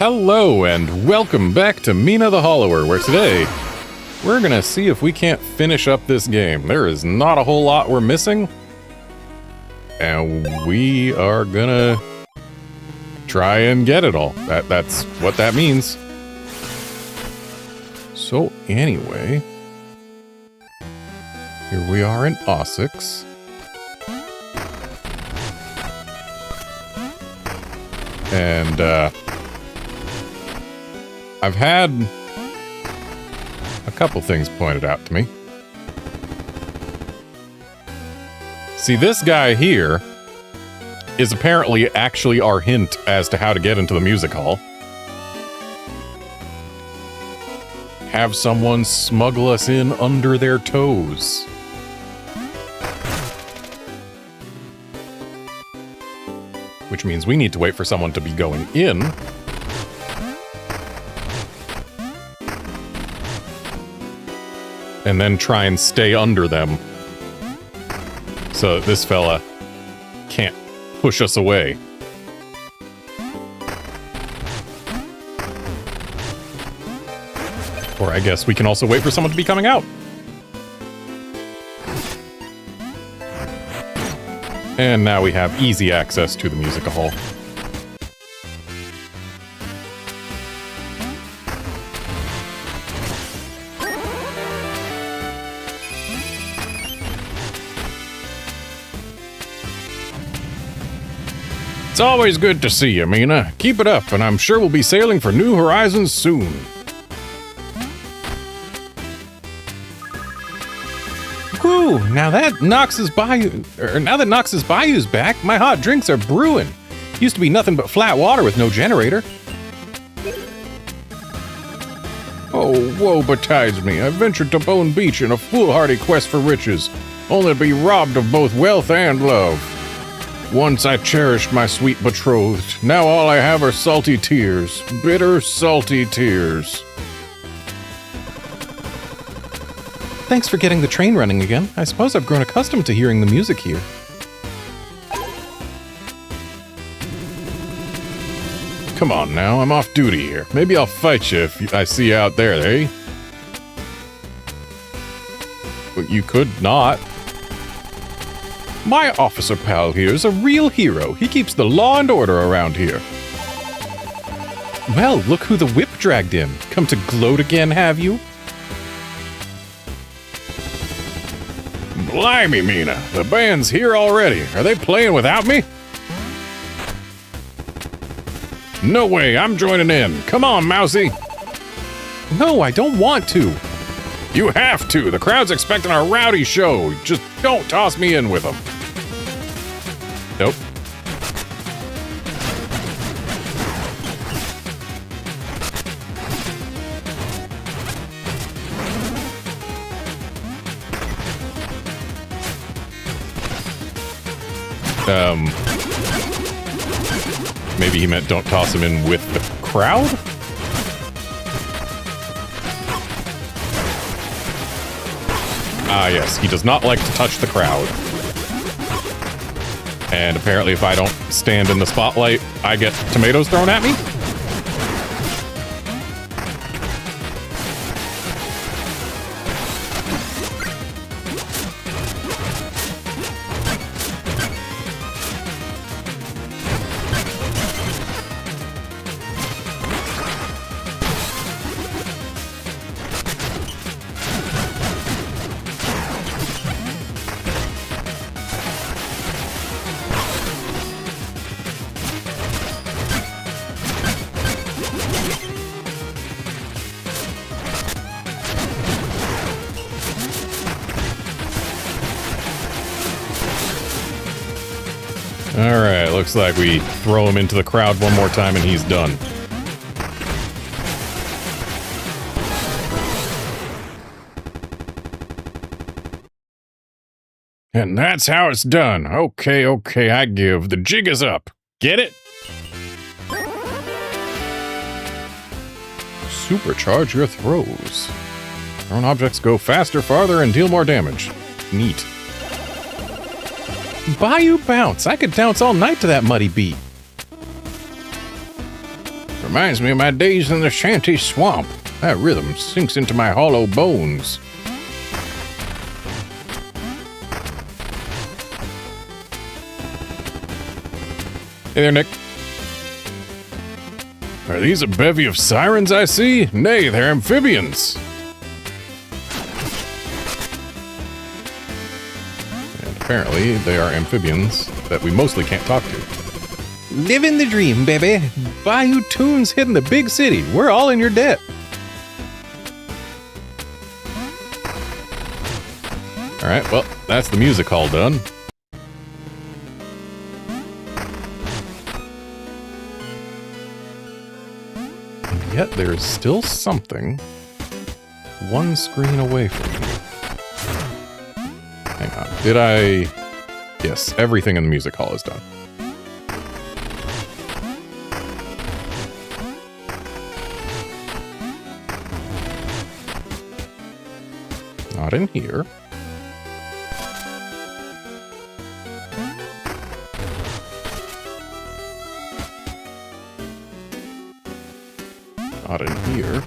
Hello and welcome back to Mina the Hollower, where today we're gonna see if we can't finish up this game. There is not a whole lot we're missing, and we are gonna try and get it all. That's what that means. So anyway, here we are in Osix. And I've had a couple things pointed out to me. See, this guy here is apparently actually our hint as to how to get into the music hall. Have someone smuggle us in under their toes. Which means we need to wait for someone to be going in. And then try and stay under them. So that this fella can't push us away. Or I guess we can also wait for someone to be coming out. And now we have easy access to the music hall. It's always good to see you, Mina. Keep it up, and I'm sure we'll be sailing for new horizons soon. Whew, now that Nox's Bayou's back, my hot drinks are brewing. Used to be nothing but flat water with no generator. Oh, woe betides me. I ventured to Bone Beach in a foolhardy quest for riches, only to be robbed of both wealth and love. Once I cherished my sweet betrothed. Now all I have are salty tears. Bitter, salty tears. Thanks for getting the train running again. I suppose I've grown accustomed to hearing the music here. Come on now, I'm off duty here. Maybe I'll fight you if I see you out there, eh? But you could not. My officer pal here is a real hero. He keeps the law and order around here. Well, look who the whip dragged in. Come to gloat again, have you? Blimey, Mina. The band's here already. Are they playing without me? No way, I'm joining in. Come on, Mousy. No, I don't want to. You have to. The crowd's expecting a rowdy show. Just don't toss me in with them. Nope. Maybe he meant don't toss him in with the crowd? Ah, yes, he does not like to touch the crowd. And apparently if I don't stand in the spotlight, I get tomatoes thrown at me? Alright, looks like we throw him into the crowd one more time and he's done. And that's how it's done. Okay, I give. The jig is up. Get it? Supercharge your throws. Thrown objects go faster, farther, and deal more damage. Neat. Bayou Bounce. I could bounce all night to that muddy beat. Reminds me of my days in the shanty swamp. That rhythm sinks into my hollow bones. Hey there, Nick. Are these a bevy of sirens I see? Nay, they're amphibians. And apparently, they are amphibians that we mostly can't talk to. Living the dream, baby. Bayou tunes hitting the big city. We're all in your debt. All right, well, that's the music hall done. And yet there is still something one screen away from me. Hang on, did I... Yes, everything in the music hall is done. Not in here. Not in here.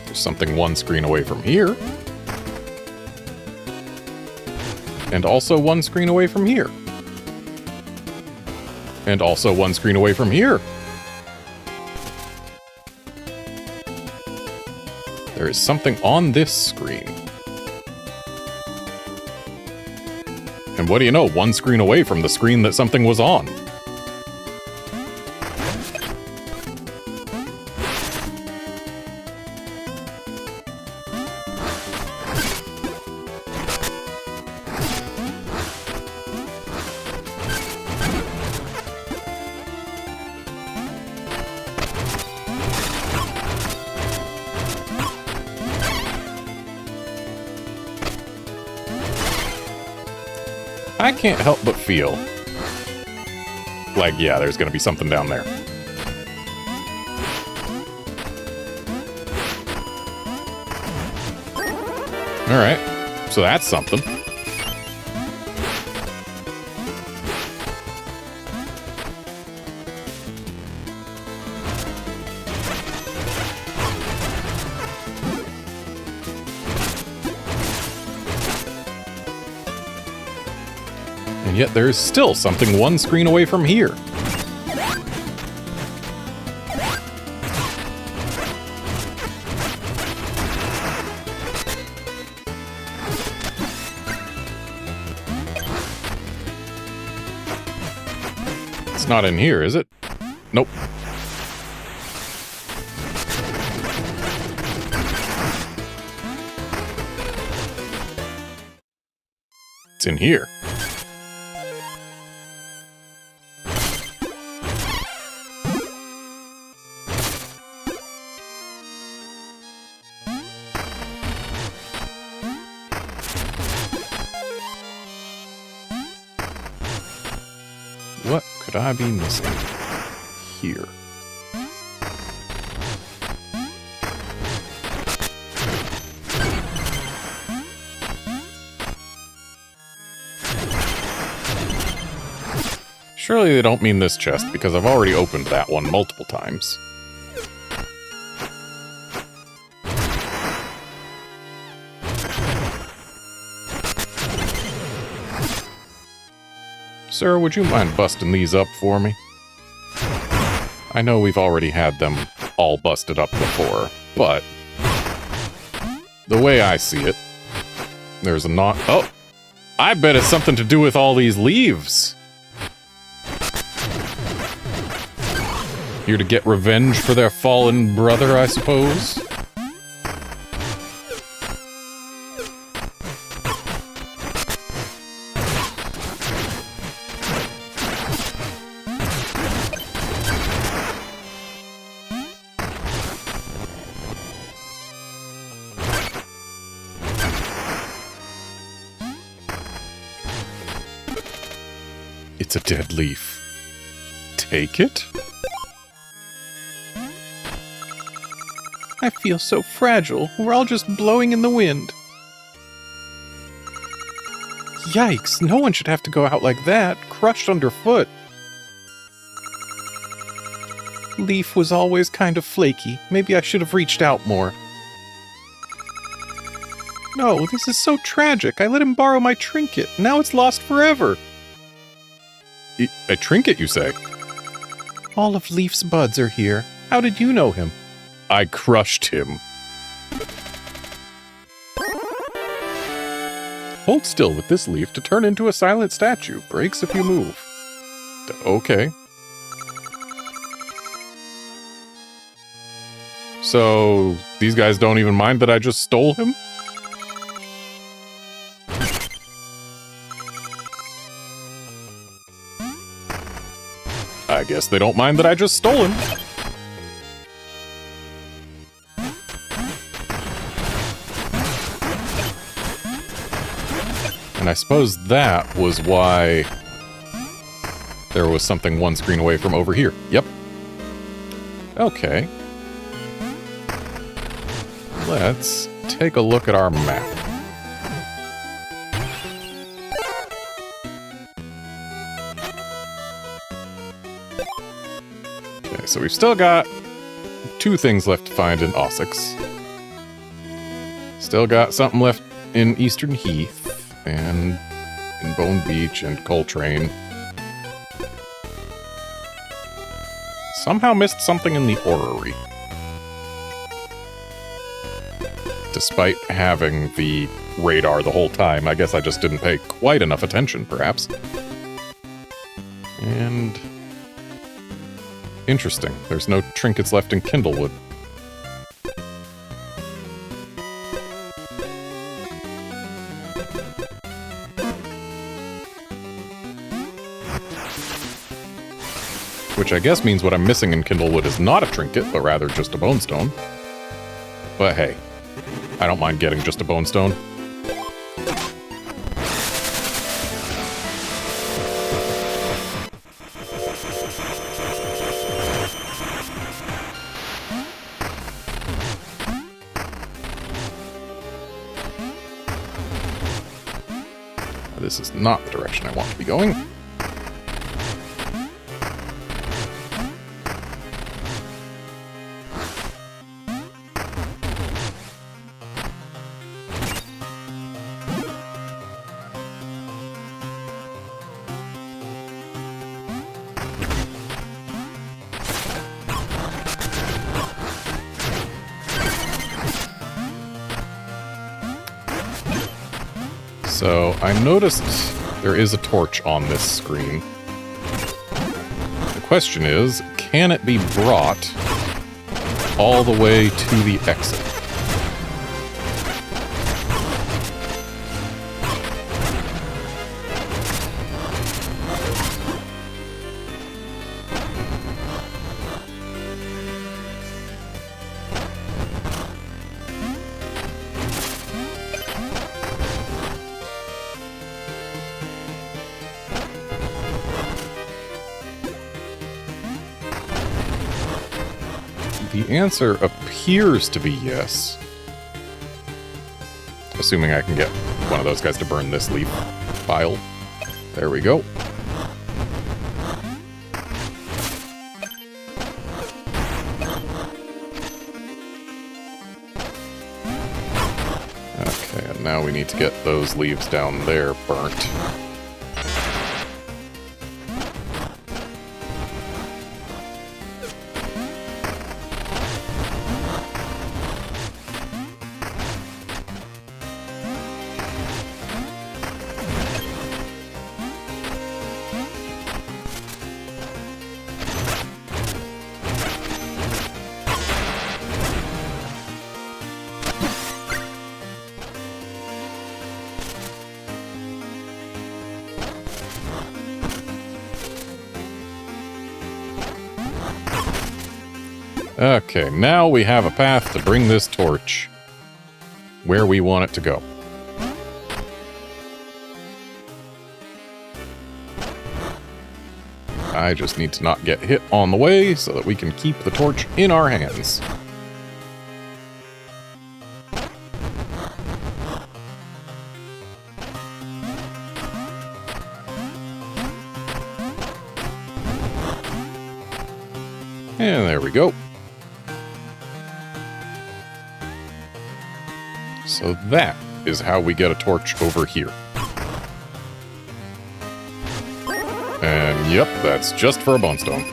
There's something one screen away from here. And also one screen away from here. And also one screen away from here. There is something on this screen. And what do you know? One screen away from the screen that something was on. I can't help but feel like, yeah, there's gonna be something down there. Alright, so that's something. And yet there is still something one screen away from here. It's not in here, is it? Nope. It's in here. What could I be missing here? Surely they don't mean this chest, because I've already opened that one multiple times. Sir, would you mind busting these up for me? I know we've already had them all busted up before, but the way I see it, there's a knot. Oh, I bet it's something to do with all these leaves. Here to get revenge for their fallen brother, I suppose. It's a dead leaf. Take it? I feel so fragile. We're all just blowing in the wind. Yikes, no one should have to go out like that, crushed underfoot. Leaf was always kind of flaky. Maybe I should have reached out more. No, this is so tragic. I let him borrow my trinket. Now it's lost forever. A trinket, you say? All of Leaf's buds are here. How did you know him? I crushed him. Hold still with this leaf to turn into a silent statue. Breaks if you move. Okay. So, these guys don't even mind that I just stole him? I guess they don't mind that I just stole him. And I suppose that was why there was something one screen away from over here. Yep. Okay. Let's take a look at our map. Okay, so we've still got 2 things left to find in Ossex. Still got something left in Eastern Heath, and in Bone Beach and Coltrane. Somehow missed something in the Orrery. Despite having the radar the whole time, I guess I just didn't pay quite enough attention, perhaps. And... interesting, there's no trinkets left in Kindlewood. Which I guess means what I'm missing in Kindlewood is not a trinket, but rather just a bone stone. But hey, I don't mind getting just a bone stone. This is not the direction I want to be going. So, I noticed there is a torch on this screen. The question is, can it be brought all the way to the exit? The answer appears to be yes. Assuming I can get one of those guys to burn this leaf pile. There we go. Okay, and now we need to get those leaves down there burnt. Okay, now we have a path to bring this torch where we want it to go. I just need to not get hit on the way so that we can keep the torch in our hands. And there we go. So that is how we get a torch over here. And yep, that's just for a bone stone.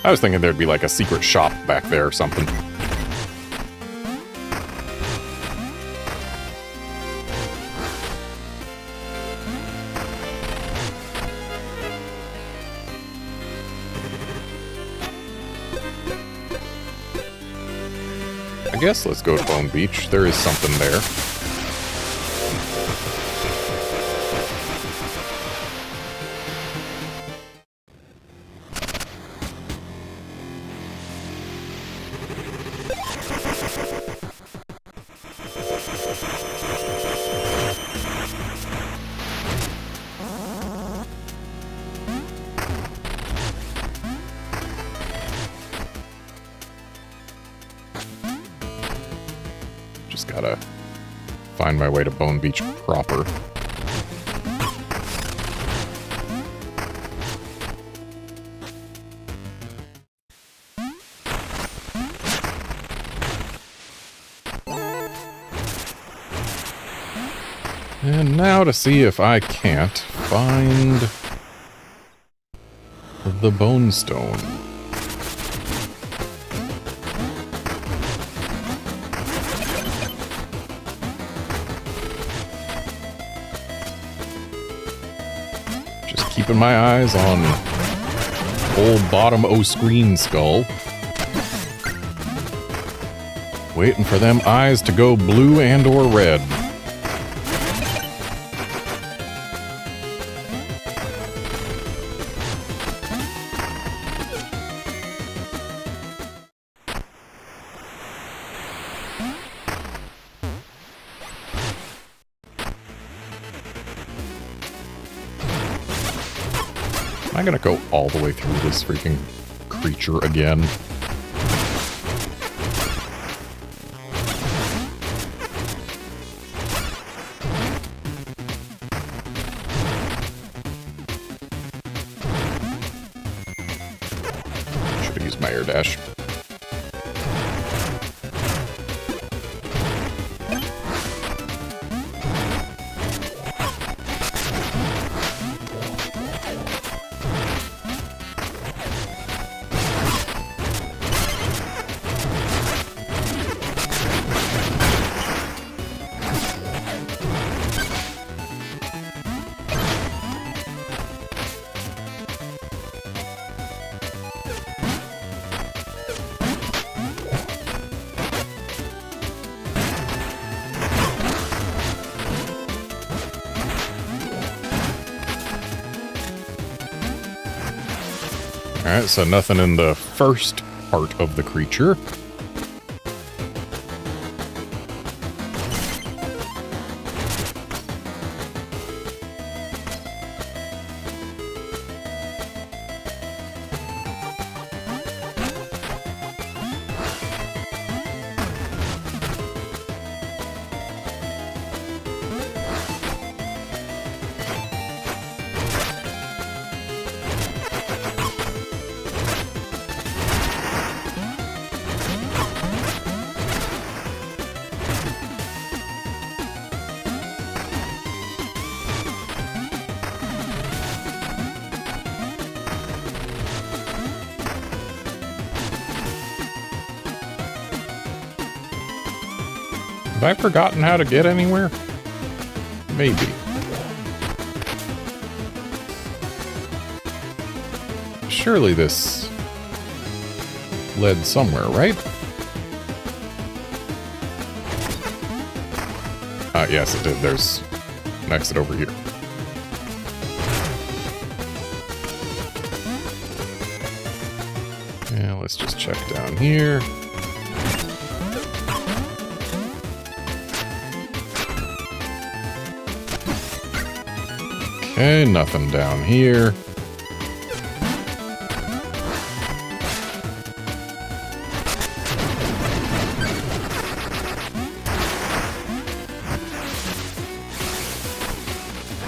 I was thinking there'd be like a secret shop back there or something. I guess let's go to Bone Beach. There is something there. Just gotta find my way to Bone Beach proper. And now to see if I can't find the bone stone. Just keeping my eyes on old bottom O screen skull. Waiting for them eyes to go blue and or red. I'm gonna go all the way through this freaking creature again. Should have used my air dash. Alright, so nothing in the first part of the creature. Have I forgotten how to get anywhere? Maybe. Surely this led somewhere, right? Yes, it did. There's an exit over here. Yeah, let's just check down here. Okay, nothing down here.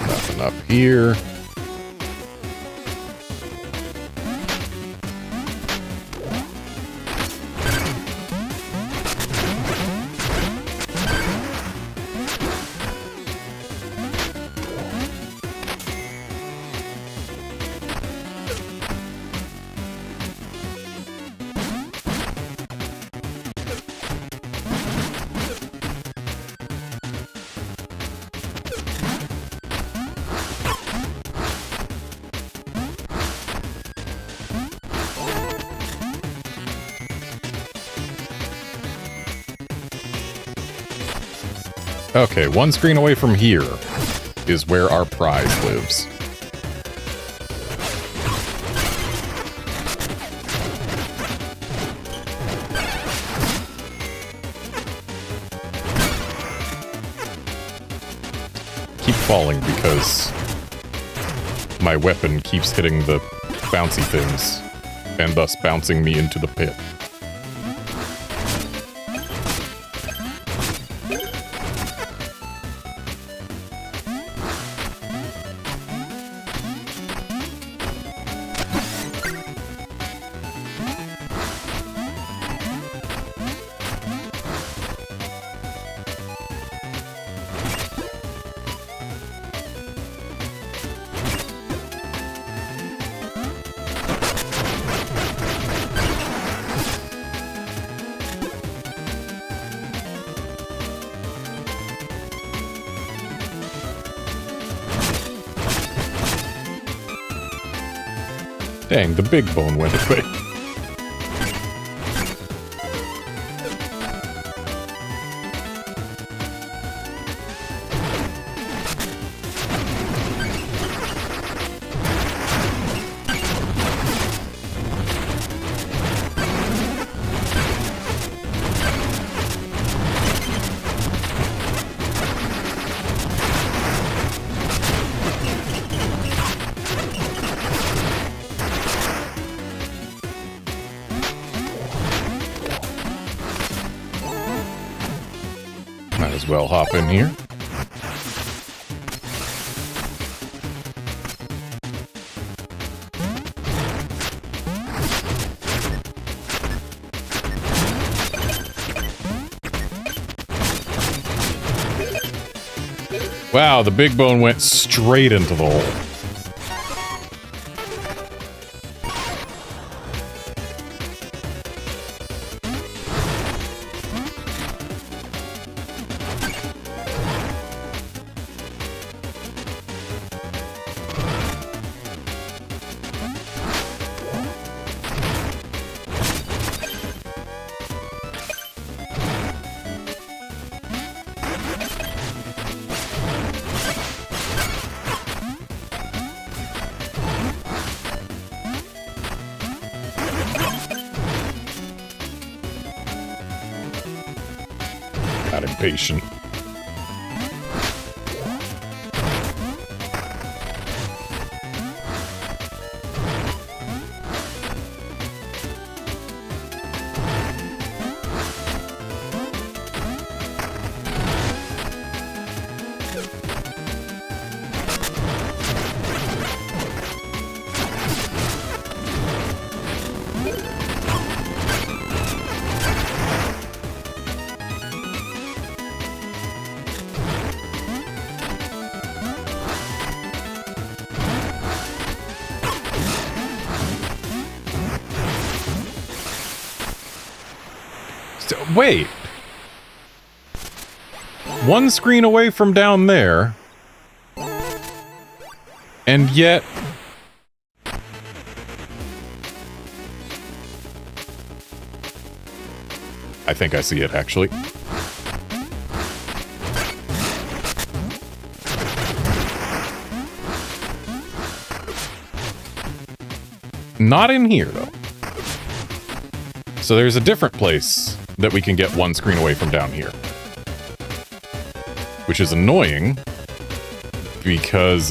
Nothing up here. Okay, one screen away from here is where our prize lives. Keep falling because my weapon keeps hitting the bouncy things and thus bouncing me into the pit. Dang, the big bone went away. Might as well hop in here. Wow, the big bone went straight into the hole. Got impatient. Wait. One screen away from down there. And yet... I think I see it, actually. Not in here, though. So there's a different place that we can get one screen away from down here. Which is annoying, because,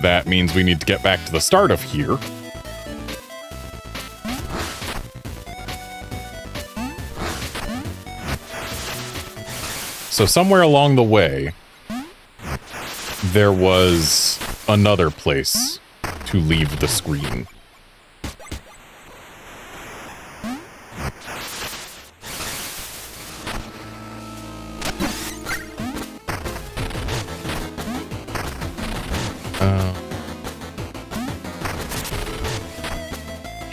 that means we need to get back to the start of here. So somewhere along the way, there was another place to leave the screen.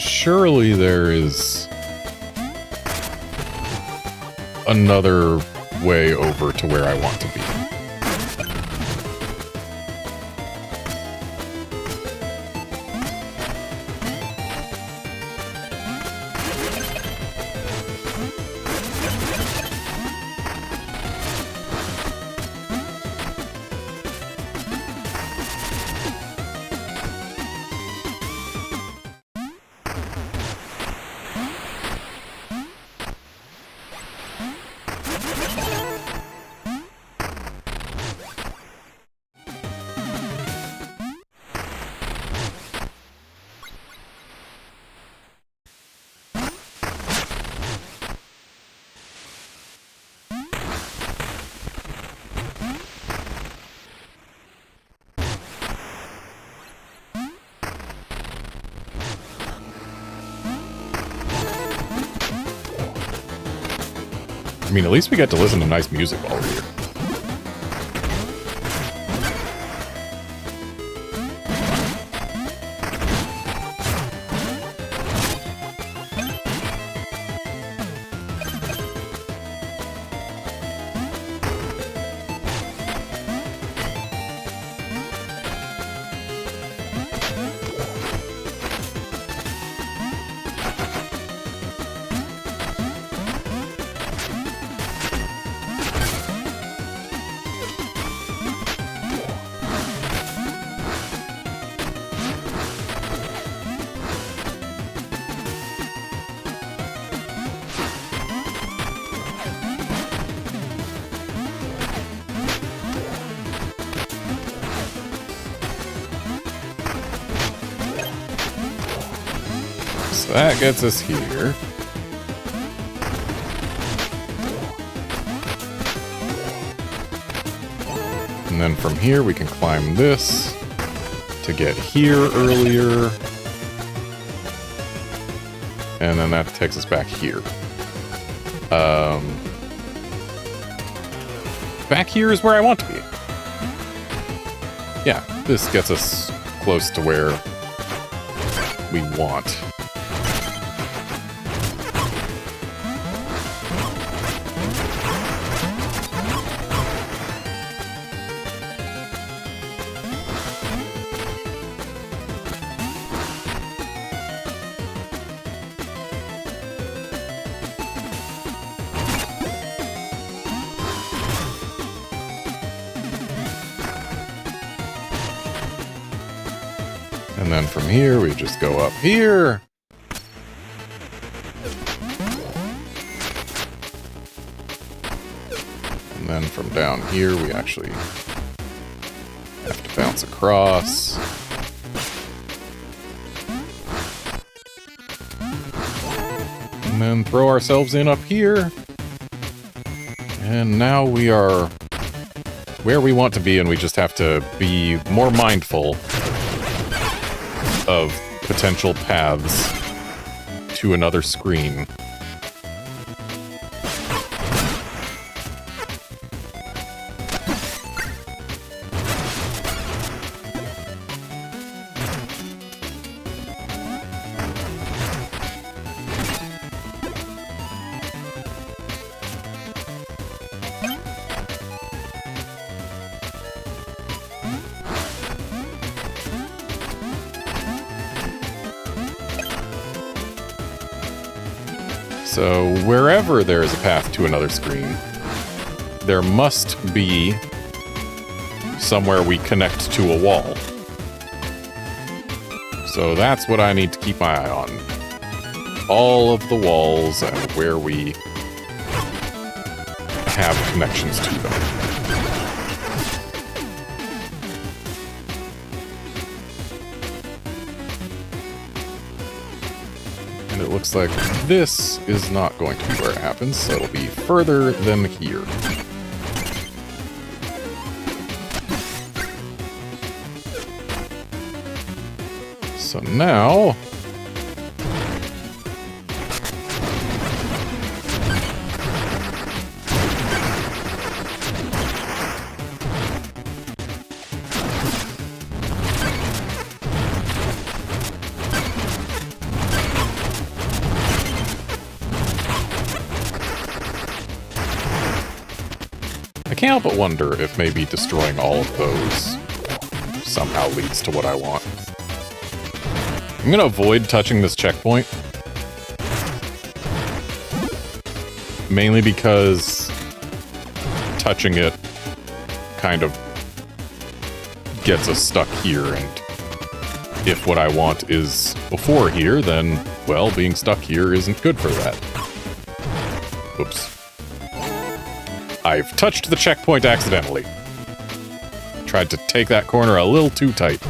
Surely there is another way over to where I want to be. I mean, at least we get to listen to nice music while we're here. So that gets us here. And then from here we can climb this to get here earlier. And then that takes us back here. Back here is where I want to be. Yeah, this gets us close to where we want. And then from here, we just go up here. And then from down here, we actually have to bounce across. And then throw ourselves in up here. And now we are where we want to be, and we just have to be more mindful of potential paths to another screen. So wherever there is a path to another screen, there must be somewhere we connect to a wall. So that's what I need to keep my eye on. All of the walls and where we have connections to them. And it looks like this is not going to be where it happens, so it'll be further than here. So now... I can't help but wonder if maybe destroying all of those somehow leads to what I want. I'm gonna avoid touching this checkpoint. Mainly because touching it kind of gets us stuck here, and if what I want is before here, then, well, being stuck here isn't good for that. Oops. I've touched the checkpoint accidentally. Tried to take that corner a little too tight.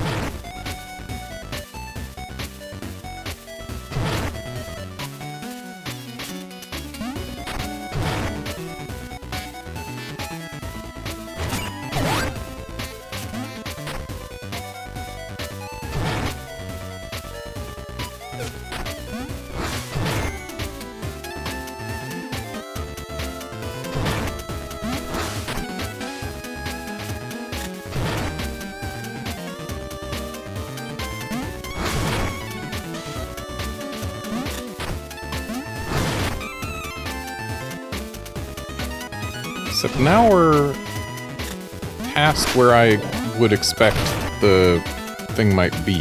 Except now we're past where I would expect the thing might be.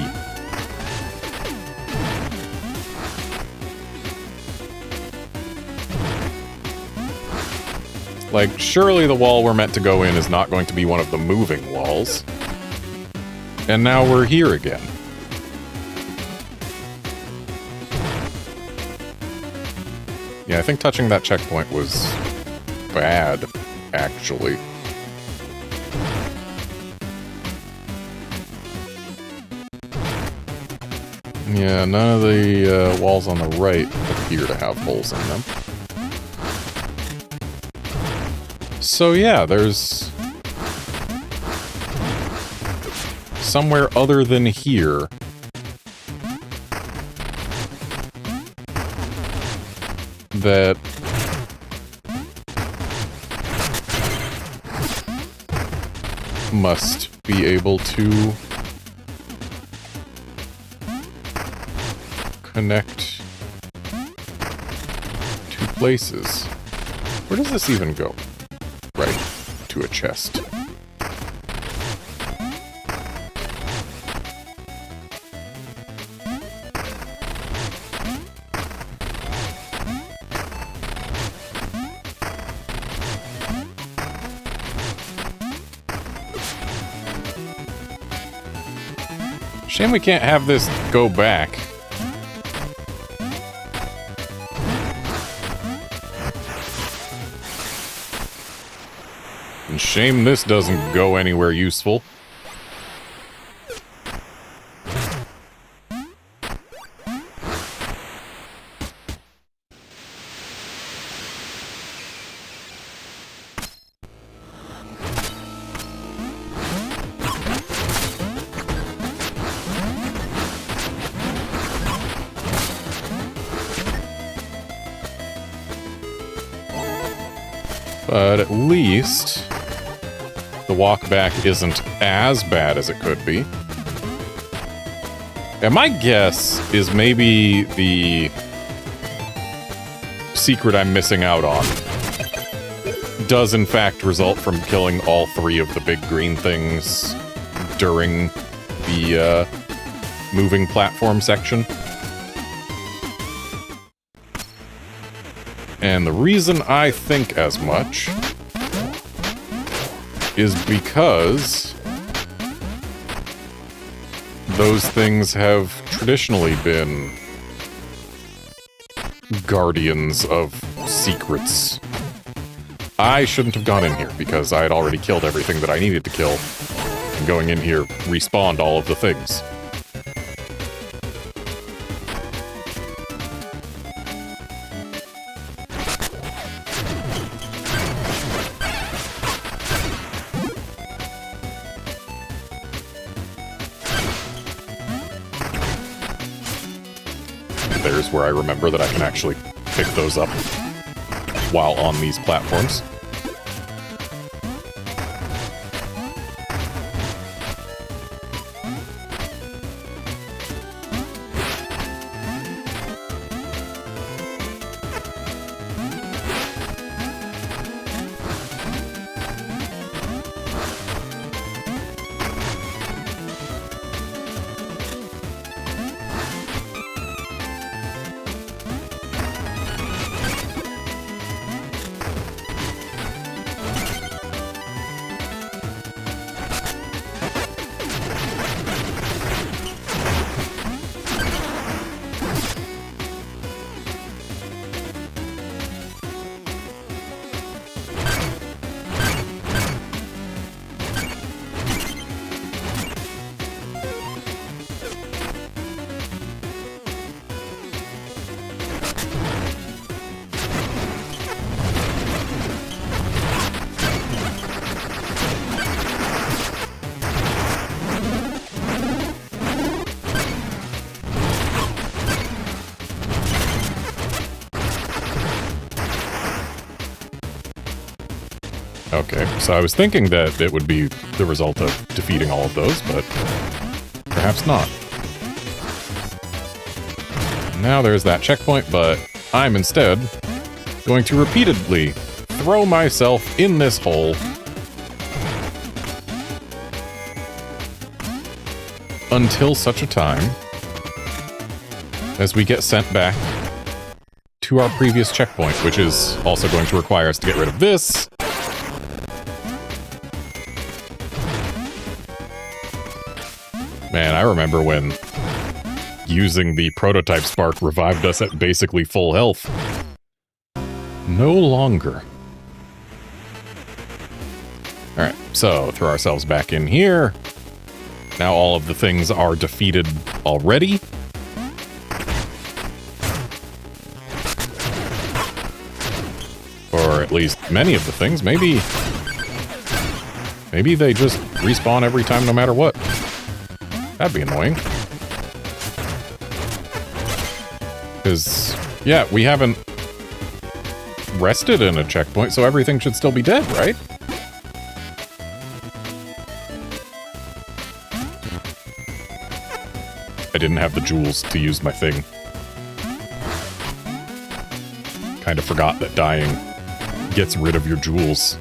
Like, surely the wall we're meant to go in is not going to be one of the moving walls. And now we're here again. Yeah, I think touching that checkpoint was bad, actually. Yeah, none of the walls on the right appear to have holes in them. So yeah, there's somewhere other than here that must be able to connect two places. Where does this even go? Right, to a chest. Shame we can't have this go back. And shame this doesn't go anywhere useful. But at least the walk back isn't as bad as it could be. And my guess is maybe the secret I'm missing out on does in fact result from killing all three of the big green things during the moving platform section. And the reason I think as much is because those things have traditionally been guardians of secrets. I shouldn't have gone in here because I had already killed everything that I needed to kill. And going in here respawned all of the things. There's where I remember that I can actually pick those up while on these platforms. Okay, so I was thinking that it would be the result of defeating all of those, but perhaps not. Now there's that checkpoint, but I'm instead going to repeatedly throw myself in this hole until such a time as we get sent back to our previous checkpoint, which is also going to require us to get rid of this. Man, I remember when using the prototype spark revived us at basically full health. No longer. Alright, so throw ourselves back in here. Now all of the things are defeated already. Or at least many of the things. Maybe they just respawn every time no matter what. That'd be annoying. Because, yeah, we haven't rested in a checkpoint, so everything should still be dead, right? I didn't have the jewels to use my thing. Kind of forgot that dying gets rid of your jewels.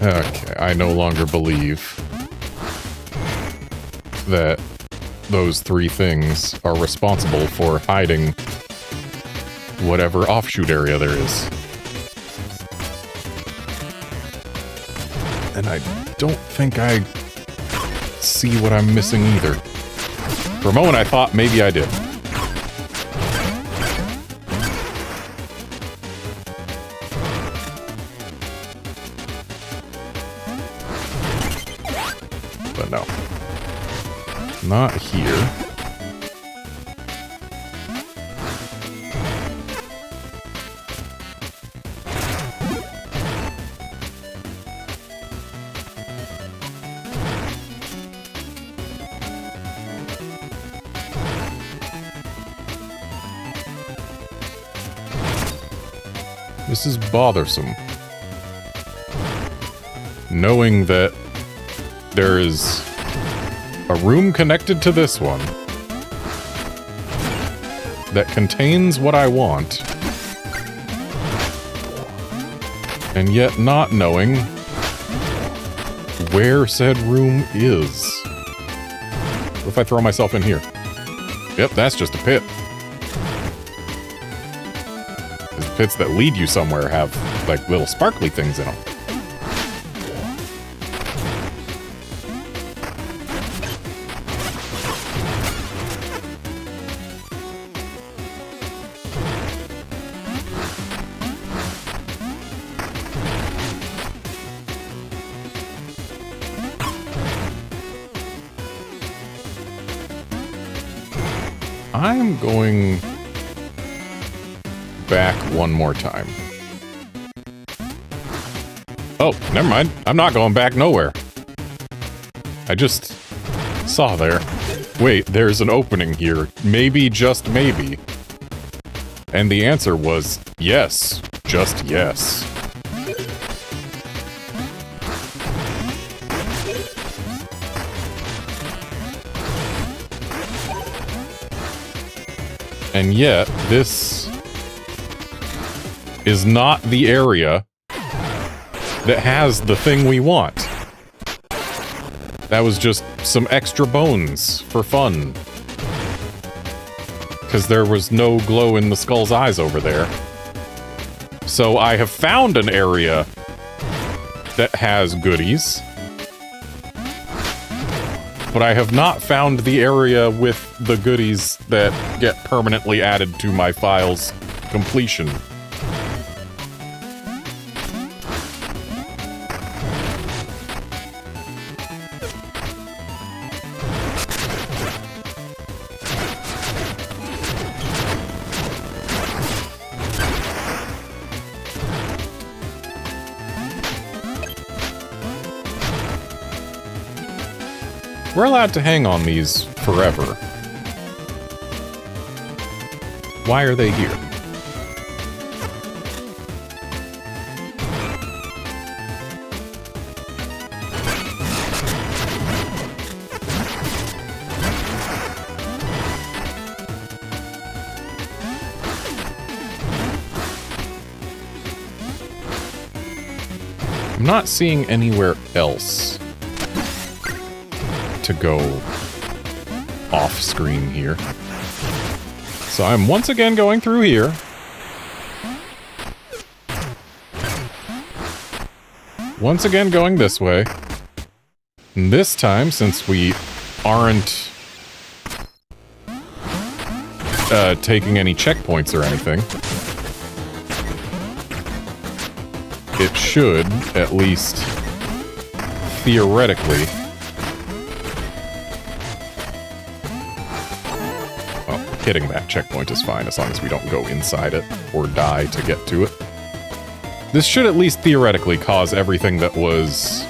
Okay, I no longer believe that those three things are responsible for hiding whatever offshoot area there is. And I don't think I see what I'm missing either. For a moment I thought maybe I did. But no. Not here. This is bothersome. Knowing that there is a room connected to this one that contains what I want, and yet not knowing where said room is. What if I throw myself in here? Yep, that's just a pit. The pits that lead you somewhere have, like, little sparkly things in them. I'm going back one more time. Oh, never mind. I'm not going back nowhere. I just saw there. Wait, there's an opening here. Maybe, just maybe. And the answer was yes. Just yes. And yet, this is not the area that has the thing we want. That was just some extra bones for fun. Because there was no glow in the skull's eyes over there. So I have found an area that has goodies. But I have not found the area with the goodies that get permanently added to my file's completion. We're allowed to hang on these forever. Why are they here? I'm not seeing anywhere else to go off screen here. So I'm once again going through here. Once again going this way. And this time, since we aren't taking any checkpoints or anything, it should, at least theoretically, hitting that checkpoint is fine, as long as we don't go inside it or die to get to it. This should at least theoretically cause everything that was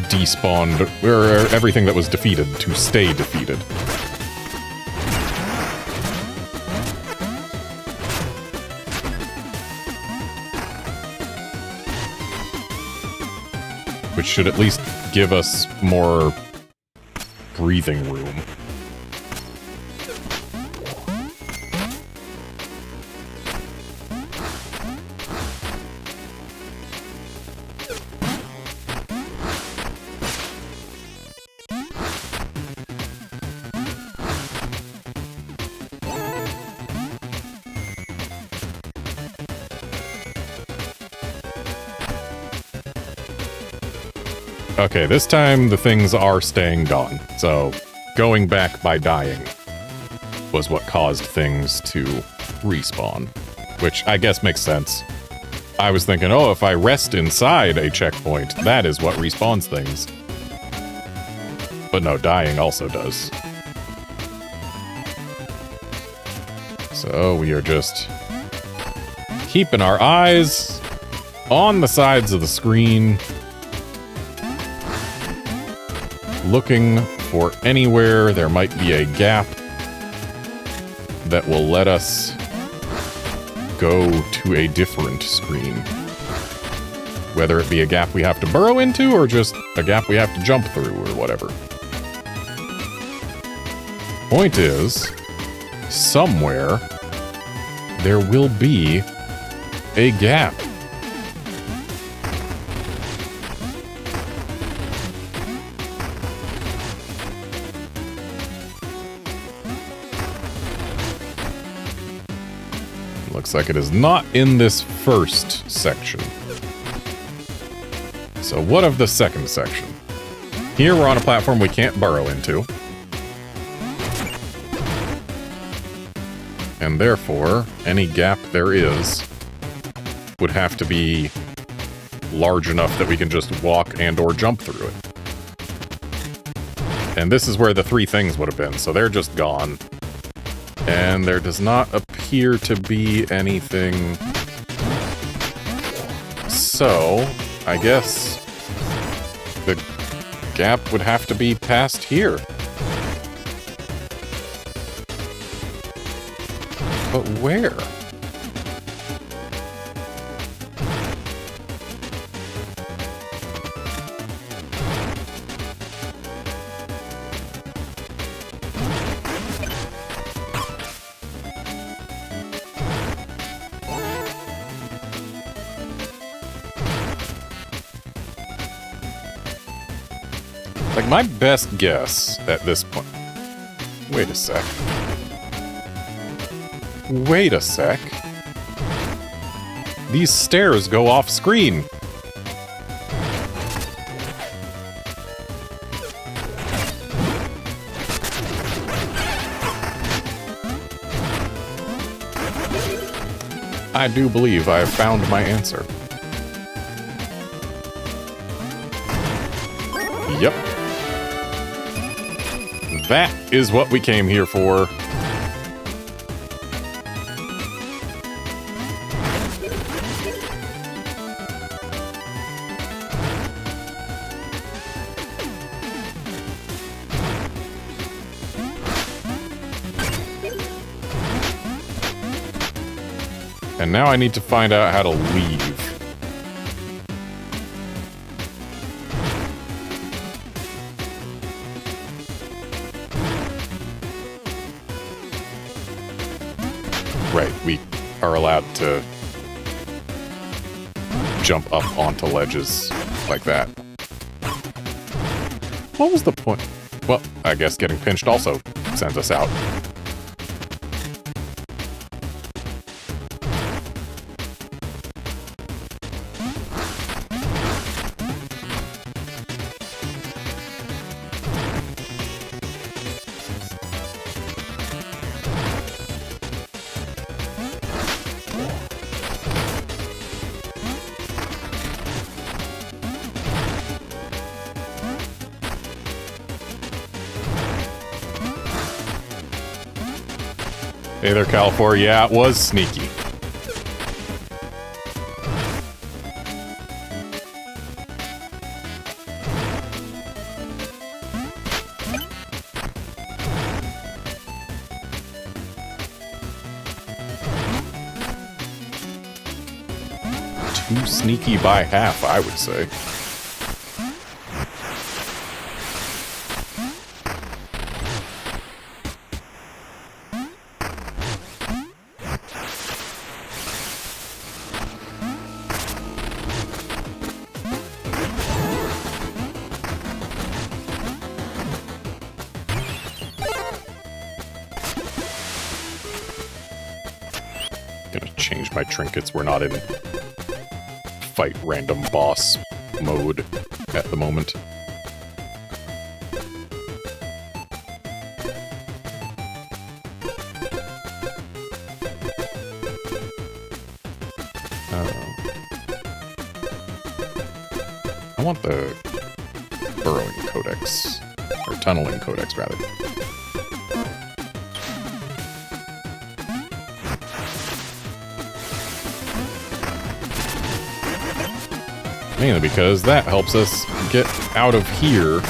despawned, or everything that was defeated, to stay defeated. Which should at least give us more breathing room. Okay, this time the things are staying gone, so going back by dying was what caused things to respawn, which I guess makes sense. I was thinking, oh, if I rest inside a checkpoint, that is what respawns things. But no, dying also does. So we are just keeping our eyes on the sides of the screen, looking for anywhere there might be a gap that will let us go to a different screen. Whether it be a gap we have to burrow into, or just a gap we have to jump through, or whatever. Point is, somewhere there will be a gap. Looks like it is not in this first section. So what of the second section? Here we're on a platform we can't burrow into. And therefore, any gap there is would have to be large enough that we can just walk and or jump through it. And this is where the three things would have been, so they're just gone. And there does not appear to be anything. So, I guess the gap would have to be past here. But where? Like, my best guess at this point... Wait a sec. Wait a sec. These stairs go off screen. I do believe I have found my answer. Yep. That is what we came here for. And now I need to find out how to leave. Right, we are allowed to jump up onto ledges like that. What was the point? Well, I guess getting pinched also sends us out. Hey there, California. Yeah, it was sneaky. Too sneaky by half, I would say. Change my trinkets. We're not in fight random boss mode at the moment. I want the burrowing codex, or tunneling codex rather. Mainly because that helps us get out of here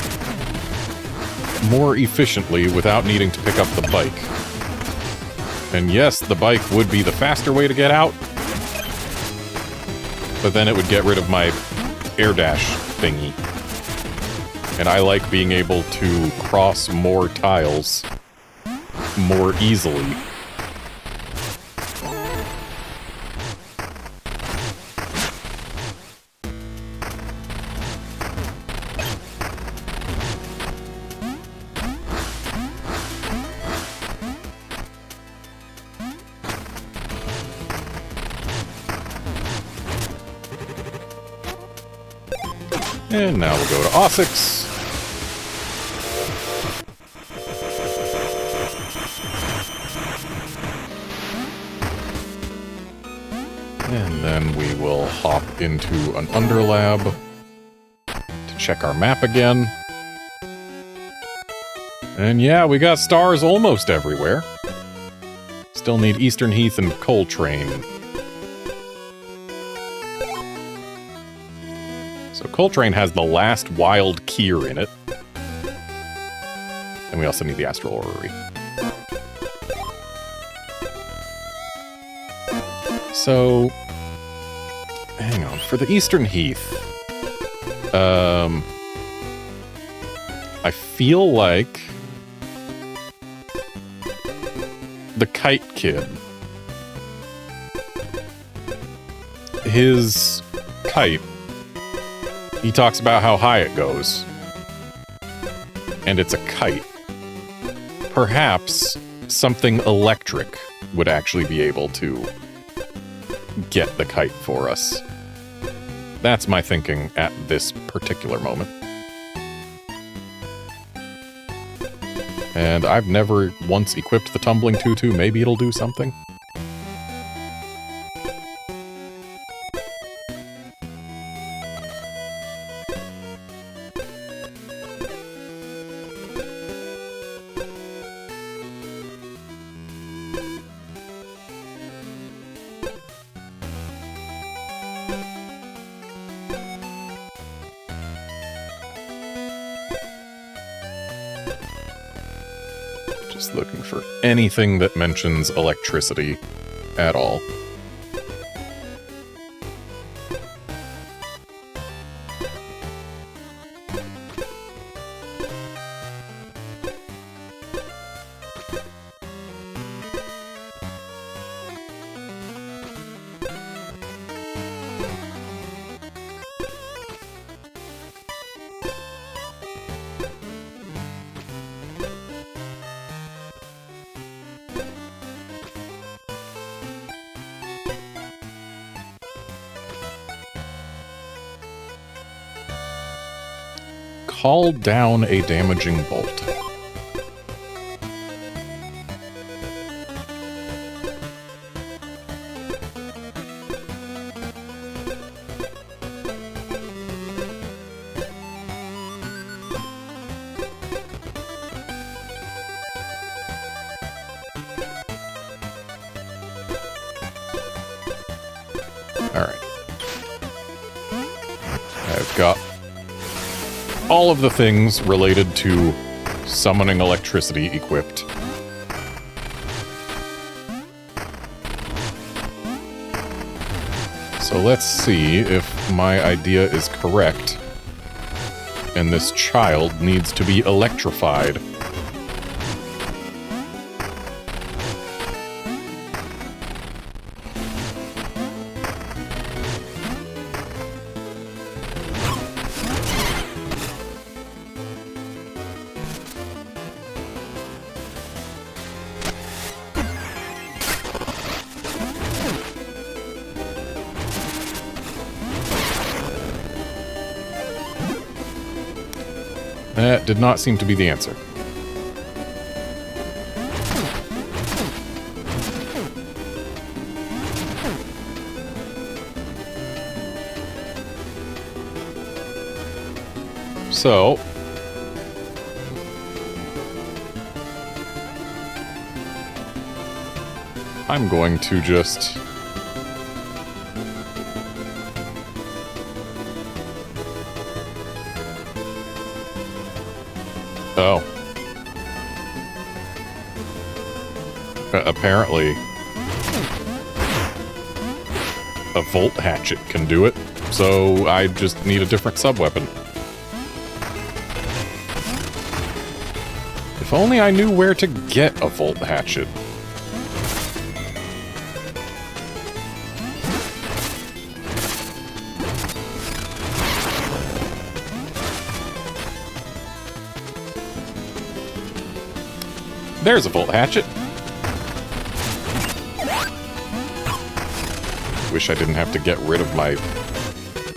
more efficiently without needing to pick up the bike. And yes, the bike would be the faster way to get out, but then it would get rid of my air dash thingy. And I like being able to cross more tiles more easily. And now we'll go to Osix. And then we will hop into an Underlab to check our map again. And yeah, we got stars almost everywhere. Still need Eastern Heath and Coltrane. So Coltrane has the last wild Kier in it. And we also need the Astral Orrery. So, hang on. For the Eastern Heath, I feel like the Kite Kid, his kite, he talks about how high it goes. and it's a kite. Perhaps something electric would actually be able to get the kite for us. That's my thinking at this particular moment. And I've never once equipped the tumbling tutu. Maybe it'll do something. Just looking for anything that mentions electricity at all. Call down a damaging bolt. All right. I've got all of the things related to summoning electricity equipped. So let's see if my idea is correct, and this child needs to be electrified. That did not seem to be the answer. So, I'm going to just oh. Apparently, a volt hatchet can do it, so I just need a different sub-weapon. If only I knew where to get a volt hatchet. There's a volt hatchet. Wish I didn't have to get rid of my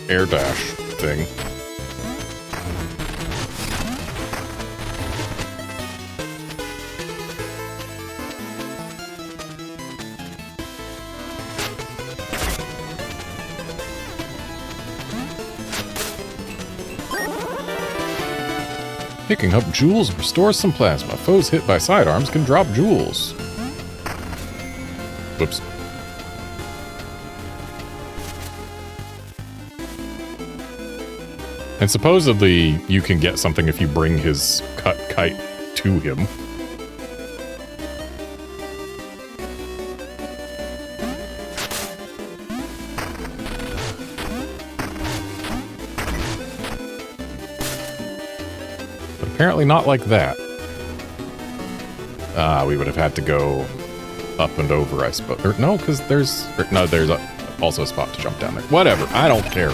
air dash thing. Picking up jewels restores some plasma. Foes hit by sidearms can drop jewels. Whoops. And supposedly you can get something if you bring his cut kite to him. Apparently not like that. We would have had to go up and over, I suppose. Or, no, because there's also a spot to jump down there. Whatever, I don't care.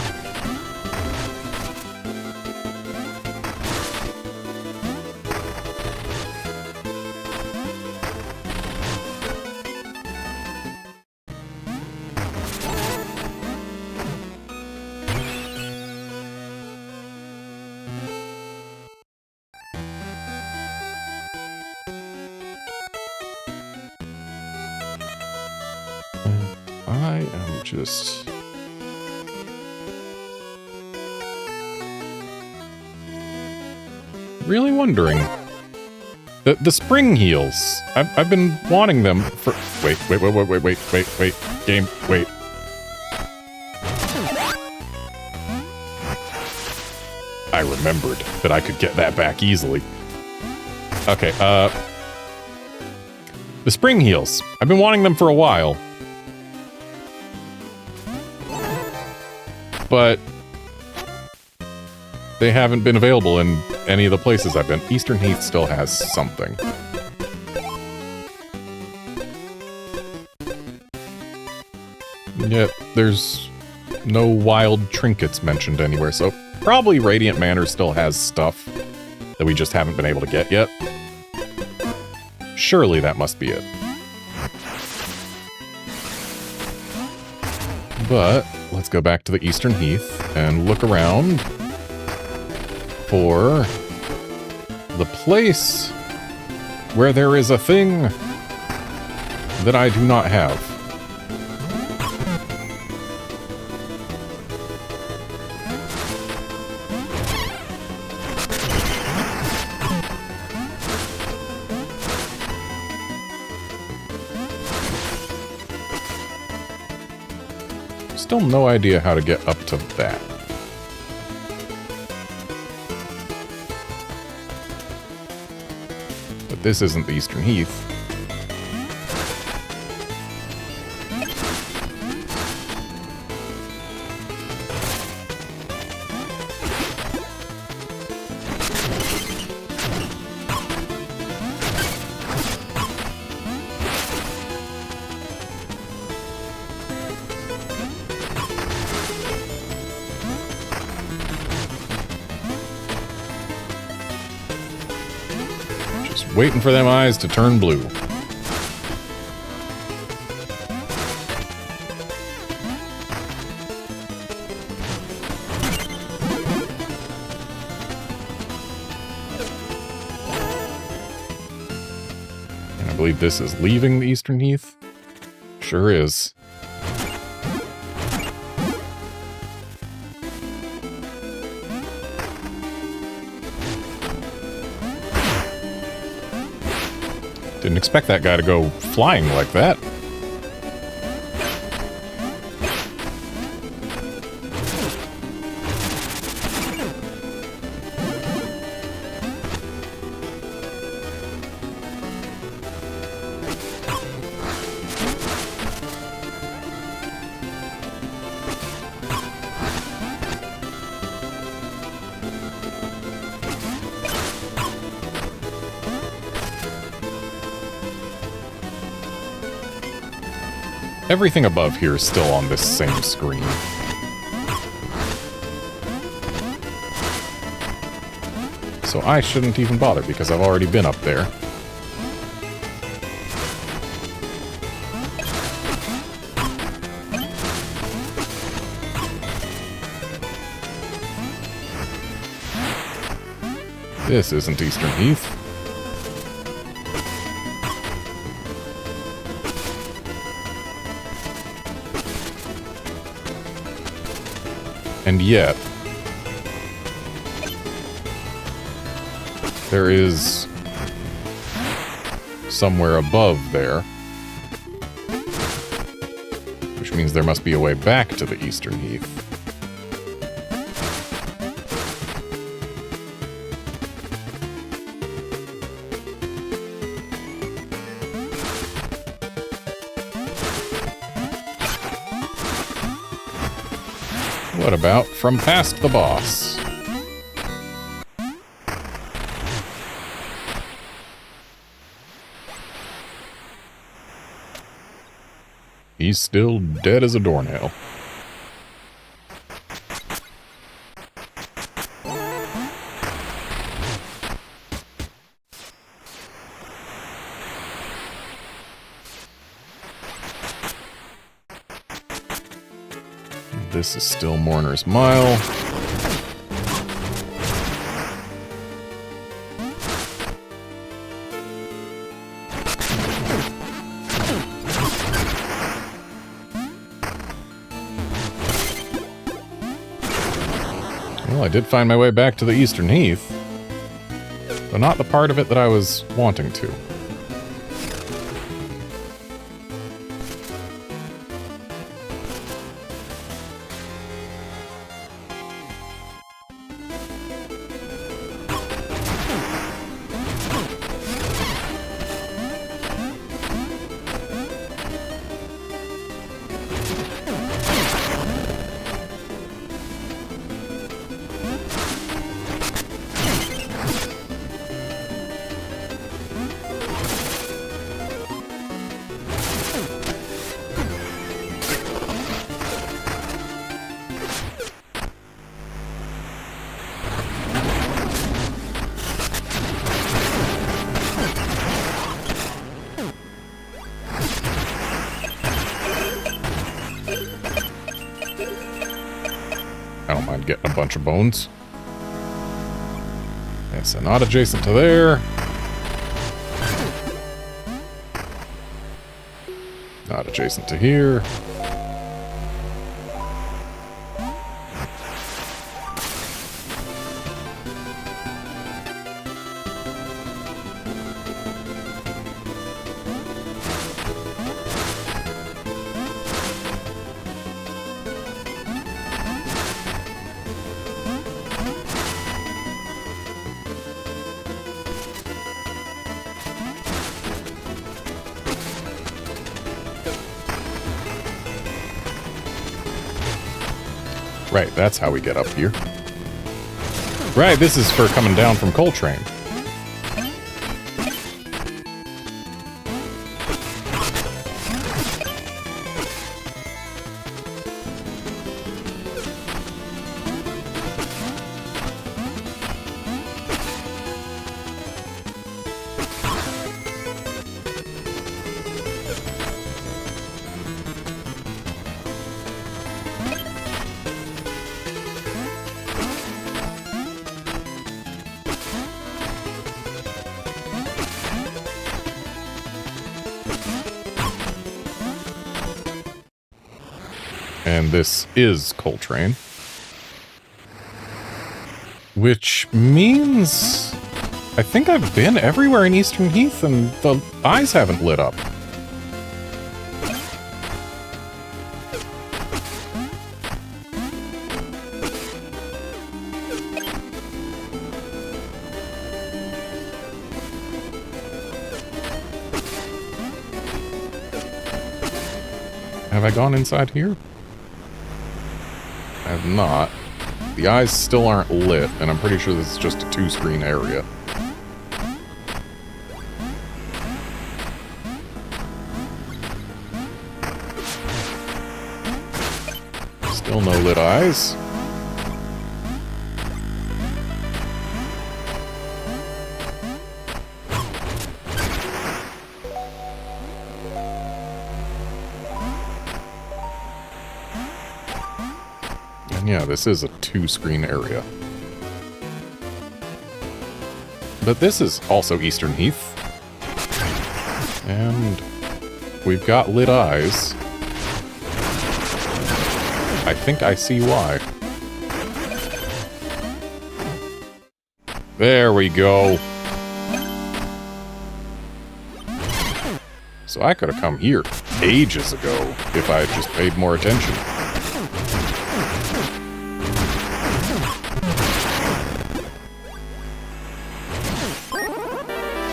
Just... really wondering. The spring heels. I've been wanting them for... Wait. Game, wait. I remembered that I could get that back easily. Okay, the spring heels. I've been wanting them for a while. But they haven't been available in any of the places I've been. Eastern Heath still has something. Yet there's no wild trinkets mentioned anywhere, so probably Radiant Manor still has stuff that we just haven't been able to get yet. Surely that must be it. But let's go back to the Eastern Heath and look around for the place where there is a thing that I do not have. Still no idea how to get up to that. But this isn't the Eastern Heath. Waiting for them eyes to turn blue. And I believe this is leaving the Eastern Heath. Sure is. Didn't expect that guy to go flying like that. Everything above here is still on this same screen. So I shouldn't even bother because I've already been up there. This isn't Eastern Heath. And yet, there is somewhere above there, which means there must be a way back to the Eastern Heath. What about from past the boss? He's still dead as a doornail. This is still Mourner's Mile. Well, I did find my way back to the Eastern Heath, but not the part of it that I was wanting to. I don't mind getting a bunch of bones. Okay, so not adjacent to there. Not adjacent to here. Right, that's how we get up here. Right, this is for coming down from Coltrane. And this is Coltrane. Which means I think I've been everywhere in Eastern Heath and the eyes haven't lit up. Have I gone inside here? I have not. The eyes still aren't lit, and I'm pretty sure this is just a two-screen area. Still no lit eyes. Yeah, this is a two-screen area. But this is also Eastern Heath. And we've got lit eyes. I think I see why. There we go. So I could have come here ages ago if I had just paid more attention.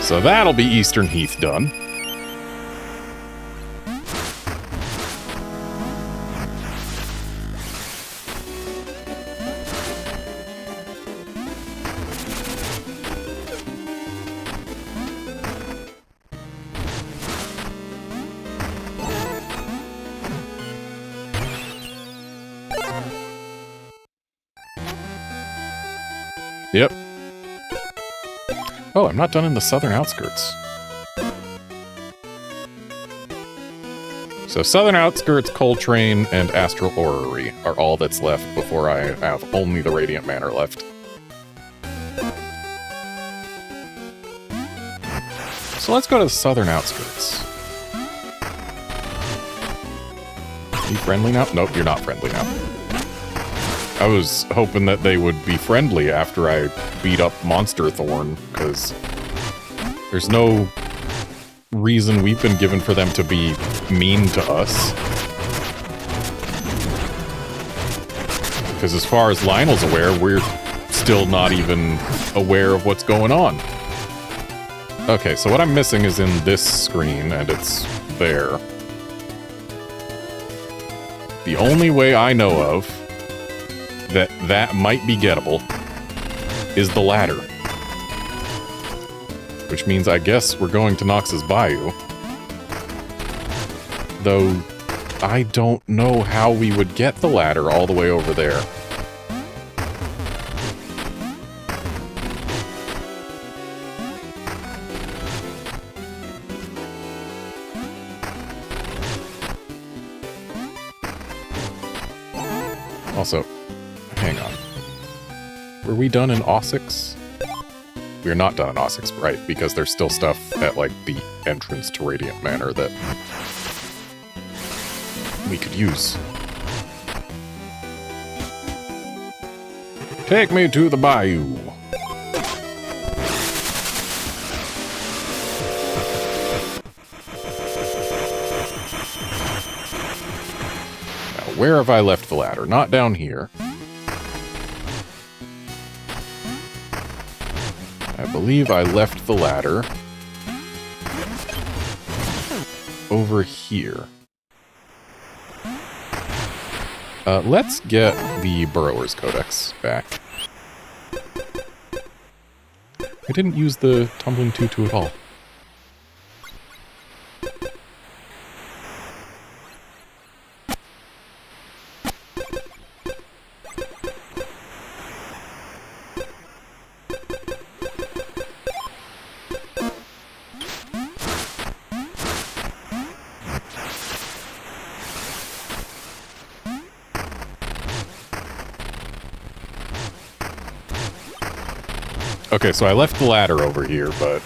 So that'll be Eastern Heath done. Yep. Oh, I'm not done in the southern outskirts. So southern outskirts, Coltrane, and Astral Orrery are all that's left before I have only the Radiant Manor left. So let's go to the southern outskirts. Are you friendly now? Nope, you're not friendly now. I was hoping that they would be friendly after I beat up Monster Thorn, because there's no reason we've been given for them to be mean to us. Because as far as Lionel's aware, we're still not even aware of what's going on. Okay, so what I'm missing is in this screen, and it's there. The only way I know of that might be gettable is the ladder. Which means I guess we're going to Nox's Bayou. Though, I don't know how we would get the ladder all the way over there. Also, hang on. Were we done in Ossix? We're not done in Ossix, right? Because there's still stuff at, like, the entrance to Radiant Manor that we could use. Take me to the bayou. Now, where have I left the ladder? Not down here. I believe I left the ladder over here. Let's get the Burrower's Codex back. I didn't use the Tumbling Tutu at all. Okay, so I left the ladder over here, but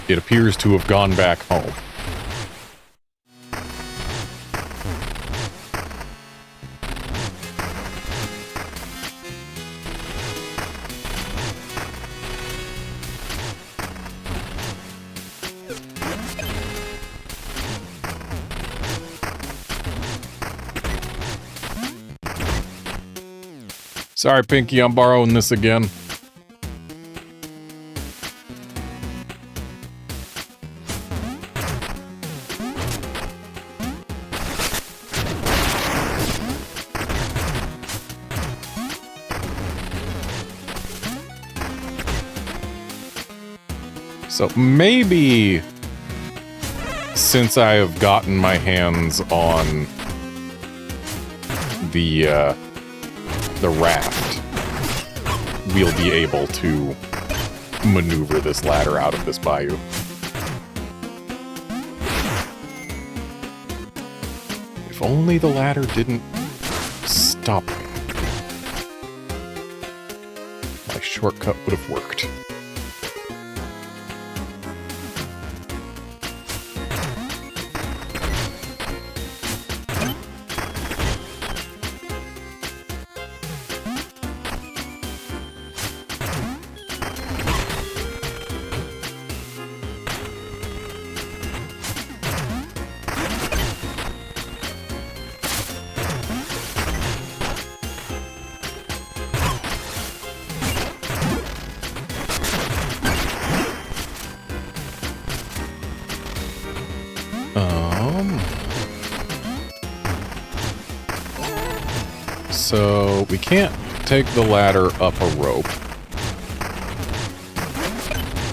it appears to have gone back home. Sorry, Pinky, I'm borrowing this again. So maybe, since I have gotten my hands on the raft, we'll be able to maneuver this ladder out of this bayou. If only the ladder didn't stop me. My shortcut would have worked. So we can't take the ladder up a rope.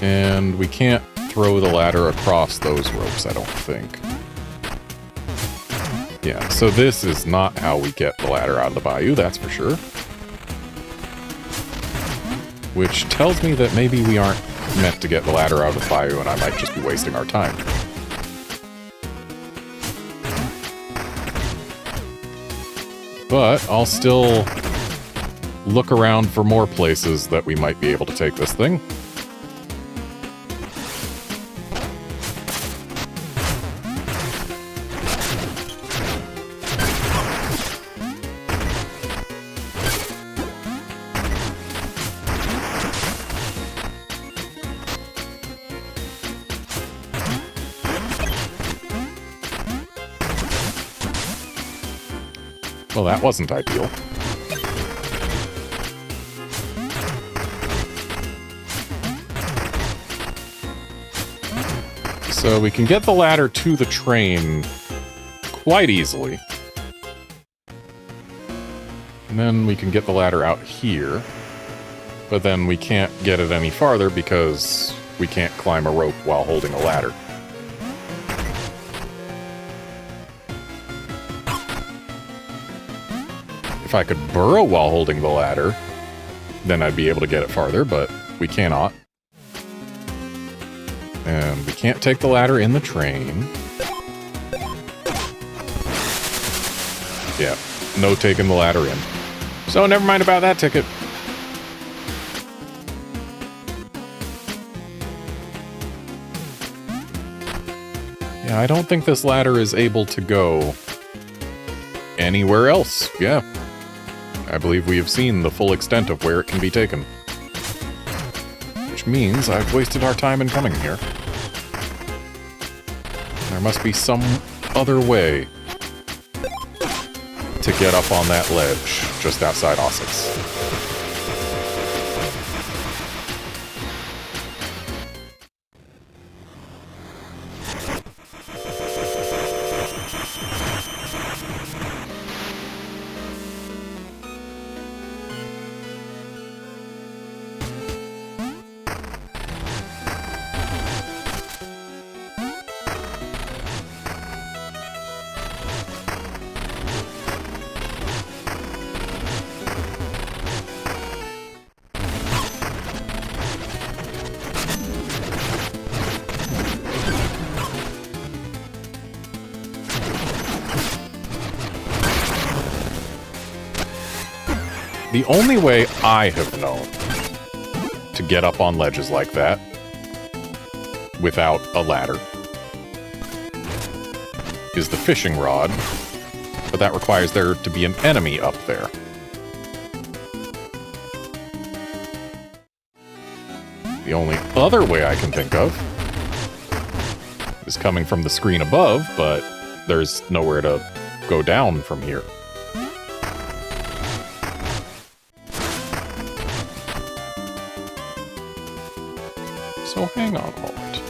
And we can't throw the ladder across those ropes, I don't think. Yeah, so this is not how we get the ladder out of the bayou, that's for sure. Which tells me that maybe we aren't meant to get the ladder out of the bayou and I might just be wasting our time. But I'll still look around for more places that we might be able to take this thing. Well, that wasn't ideal. So we can get the ladder to the train quite easily. And then we can get the ladder out here. But then we can't get it any farther because we can't climb a rope while holding a ladder. If I could burrow while holding the ladder, then I'd be able to get it farther, but we cannot. And we can't take the ladder in the train. Yeah, no taking the ladder in. So never mind about that ticket. Yeah, I don't think this ladder is able to go anywhere else. Yeah. I believe we have seen the full extent of where it can be taken. Which means I've wasted our time in coming here. There must be some other way to get up on that ledge just outside Ossex. The only way I have known to get up on ledges like that without a ladder is the fishing rod, but that requires there to be an enemy up there. The only other way I can think of is coming from the screen above, but there's nowhere to go down from here. So hang on a moment.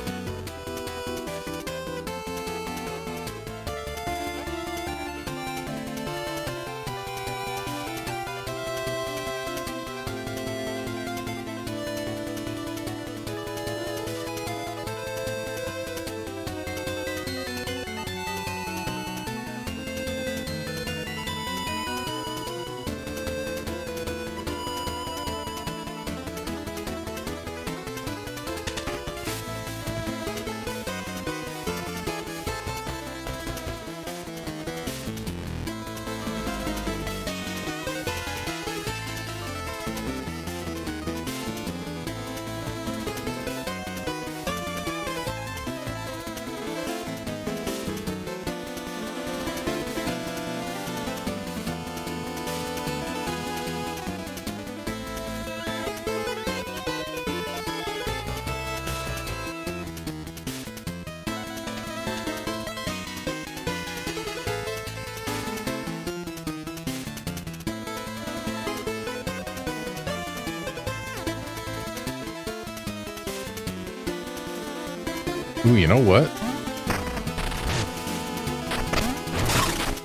Ooh, you know what?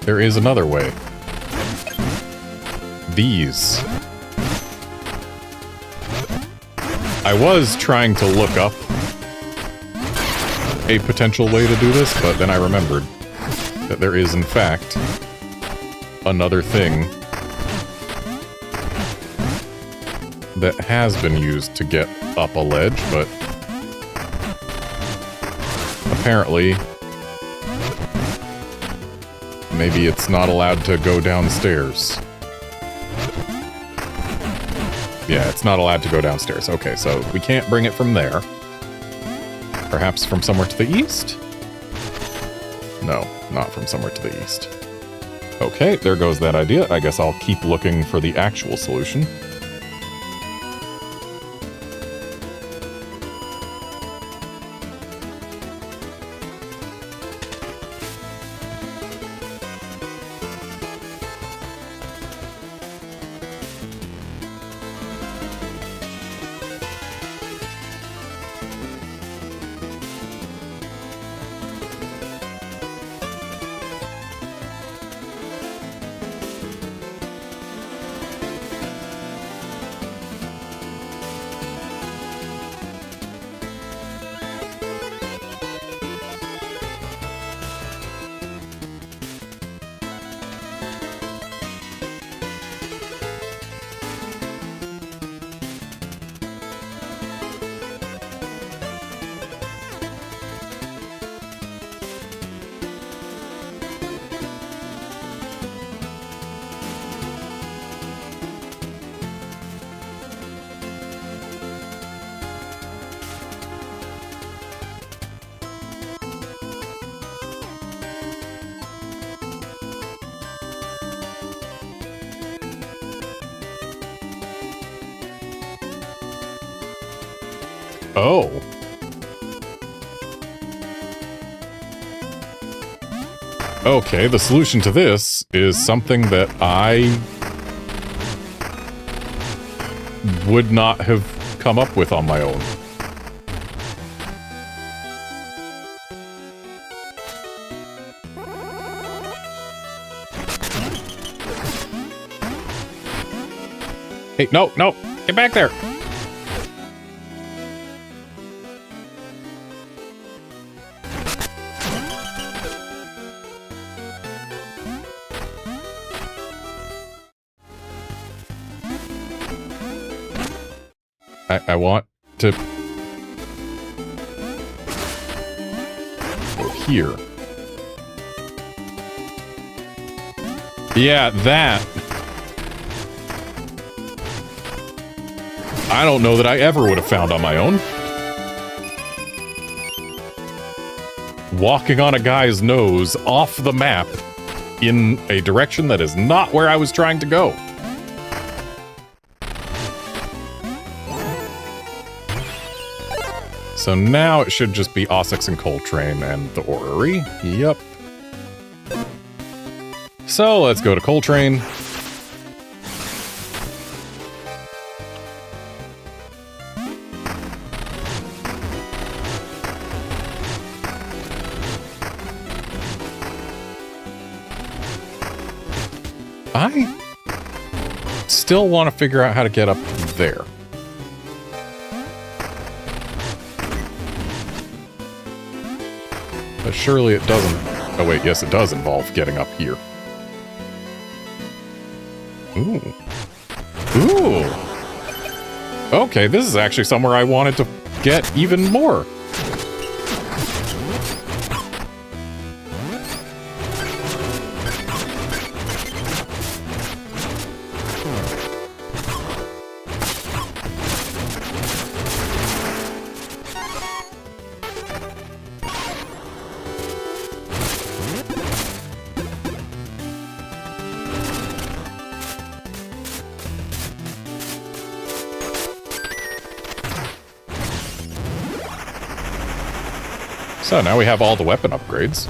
There is another way. These. I was trying to look up a potential way to do this, but then I remembered that there is, in fact, another thing that has been used to get up a ledge, but apparently, maybe it's not allowed to go downstairs. Yeah, it's not allowed to go downstairs. Okay, so we can't bring it from there. Perhaps from somewhere to the east? No, not from somewhere to the east. Okay, there goes that idea. I guess I'll keep looking for the actual solution. Oh. Okay, the solution to this is something that I would not have come up with on my own. Hey, no, no, get back there. I want to go here. Yeah, that. I don't know that I ever would have found on my own. Walking on a guy's nose off the map in a direction that is not where I was trying to go. So now it should just be Ossex and Coltrane and the Orrery. Yep. So let's go to Coltrane. I still want to figure out how to get up there. But surely it doesn't... Oh wait, yes it does involve getting up here. Ooh. Ooh! Okay, this is actually somewhere I wanted to get even more. So now we have all the weapon upgrades.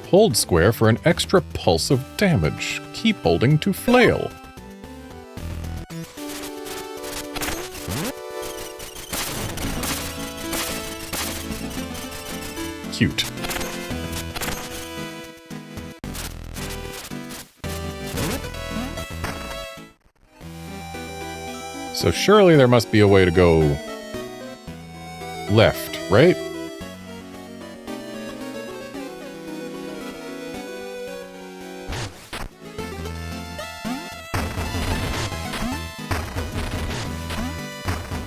Hold square for an extra pulse of damage. Keep holding to flail. Cute. So surely there must be a way to go left, right?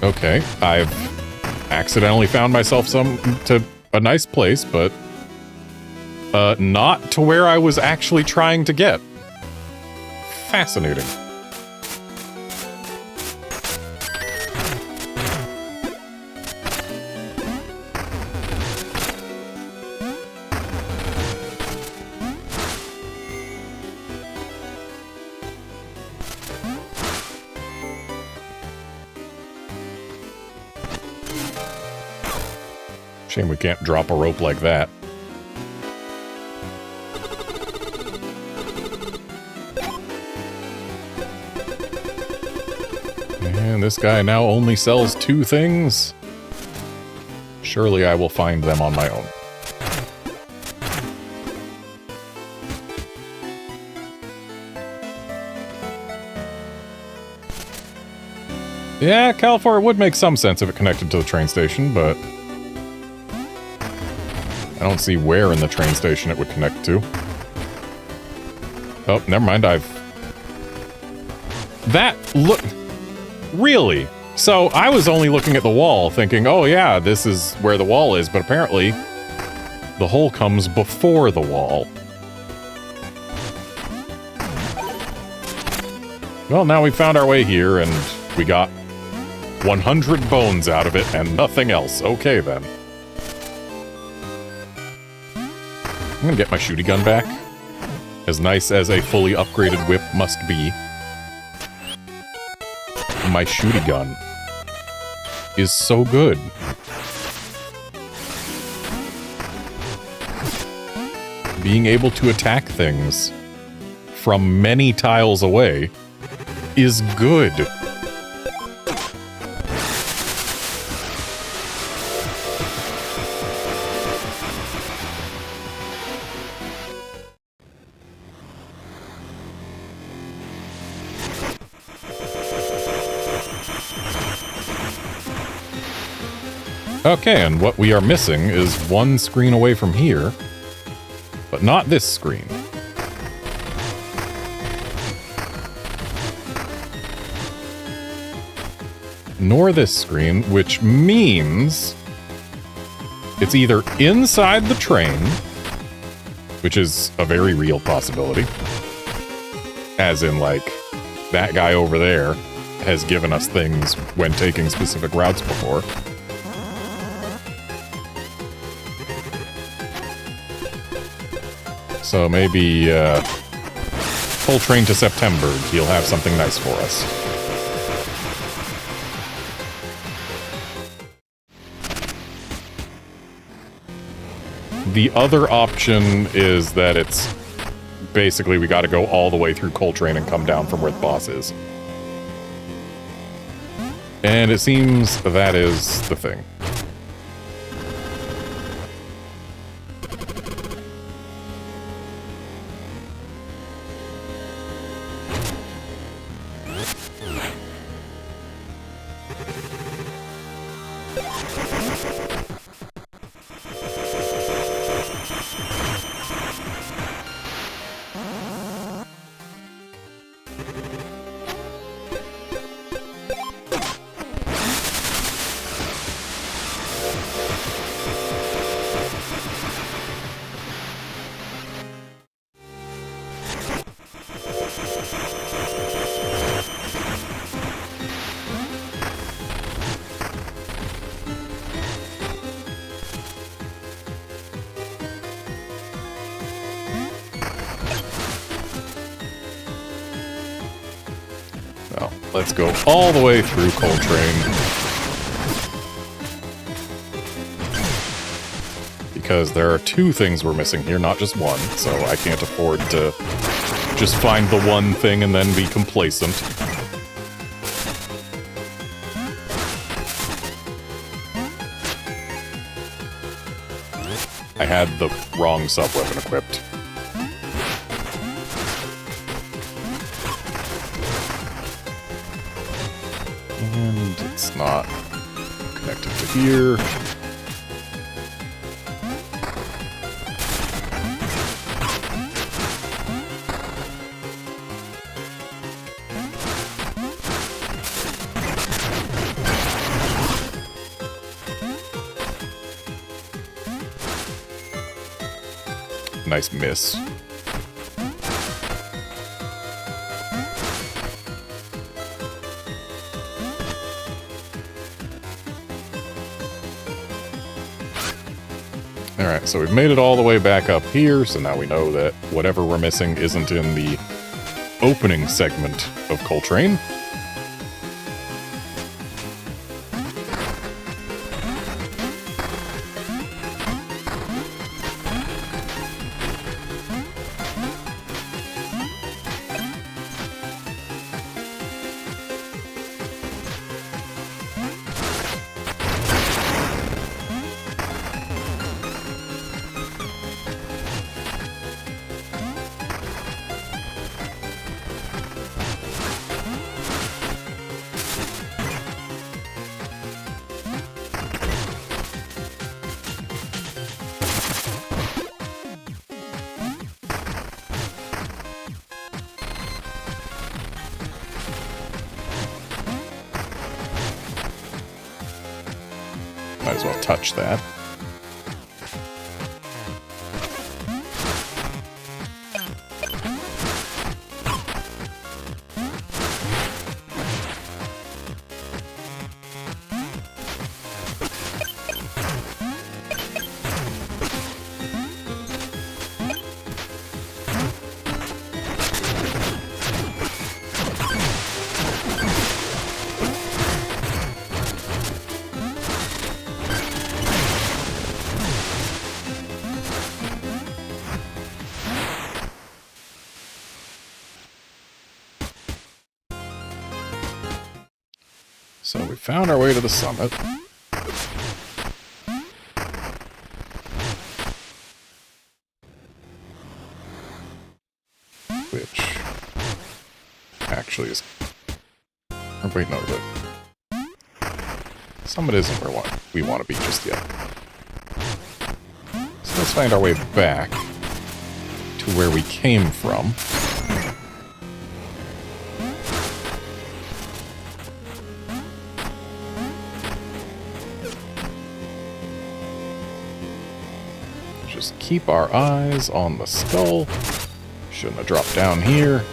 Okay, I've accidentally found myself to a nice place, but not to where I was actually trying to get. Fascinating. Shame we can't drop a rope like that. And this guy now only sells 2 things. Surely I will find them on my own. Yeah, California would make some sense if it connected to the train station, but I don't see where in the train station it would connect to. Oh, never mind, Really? So I was only looking at the wall thinking, oh yeah, this is where the wall is, but apparently the hole comes before the wall. Well, now we found our way here and we got 100 bones out of it and nothing else. Okay then. I'm gonna get my shooty gun back. As nice as a fully upgraded whip must be. My shooty gun. is so good. Being able to attack things from many tiles away is good. Okay, and what we are missing is one screen away from here, but not this screen. Nor this screen, which means it's either inside the train, which is a very real possibility, as in, like, that guy over there has given us things when taking specific routes before. So maybe, full train to September, he'll have something nice for us. The other option is that it's basically we gotta go all the way through Coltrane and come down from where the boss is. And it seems that is the thing. Let's go all the way through Coltrane. Because there are two things we're missing here, not just one, so I can't afford to just find the one thing and then be complacent. I had the wrong sub-weapon equipped. And it's not connected to here. Nice miss. Alright, so we've made it all the way back up here, so now we know that whatever we're missing isn't in the opening segment of Coltrane. Might as well touch that. So we found our way to the summit. Which actually is... Or wait, no, the summit isn't where we want to be just yet. So let's find our way back to where we came from. Just keep our eyes on the skull. Shouldn't have dropped down here.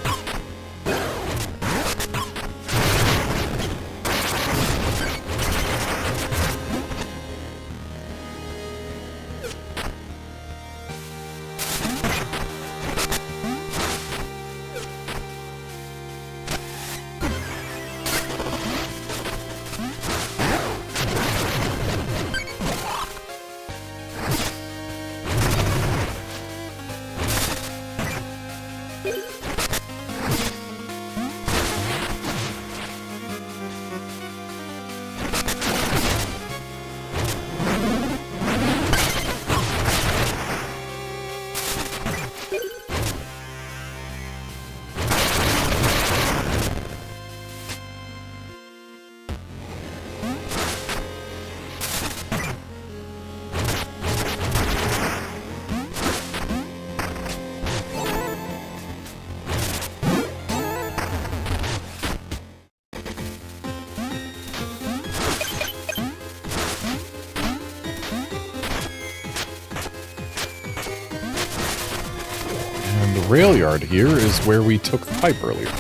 The rail yard here is where we took the pipe earlier.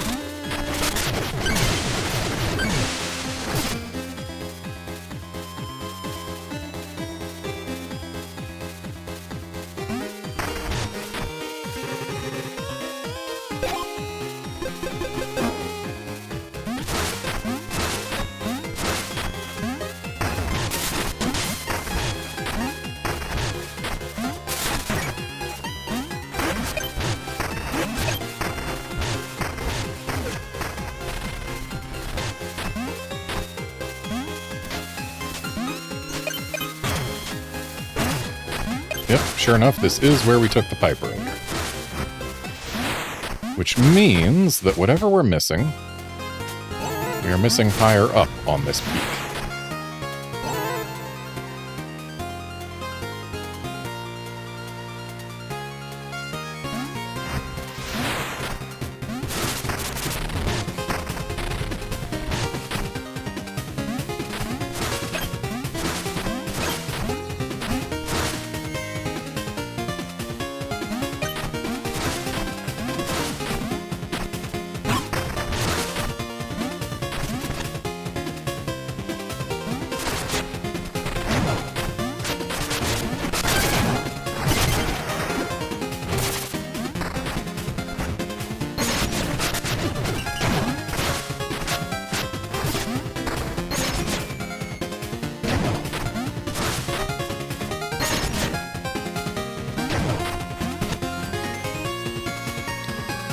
Yep, sure enough, this is where we took the pipe earlier. Which means that whatever we're missing, we are missing higher up on this peak.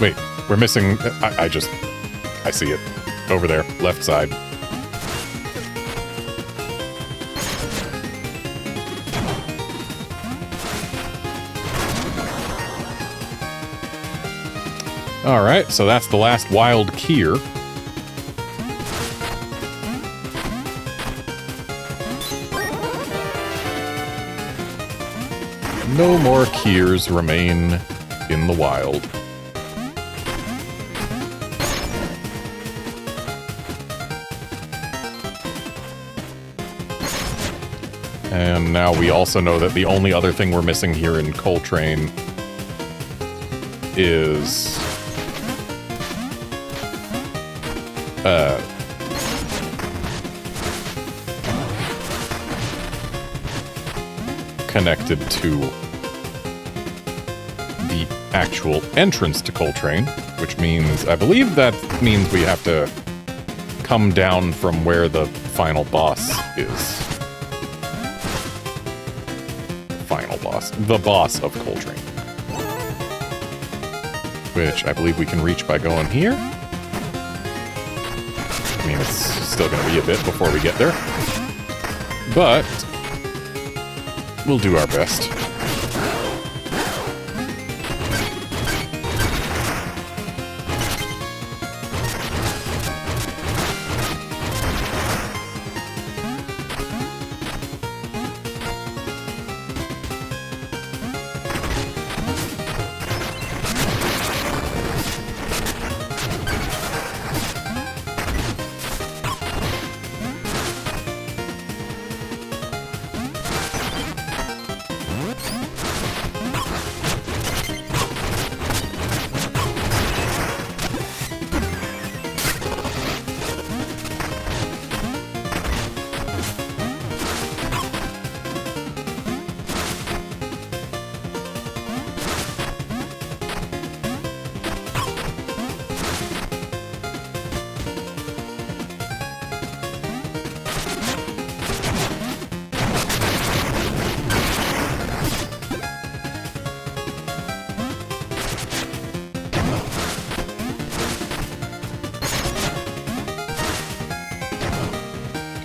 Wait, we're missing... I see it. Over there, left side. Alright, so that's the last wild Kier. No more Kiers remain in the wild. And now we also know that the only other thing we're missing here in Coltrane is... connected to the actual entrance to Coltrane, which means, I believe that means we have to come down from where the final boss is. Final boss. The boss of Coltrane. Which I believe we can reach by going here. I mean, it's still going to be a bit before we get there. But we'll do our best.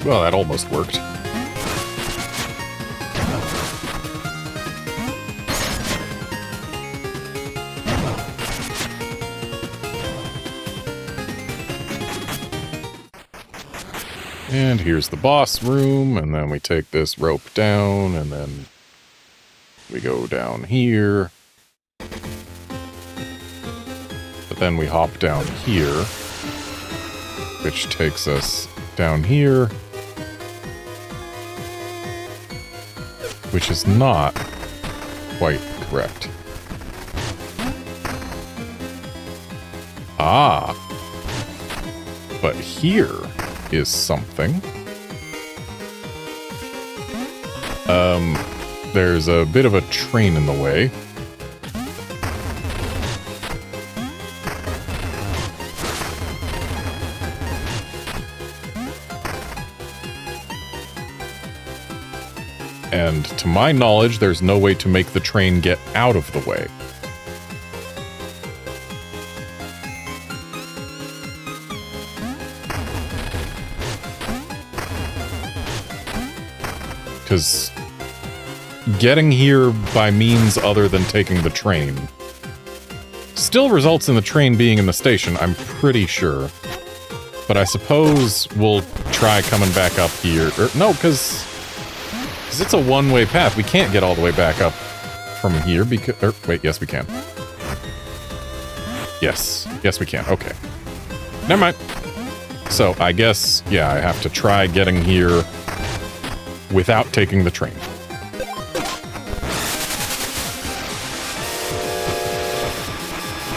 Well, that almost worked. And here's the boss room, and then we take this rope down, and then we go down here. But then we hop down here, which takes us down here, which is not quite correct. Ah, but here is something. There's a bit of a train in the way. And to my knowledge, there's no way to make the train get out of the way. Because getting here by means other than taking the train still results in the train being in the station, I'm pretty sure. But I suppose we'll try coming back up here. No, because it's a one-way path. We can't get all the way back up from here because... wait, yes, we can. Yes. Yes, we can. Okay. Never mind. So, I guess, yeah, I have to try getting here without taking the train.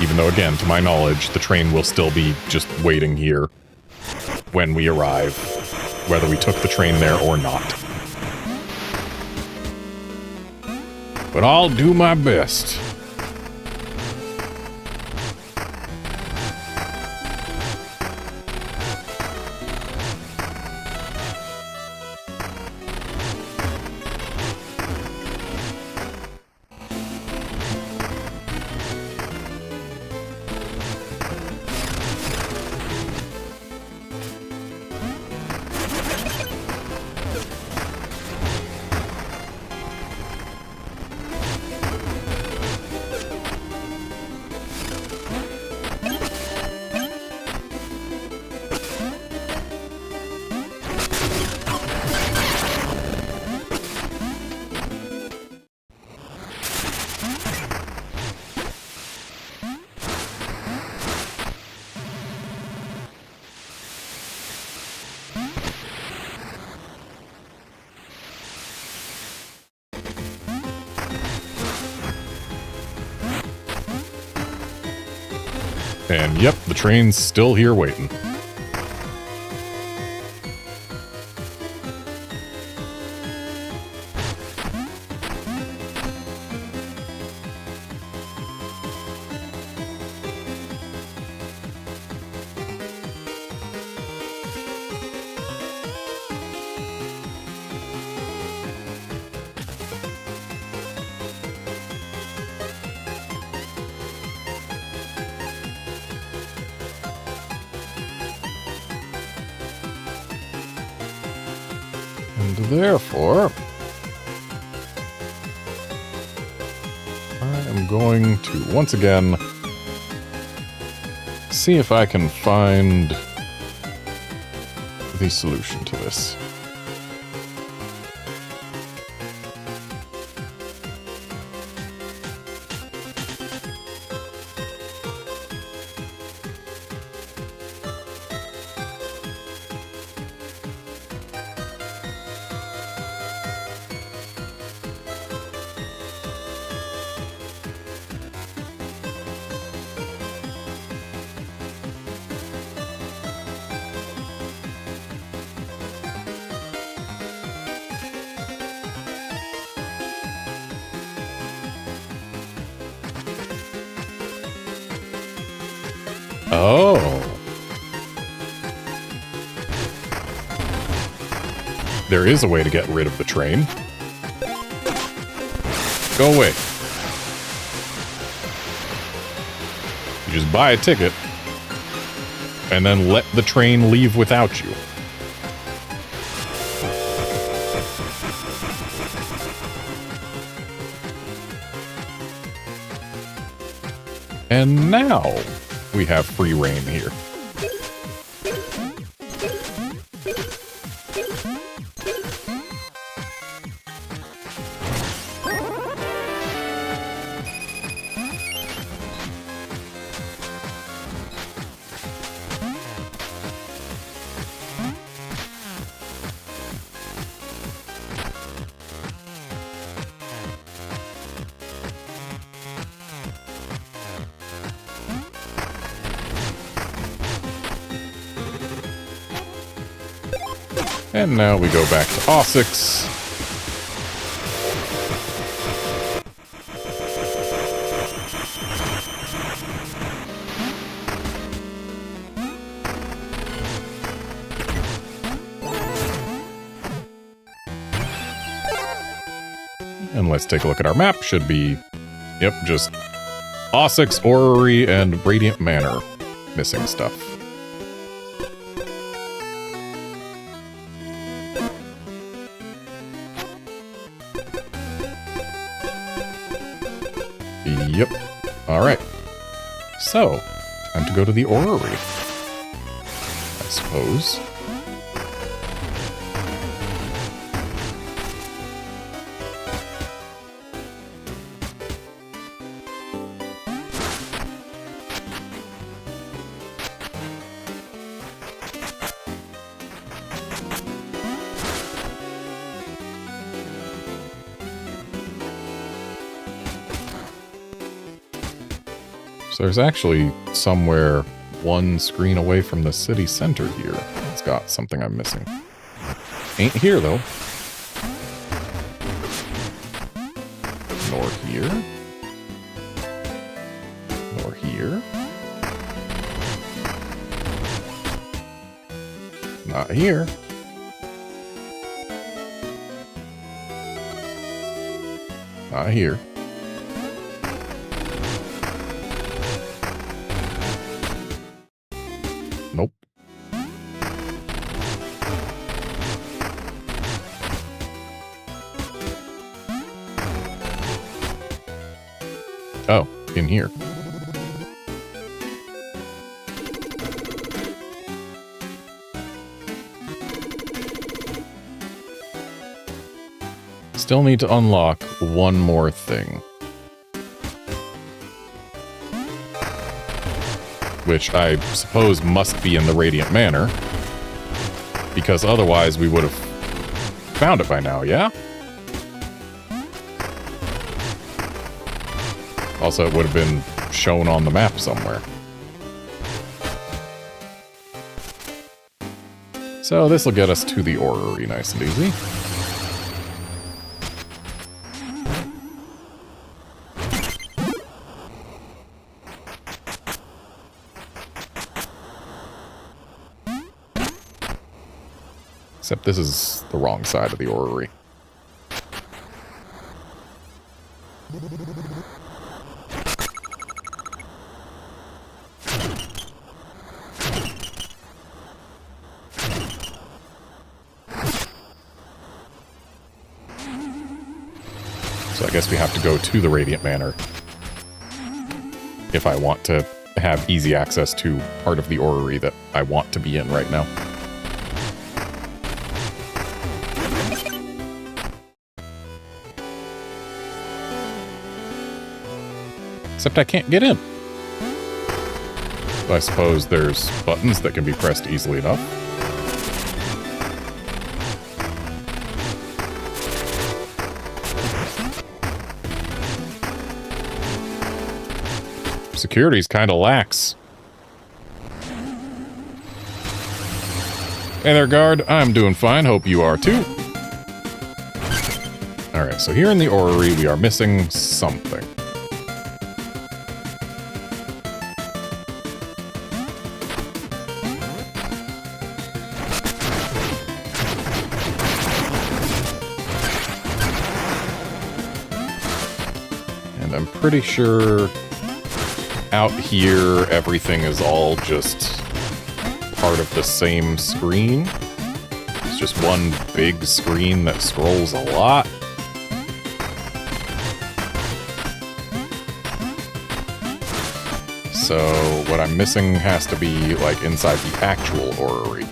Even though, again, to my knowledge, the train will still be just waiting here when we arrive, whether we took the train there or not. But I'll do my best. And yep, the train's still here waiting. therefore, I am going to once again see if I can find the solution to this. Oh. There is a way to get rid of the train. Go away. You just buy a ticket and then let the train leave without you. And now we have free reign here. And now we go back to Osix. And let's take a look at our map. Should be, yep, just Osix, Orrery, and Radiant Manor. Missing stuff. Yep. Alright. So, time to go to the Orrery, I suppose. So there's actually somewhere one screen away from the city center here. It's got something I'm missing. Ain't here, though. Nor here. Nor here. Not here. Not here. Nope. Oh, in here. Still need to unlock one more thing. Which I suppose must be in the Radiant Manor. Because otherwise we would have found it by now, yeah? Also, it would have been shown on the map somewhere. So this will get us to the Orrery nice and easy. Except this is the wrong side of the Orrery. I guess we have to go to the Radiant Manor if I want to have easy access to part of the orrery that I want to be in right now. Except I can't get in. So I suppose there's buttons that can be pressed easily enough. Security's kind of lax. Hey there, guard. I'm doing fine. Hope you are too. Alright, so here in the orrery, we are missing something. And I'm pretty sure out here, everything is all just part of the same screen. It's just one big screen that scrolls a lot. So what I'm missing has to be like inside the actual orrery.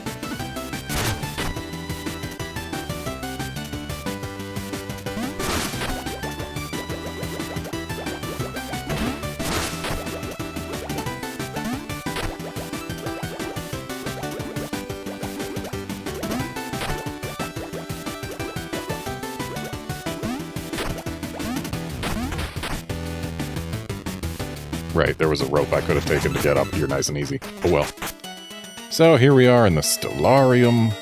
Right, there was a rope I could have taken to get up here nice and easy. Oh well. So here we are in the Stellarium.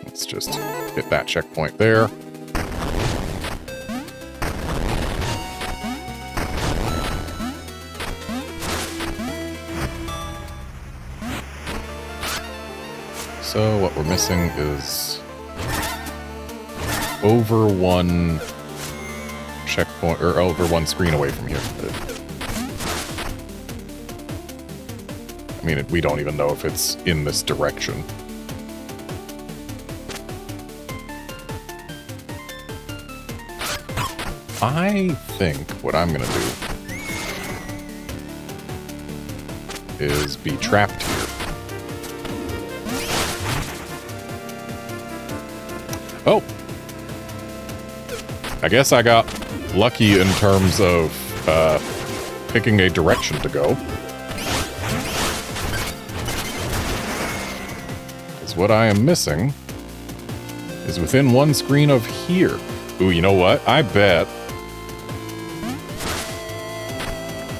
Let's just hit that checkpoint there. So what we're missing is over one checkpoint, or over one screen away from here. I mean, we don't even know if it's in this direction. I think what I'm gonna do is be trapped here. Oh! I guess I got lucky in terms of picking a direction to go. Because what I am missing is within one screen of here. Ooh, you know what? I bet.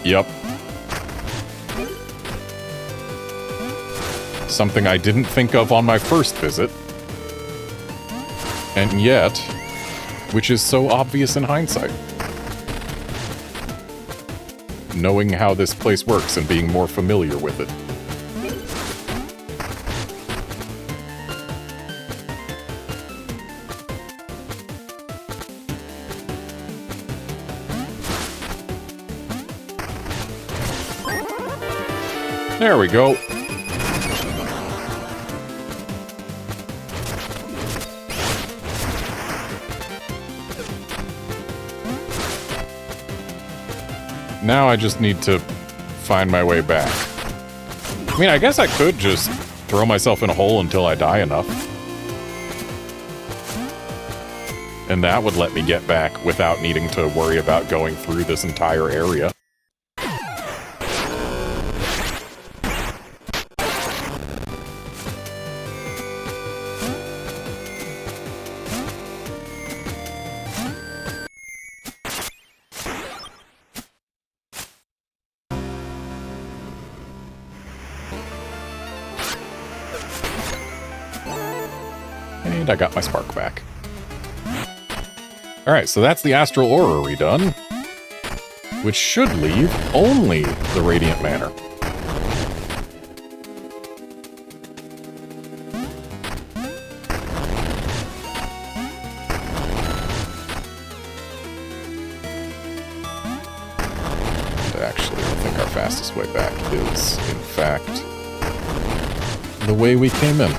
Yep. Something I didn't think of on my first visit. And yet, which is so obvious in hindsight. Knowing how this place works and being more familiar with it. There we go. Now I just need to find my way back. I mean, I guess I could just throw myself in a hole until I die enough. And that would let me get back without needing to worry about going through this entire area. And I got my spark back. Alright, so that's the Astral Orrery done. Which should leave only the Radiant Manor. And actually, I think our fastest way back is, in fact, the way we came in.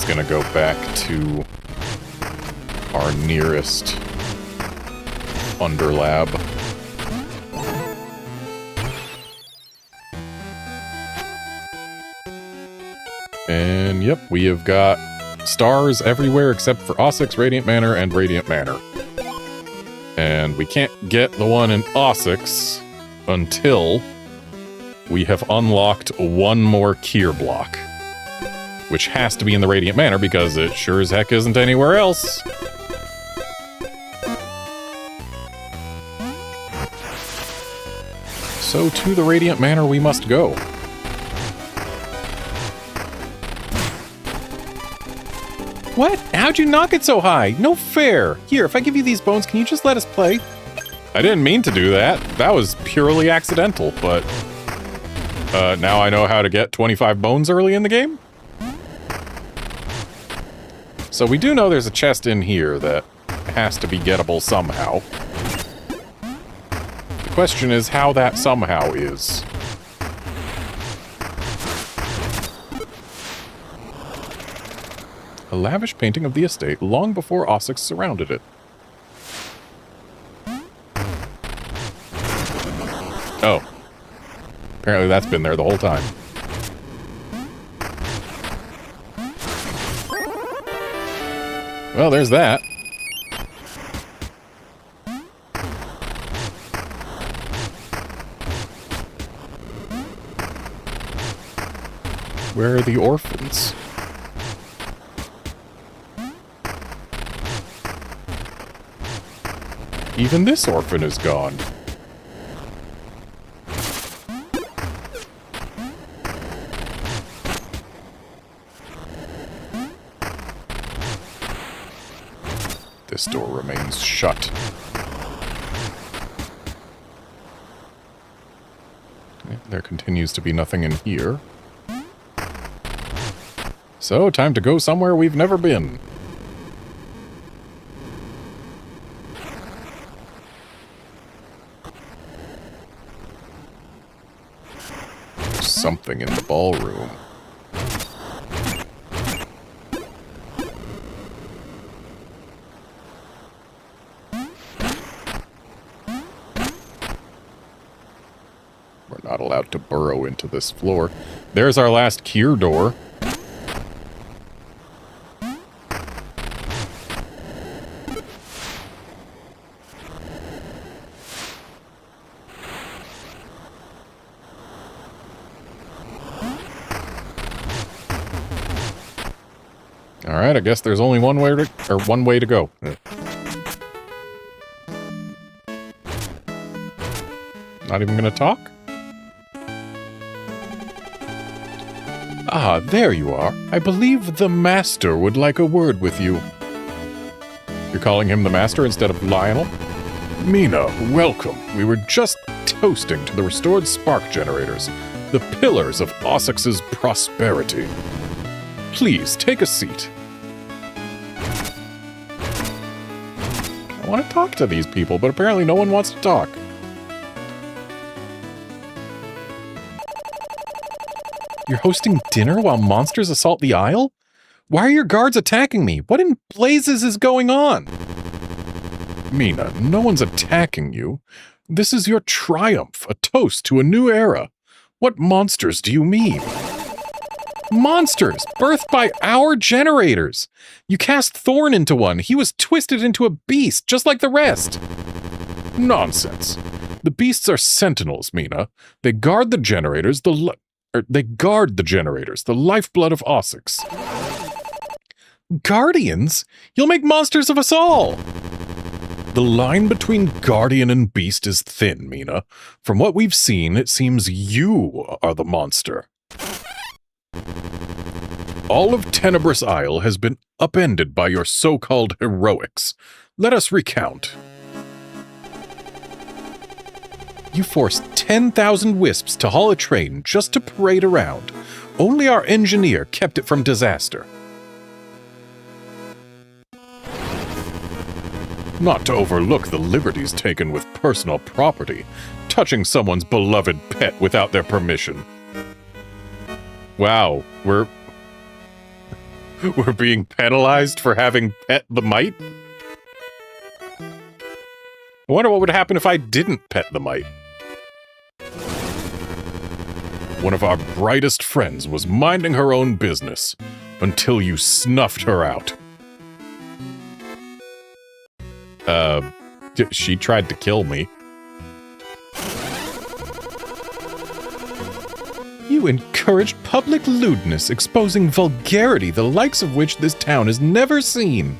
just gonna go back to our nearest underlab. And yep, we have got stars everywhere except for Ossix, Radiant Manor, and Radiant Manor. And we can't get the one in Ossix until we have unlocked one more Kier block. Which has to be in the Radiant Manor because it sure as heck isn't anywhere else. So to the Radiant Manor we must go. What? How'd you knock it so high? No fair. Here, if I give you these bones, can you just let us play? I didn't mean to do that. That was purely accidental, but... now I know how to get 25 bones early in the game? So we do know there's a chest in here that has to be gettable somehow. The question is how that somehow is. A lavish painting of the estate long before Ossix surrounded it. Oh. Apparently that's been there the whole time. Well, there's that. Where are the orphans? Even this orphan is gone. This door remains shut. There continues to be nothing in here. So, time to go somewhere we've never been. There's something in the ballroom. We're not allowed to burrow into this floor. There's our last Kier door. Alright, I guess there's only one way to go. Not even gonna talk? Ah, there you are. I believe the Master would like a word with you. You're calling him the Master instead of Lionel? Mina, welcome. We were just toasting to the restored spark generators, the pillars of Ossix's prosperity. Please, take a seat. I want to talk to these people, but apparently no one wants to talk. You're hosting dinner while monsters assault the Isle? Why are your guards attacking me? What in blazes is going on? Mina, no one's attacking you. This is your triumph, a toast to a new era. What monsters do you mean? Monsters, birthed by our generators. You cast Thorn into one. He was twisted into a beast, just like the rest. Nonsense. The beasts are sentinels, Mina. They guard the generators, the lifeblood of Ossix. Guardians? You'll make monsters of us all! The line between guardian and beast is thin, Mina. From what we've seen, it seems you are the monster. All of Tenebrous Isle has been upended by your so-called heroics. Let us recount. You forced 10,000 wisps to haul a train just to parade around. Only our engineer kept it from disaster. Not to overlook the liberties taken with personal property, touching someone's beloved pet without their permission. Wow, We're being penalized for having pet the mite? I wonder what would happen if I didn't pet the mite. One of our brightest friends was minding her own business until you snuffed her out. She tried to kill me. You encouraged public lewdness, exposing vulgarity, the likes of which this town has never seen.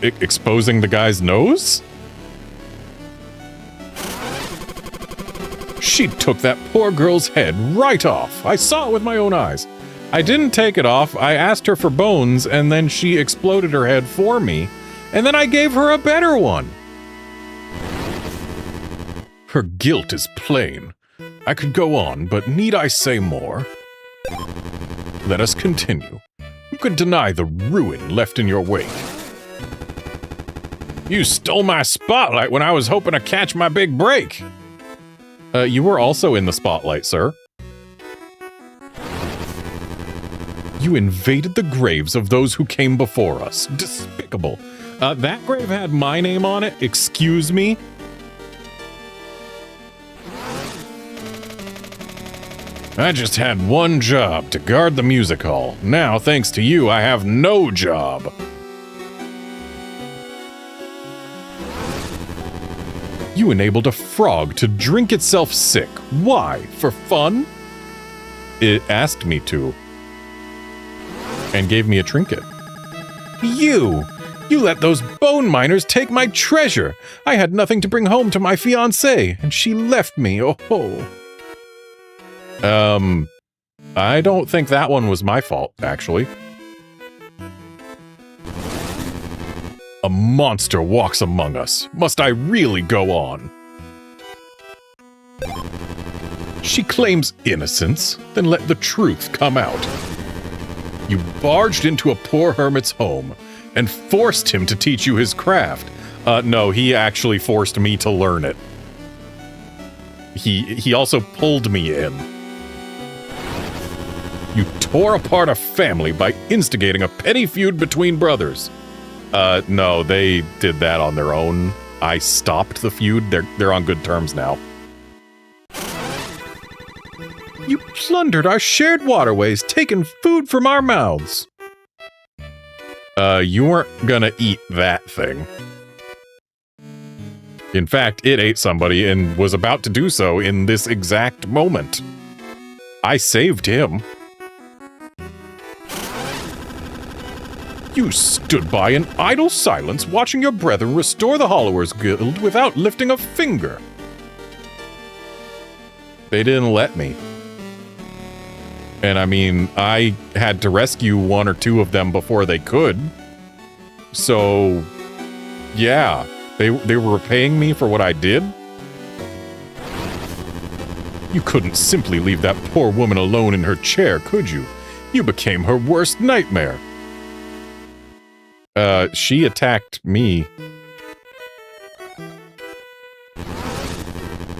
Exposing the guy's nose? She took that poor girl's head right off. I saw it with my own eyes. I didn't take it off. I asked her for bones, and then she exploded her head for me, and then I gave her a better one. Her guilt is plain. I could go on, but need I say more? Let us continue. Who could deny the ruin left in your wake? You stole my spotlight when I was hoping to catch my big break. You were also in the spotlight, sir. You invaded the graves of those who came before us. Despicable. That grave had my name on it. Excuse me? I just had one job, to guard the music hall. Now, thanks to you, I have no job. You enabled a frog to drink itself sick. Why? For fun? It asked me to. And gave me a trinket. You let those bone miners take my treasure. I had nothing to bring home to my fiancée, and she left me. Oh. I don't think that one was my fault, actually. A monster walks among us. Must I really go on? She claims innocence, then let the truth come out. You barged into a poor hermit's home and forced him to teach you his craft. No, he actually forced me to learn it. He also pulled me in. You tore apart a family by instigating a petty feud between brothers. No, they did that on their own. I stopped the feud. They're on good terms now. You plundered our shared waterways, taking food from our mouths. You weren't gonna eat that thing. In fact, it ate somebody and was about to do so in this exact moment. I saved him. You stood by in idle silence watching your brethren restore the Hollowers Guild without lifting a finger. They didn't let me. And I mean, I had to rescue one or two of them before they could. So, yeah, they were repaying me for what I did. You couldn't simply leave that poor woman alone in her chair, could you? You became her worst nightmare. She attacked me.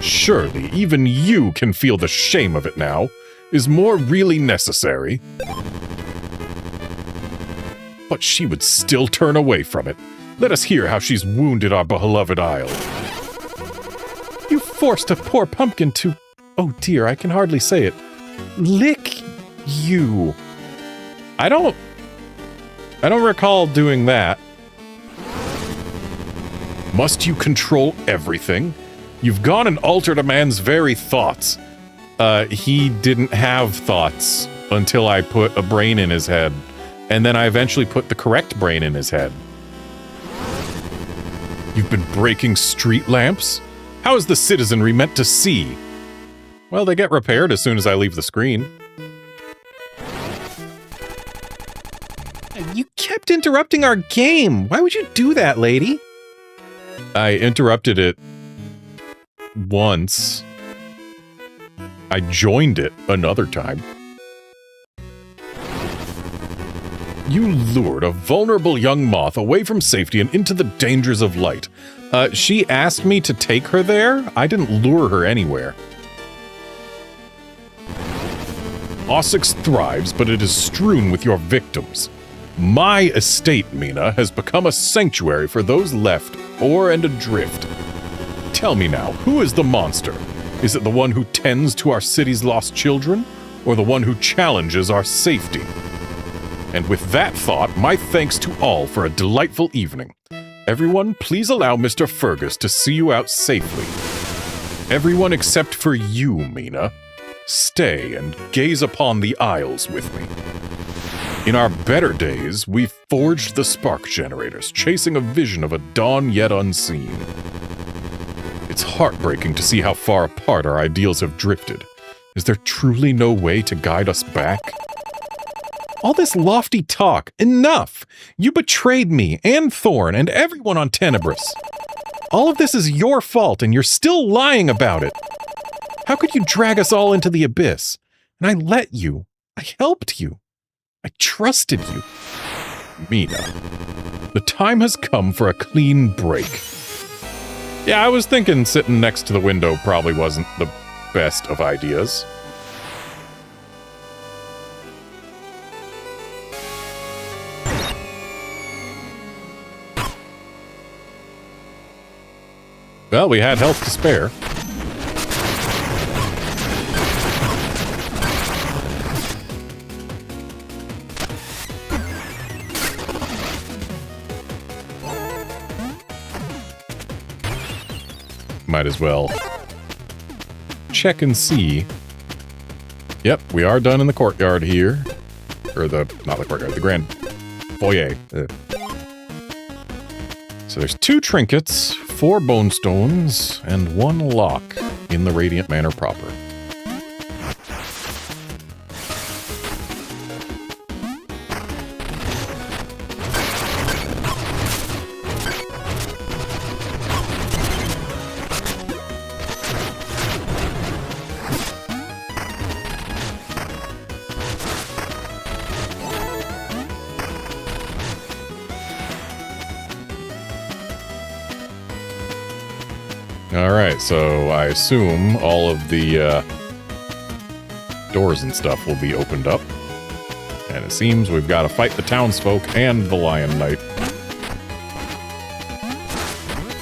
Surely, even you can feel the shame of it now. Is more really necessary? But she would still turn away from it. Let us hear how she's wounded our beloved isle. You forced a poor pumpkin to... Oh dear, I can hardly say it. Lick you. I don't recall doing that. Must you control everything? You've gone and altered a man's very thoughts. He didn't have thoughts until I put a brain in his head. And then I eventually put the correct brain in his head. You've been breaking street lamps? How is the citizenry meant to see? Well, they get repaired as soon as I leave the screen. You kept interrupting our game. Why would you do that, lady? I interrupted it once. I joined it another time. You lured a vulnerable young moth away from safety and into the dangers of light. She asked me to take her there. I didn't lure her anywhere. Ossex thrives, but it is strewn with your victims. My estate, Mina, has become a sanctuary for those left or and adrift. Tell me now, who is the monster? Is it the one who tends to our city's lost children, or the one who challenges our safety? And with that thought, my thanks to all for a delightful evening. Everyone, please allow Mr. Fergus to see you out safely. Everyone except for you, Mina. Stay and gaze upon the Isles with me. In our better days, we forged the spark generators, chasing a vision of a dawn yet unseen. It's heartbreaking to see how far apart our ideals have drifted. Is there truly no way to guide us back? All this lofty talk, enough! You betrayed me, and Thorn, and everyone on Tenebris. All of this is your fault, and you're still lying about it. How could you drag us all into the abyss? And I let you. I helped you. I trusted you. Mina, the time has come for a clean break. Yeah, I was thinking sitting next to the window probably wasn't the best of ideas. Well, we had health to spare. Might as well check and see. Yep, we are done in the courtyard here. Or not the courtyard, the grand foyer. So there's 2 trinkets, 4 bone stones, and 1 lock in the Radiant Manor proper. Alright, so I assume all of the doors and stuff will be opened up. And it seems we've got to fight the townsfolk and the Lion Knight.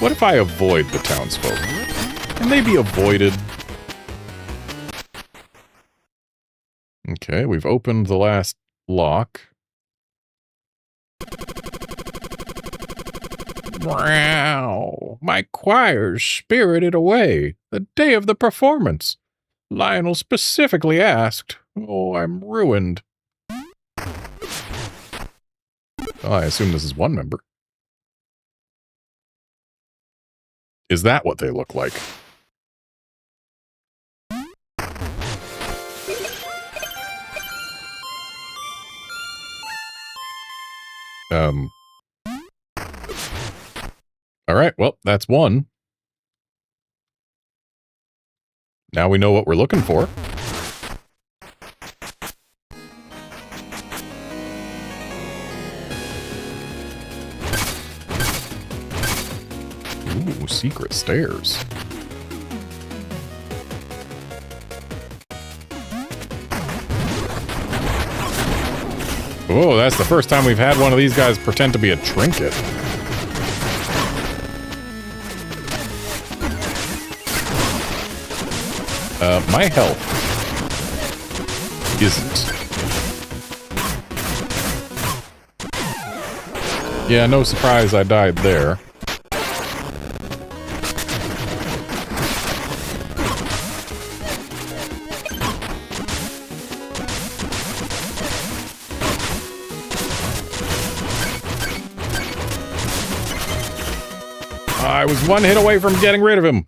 What if I avoid the townsfolk? Can they be avoided? Okay, we've opened the last lock. Wow, my choir's spirited away. The day of the performance. Lionel specifically asked. Oh, I'm ruined. Oh, I assume this is one member. Is that what they look like? Alright, well, that's one. Now we know what we're looking for. Ooh, secret stairs. Oh, that's the first time we've had one of these guys pretend to be a trinket. My health isn't. Yeah, no surprise I died there. I was one hit away from getting rid of him.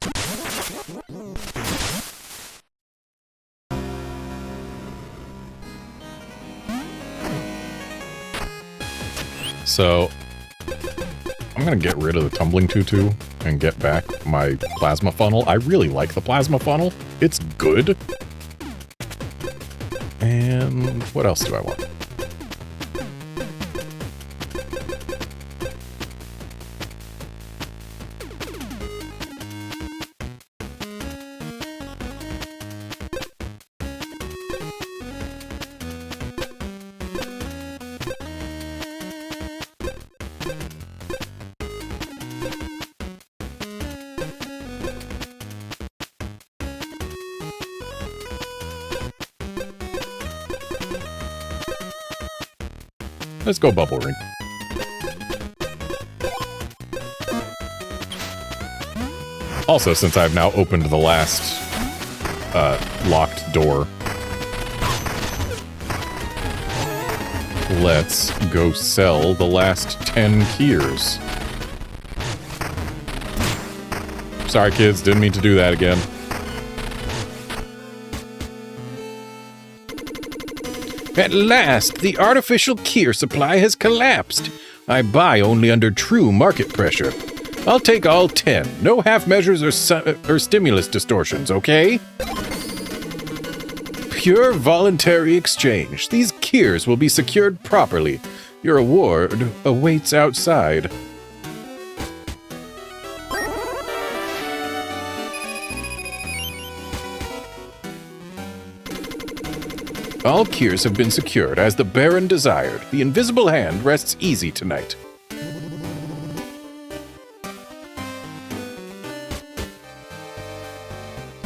So, I'm gonna get rid of the tumbling tutu and get back my plasma funnel. I really like the plasma funnel. It's good. And what else do I want? Let's go bubble ring. Also, since I've now opened the last locked door, let's go sell the last 10 Kiers. Sorry, kids, didn't mean to do that again. At last, the artificial Kier supply has collapsed. I buy only under true market pressure. I'll take all 10. No half measures or stimulus distortions, okay? Pure voluntary exchange. These Kiers will be secured properly. Your award awaits outside. All Kiers have been secured as the Baron desired. The invisible hand rests easy tonight.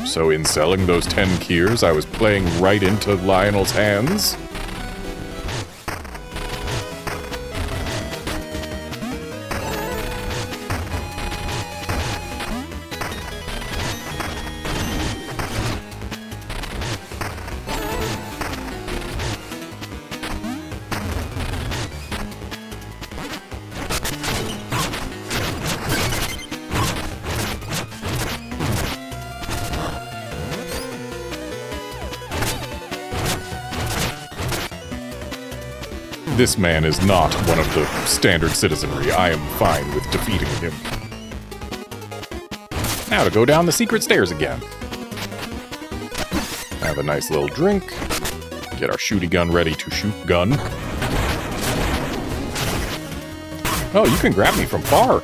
So in selling those 10 Kiers, I was playing right into Lionel's hands? This man is not one of the standard citizenry. I am fine with defeating him. Now to go down the secret stairs again. Have a nice little drink. Get our shooty gun ready to shoot gun. Oh, you can grab me from far.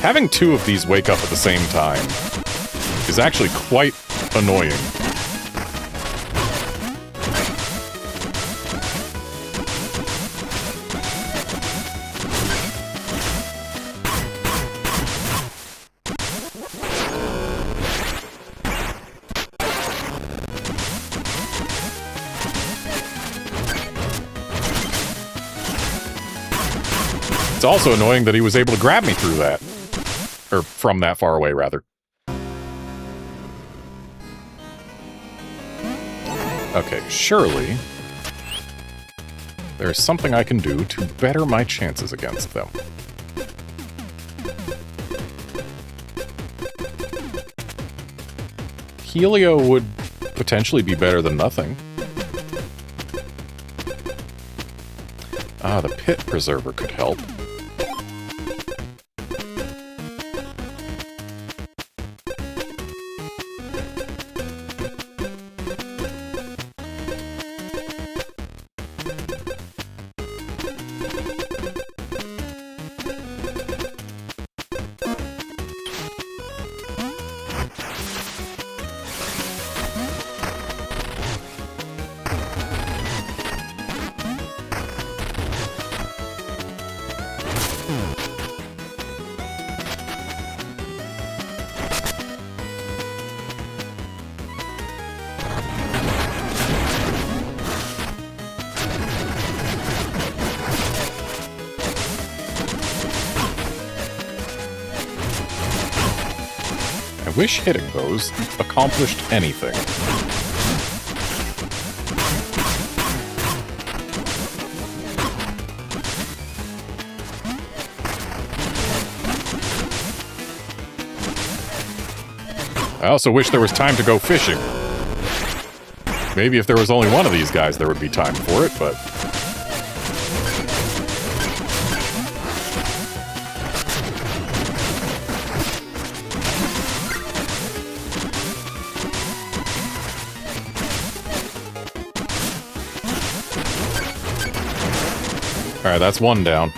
Having two of these wake up at the same time is actually quite annoying. It's also annoying that he was able to grab me through that. Or from that far away, rather. Okay, surely there's something I can do to better my chances against them. Helio would potentially be better than nothing. Ah, the Pit Preserver could help. I wish hitting those accomplished anything. I also wish there was time to go fishing. Maybe if there was only one of these guys, there would be time for it, but... Alright, that's one down.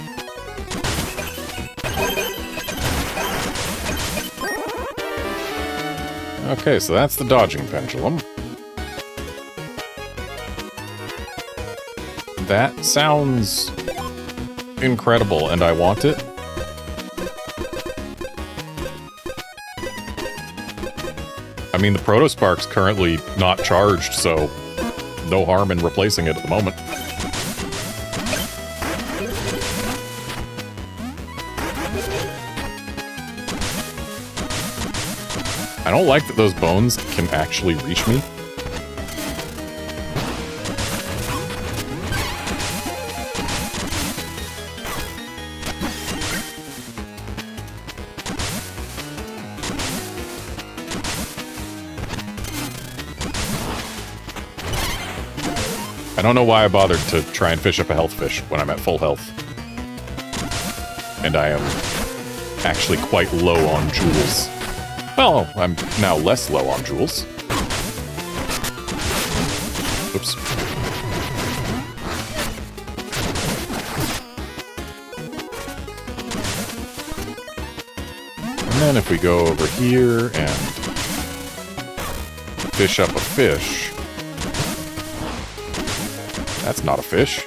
Okay, so that's the dodging pendulum. That sounds incredible, and I want it. I mean, the Protospark's currently not charged, so no harm in replacing it at the moment. I don't like that those bones can actually reach me. I don't know why I bothered to try and fish up a health fish when I'm at full health. And I am actually quite low on jewels. Well, I'm now less low on jewels. Oops. And then if we go over here and fish up a fish... That's not a fish.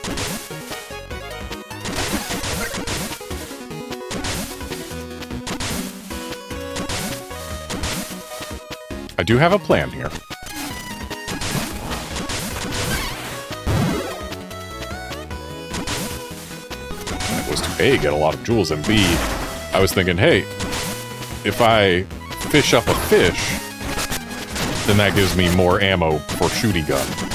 I do have a plan here. And it was to A, get a lot of jewels, and B, I was thinking, hey, if I fish up a fish, then that gives me more ammo for shooty gun.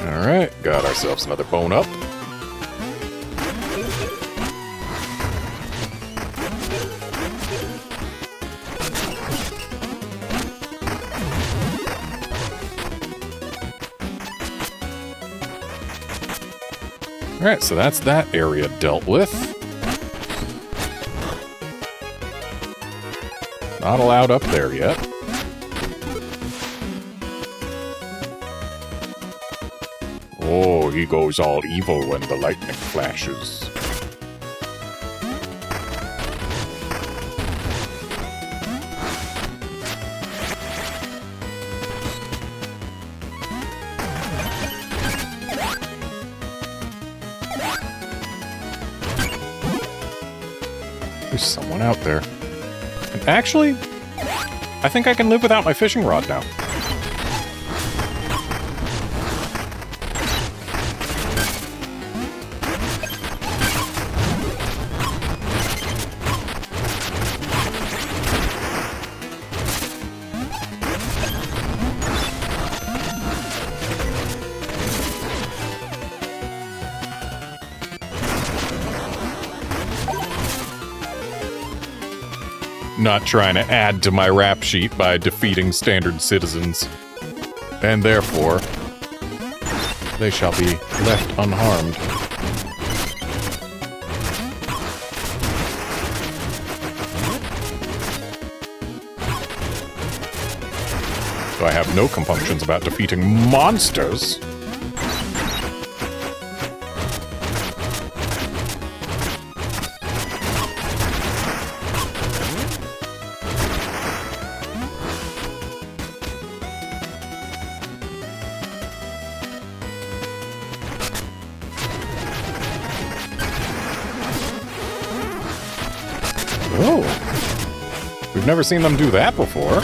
Alright, got ourselves another bone up. Alright, so that's that area dealt with. Not allowed up there yet. Oh, he goes all evil when the lightning flashes. There's someone out there. And actually, I think I can live without my fishing rod now. Not trying to add to my rap sheet by defeating standard citizens. And therefore, they shall be left unharmed. So I have no compunctions about defeating monsters. Oh, we've never seen them do that before.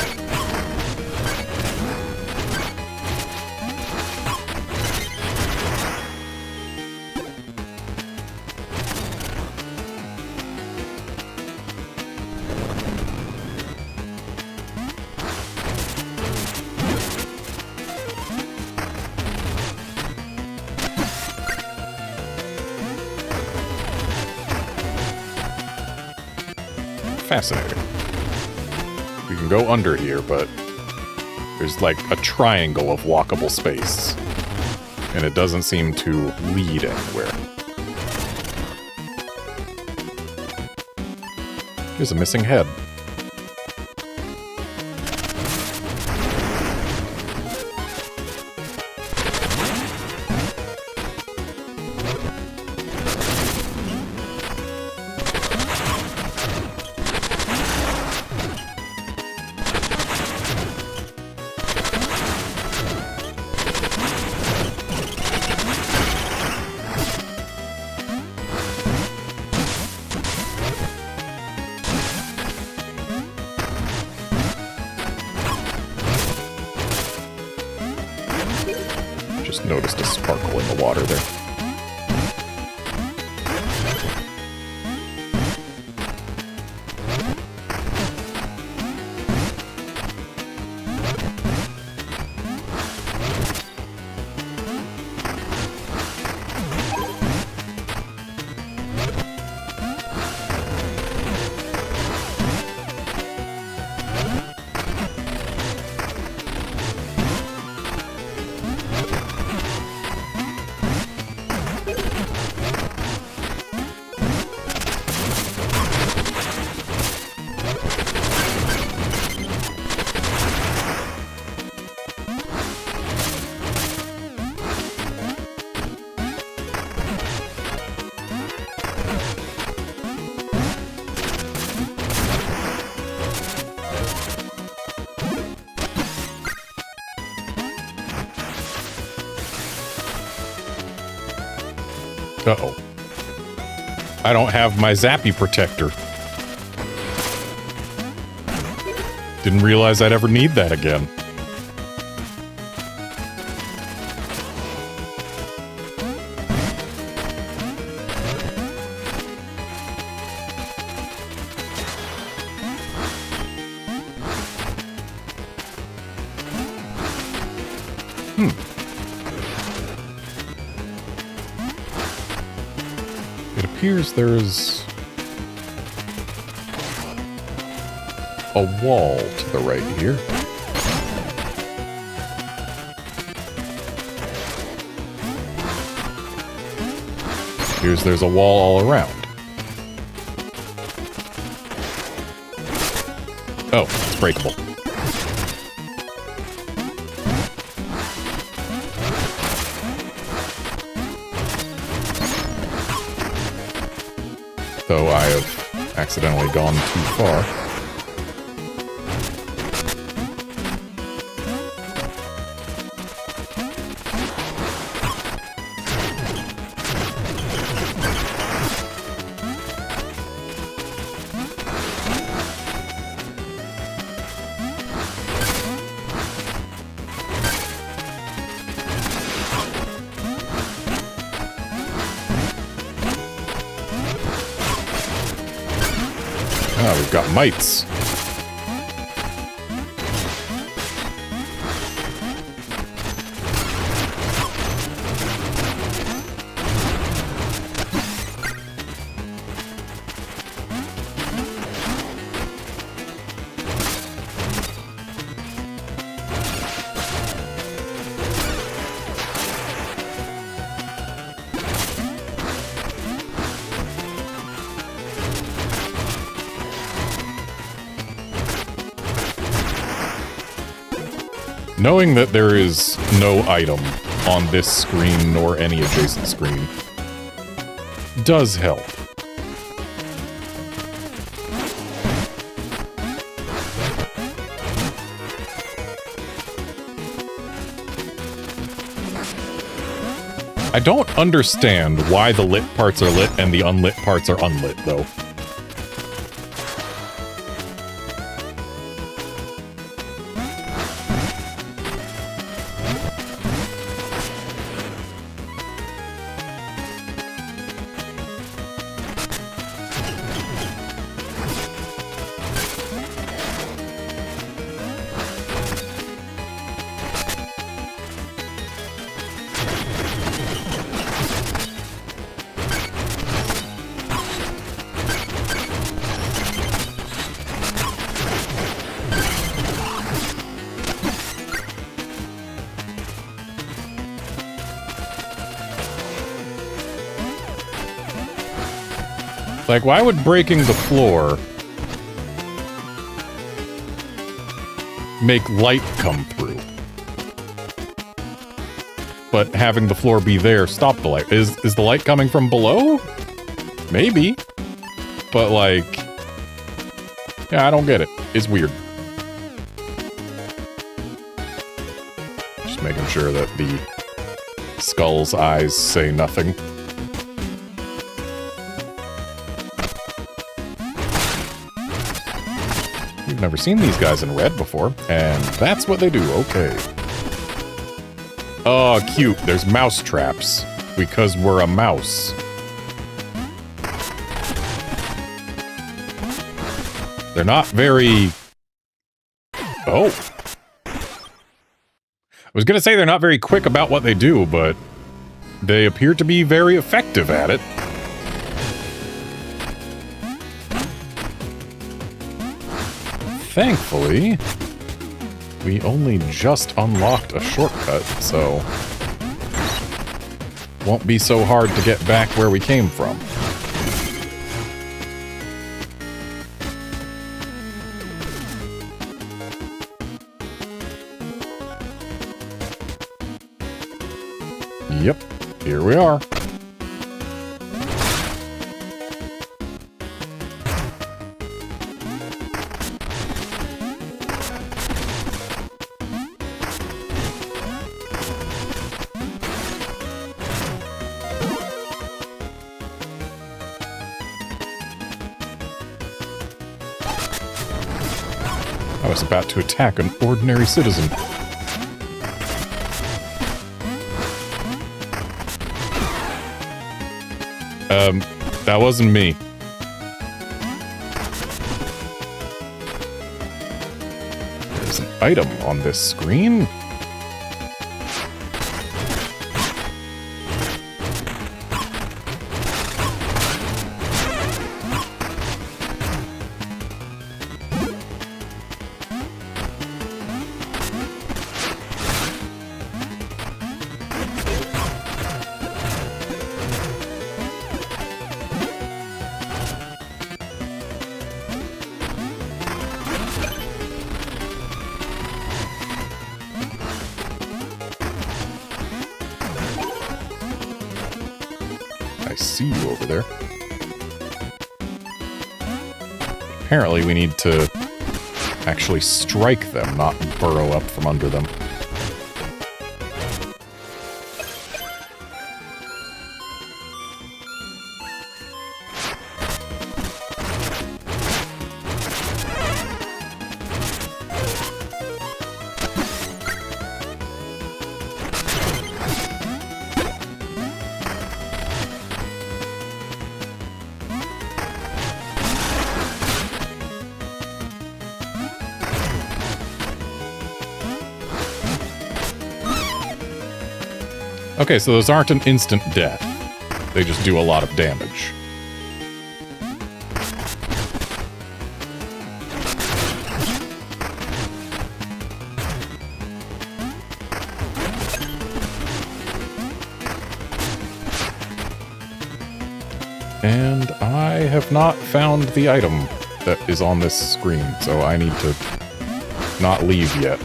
Fascinating. We can go under here, but there's like a triangle of walkable space, and it doesn't seem to lead anywhere. Here's a missing head. Just noticed a sparkle in the water there. Uh-oh. I don't have my Zappy protector. Didn't realize I'd ever need that again. There's a wall to the right here. There's a wall all around. Oh, it's breakable. Though I have accidentally gone too far. We've got mites. Knowing that there is no item on this screen nor any adjacent screen does help. I don't understand why the lit parts are lit and the unlit parts are unlit, though. Like, why would breaking the floor make light come through? But having the floor be there stop the light. Is the light coming from below? Maybe. But, like... yeah, I don't get it. It's weird. Just making sure that the skull's eyes say nothing. You've never seen these guys in red before, and that's what they do. Okay. Oh, cute. There's mouse traps. Because we're a mouse. They're not very... Oh. I was gonna say they're not very quick about what they do, but they appear to be very effective at it. Thankfully, we only just unlocked a shortcut, so won't be so hard to get back where we came from. Yep, here we are. I was about to attack an ordinary citizen. That wasn't me. There's an item on this screen. I see you over there. Apparently we need to actually strike them, not burrow up from under them. Okay, so those aren't an instant death. They just do a lot of damage. And I have not found the item that is on this screen, so I need to not leave yet.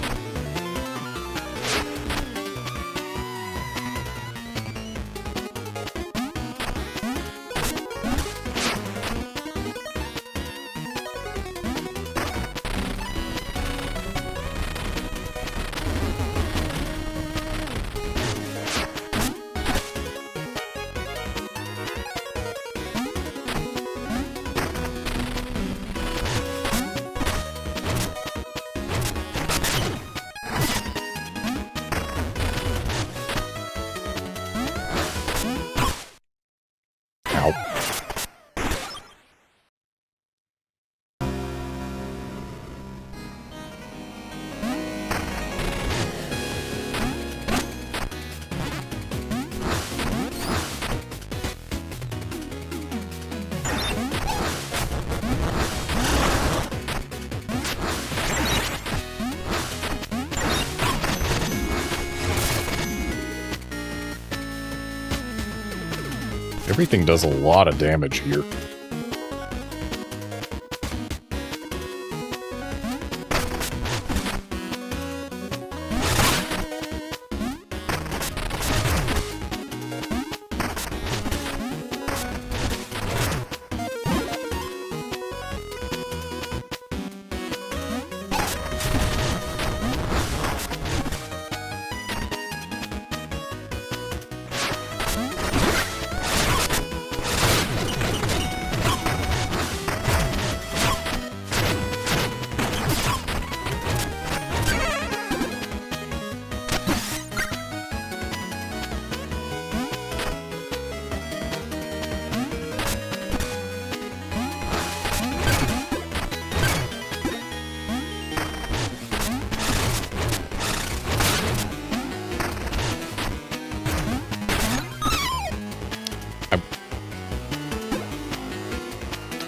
Everything does a lot of damage here.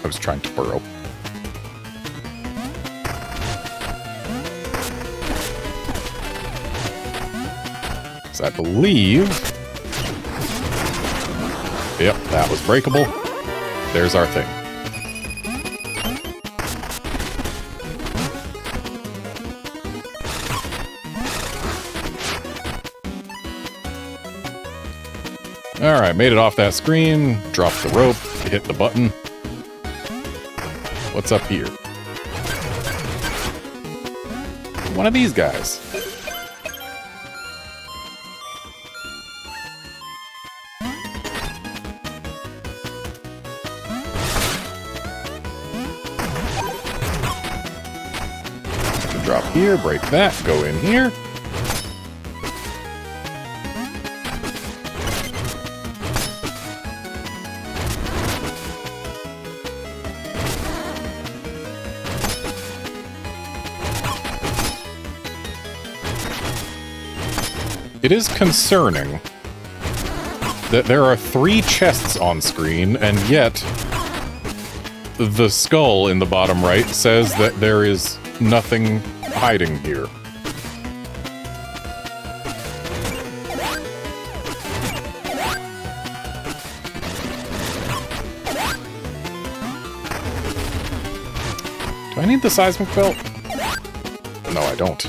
I was trying to burrow. So I believe... Yep, that was breakable. There's our thing. Alright, made it off that screen, dropped the rope, hit the button. What's up here? One of these guys. Drop here, break that, go in here. It is concerning that there are 3 chests on screen, and yet the skull in the bottom right says that there is nothing hiding here. Do I need the seismic belt? No, I don't.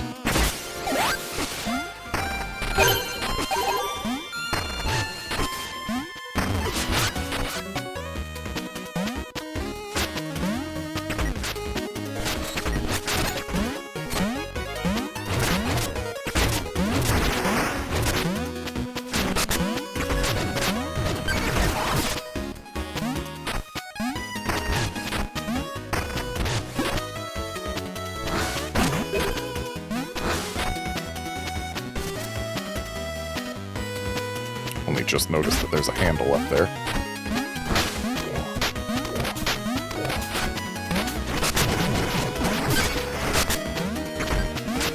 Only just noticed that there's a handle up there.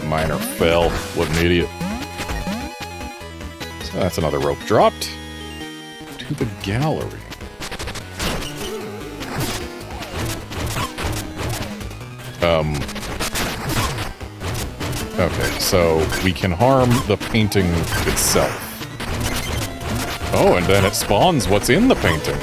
Miner fell. What an idiot. So that's another rope dropped. To the gallery. Okay, so we can harm the painting itself. Oh, and then it spawns what's in the painting.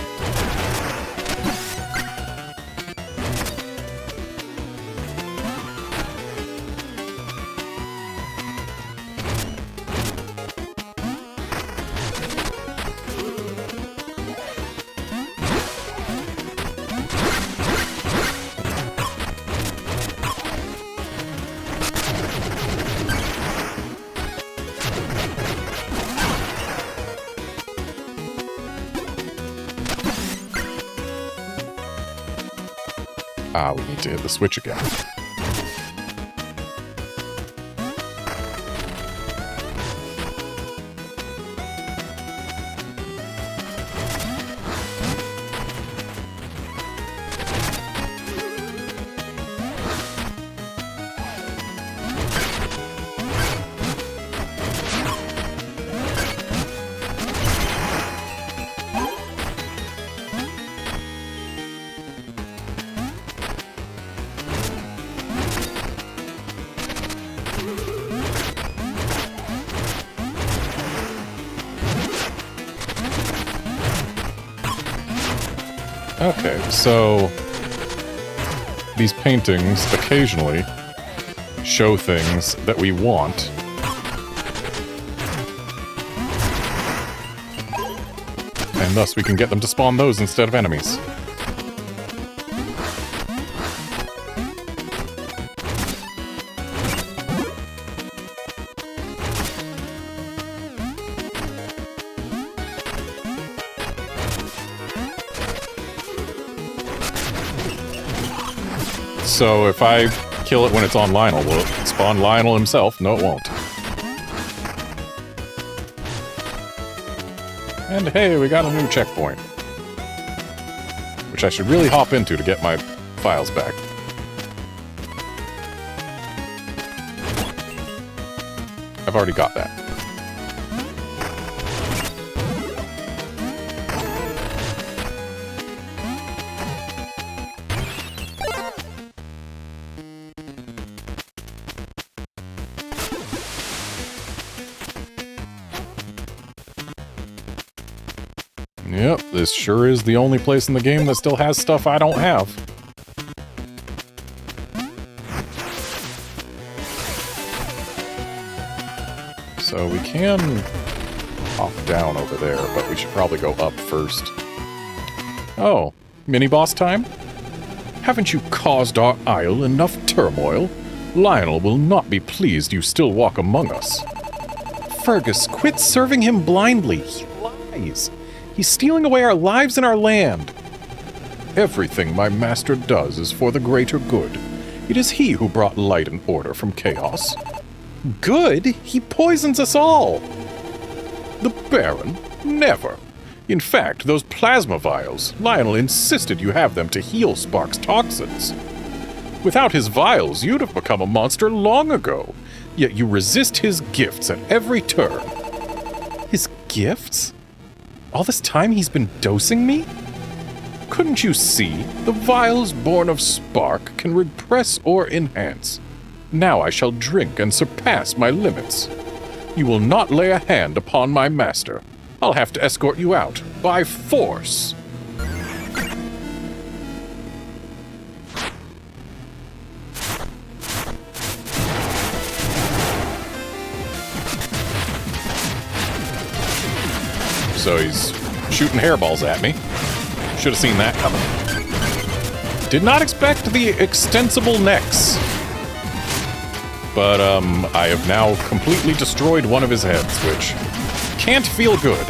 Ah, we need to hit the switch again. Okay, so these paintings occasionally show things that we want. And thus we can get them to spawn those instead of enemies. So if I kill it when it's on Lionel, will it spawn Lionel himself? No, it won't. And hey, we got a new checkpoint. Which I should really hop into to get my files back. I've already got that. Yep, this sure is the only place in the game that still has stuff I don't have. So we can hop down over there, but we should probably go up first. Oh, mini-boss time? Haven't you caused our isle enough turmoil? Lionel will not be pleased you still walk among us. Fergus, quit serving him blindly. He lies. He's stealing away our lives and our land. Everything my master does is for the greater good. It is he who brought light and order from chaos. Good? He poisons us all. The Baron? Never. In fact, those plasma vials, Lionel insisted you have them to heal Spark's toxins. Without his vials, you'd have become a monster long ago. Yet you resist his gifts at every turn. His gifts? All this time he's been dosing me? Couldn't you see? The vials born of Spark can repress or enhance. Now I shall drink and surpass my limits. You will not lay a hand upon my master. I'll have to escort you out by force. So he's shooting hairballs at me. Should have seen that coming. Did not expect the extensible necks. But, I have now completely destroyed one of his heads, which can't feel good.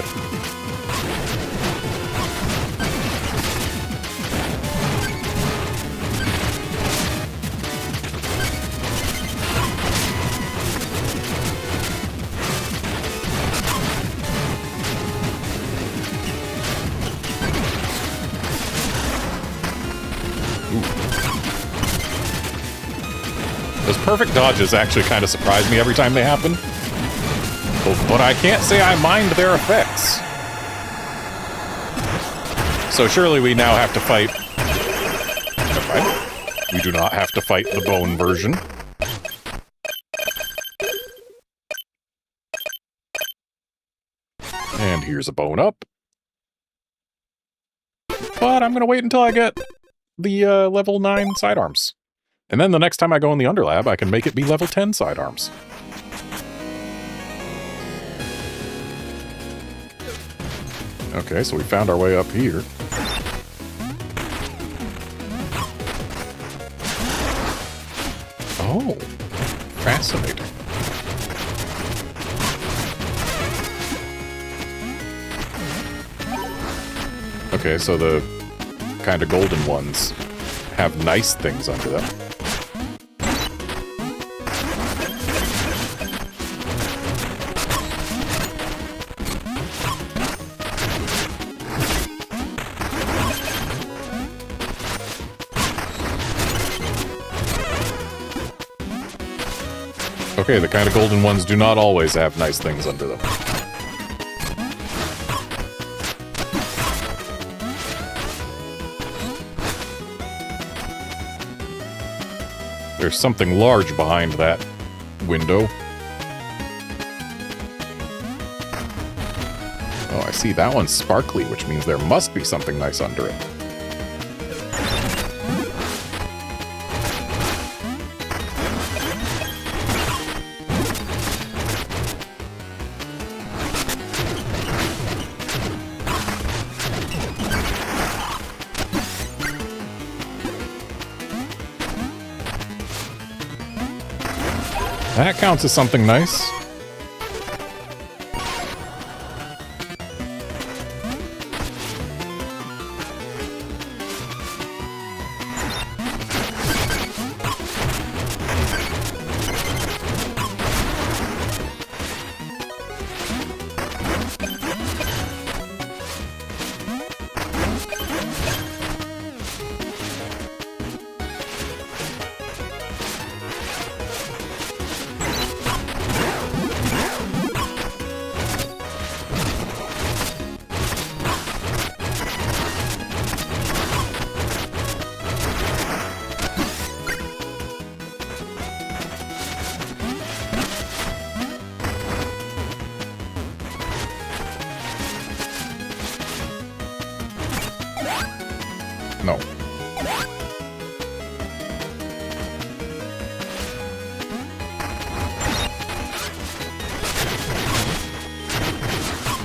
Those perfect dodges actually kind of surprise me every time they happen. But I can't say I mind their effects. So surely we now have to fight... Never mind. We do not have to fight the bone version. And here's a bone up. But I'm gonna wait until I get the level 9 sidearms. And then the next time I go in the Underlab, I can make it be level 10 sidearms. Okay, so we found our way up here. Oh, fascinating. Okay, so the kind of golden ones have nice things under them. Okay, the kind of golden ones do not always have nice things under them. There's something large behind that window. Oh, I see. That one's sparkly, which means there must be something nice under it. That counts as something nice.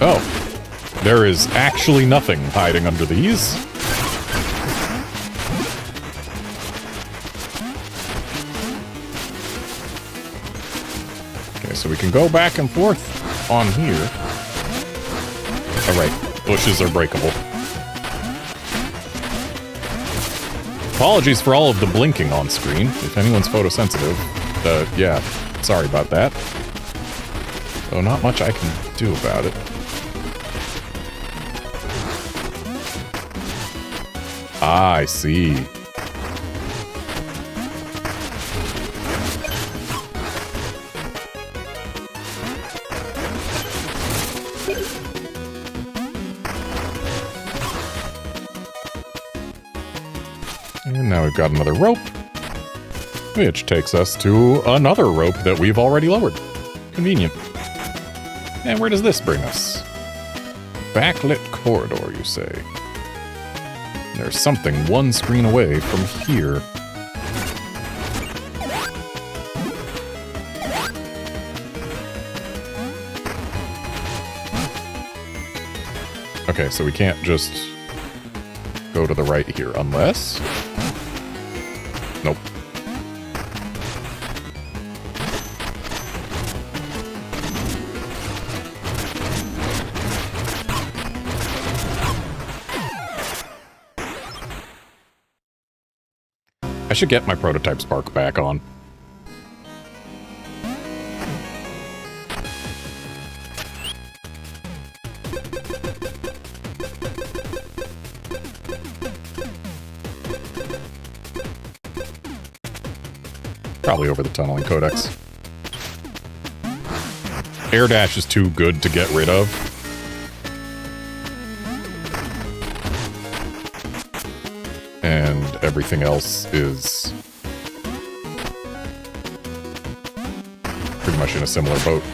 Oh, there is actually nothing hiding under these. Okay, so we can go back and forth on here. Alright, bushes are breakable. Apologies for all of the blinking on screen. If anyone's photosensitive, yeah, sorry about that. So not much I can do about it. Ah, I see. And now we've got another rope, which takes us to another rope that we've already lowered. Convenient. And where does this bring us? Backlit corridor, you say? There's something one screen away from here. Okay, so we can't just go to the right here, unless... Nope. I should get my prototype spark back on. Probably over the tunneling codex. Air dash is too good to get rid of. And everything else is pretty much in a similar boat.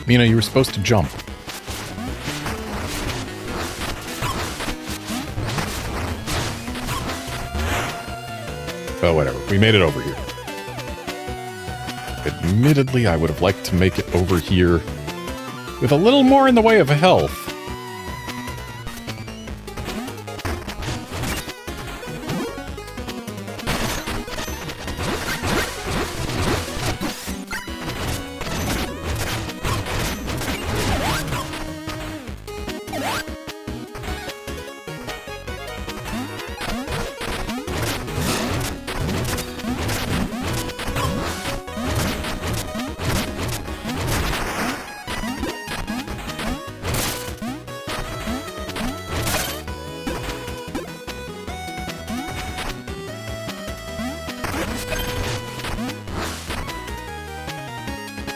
Mina, you were supposed to jump. Oh, whatever. We made it over here. Admittedly, I would have liked to make it over here with a little more in the way of health.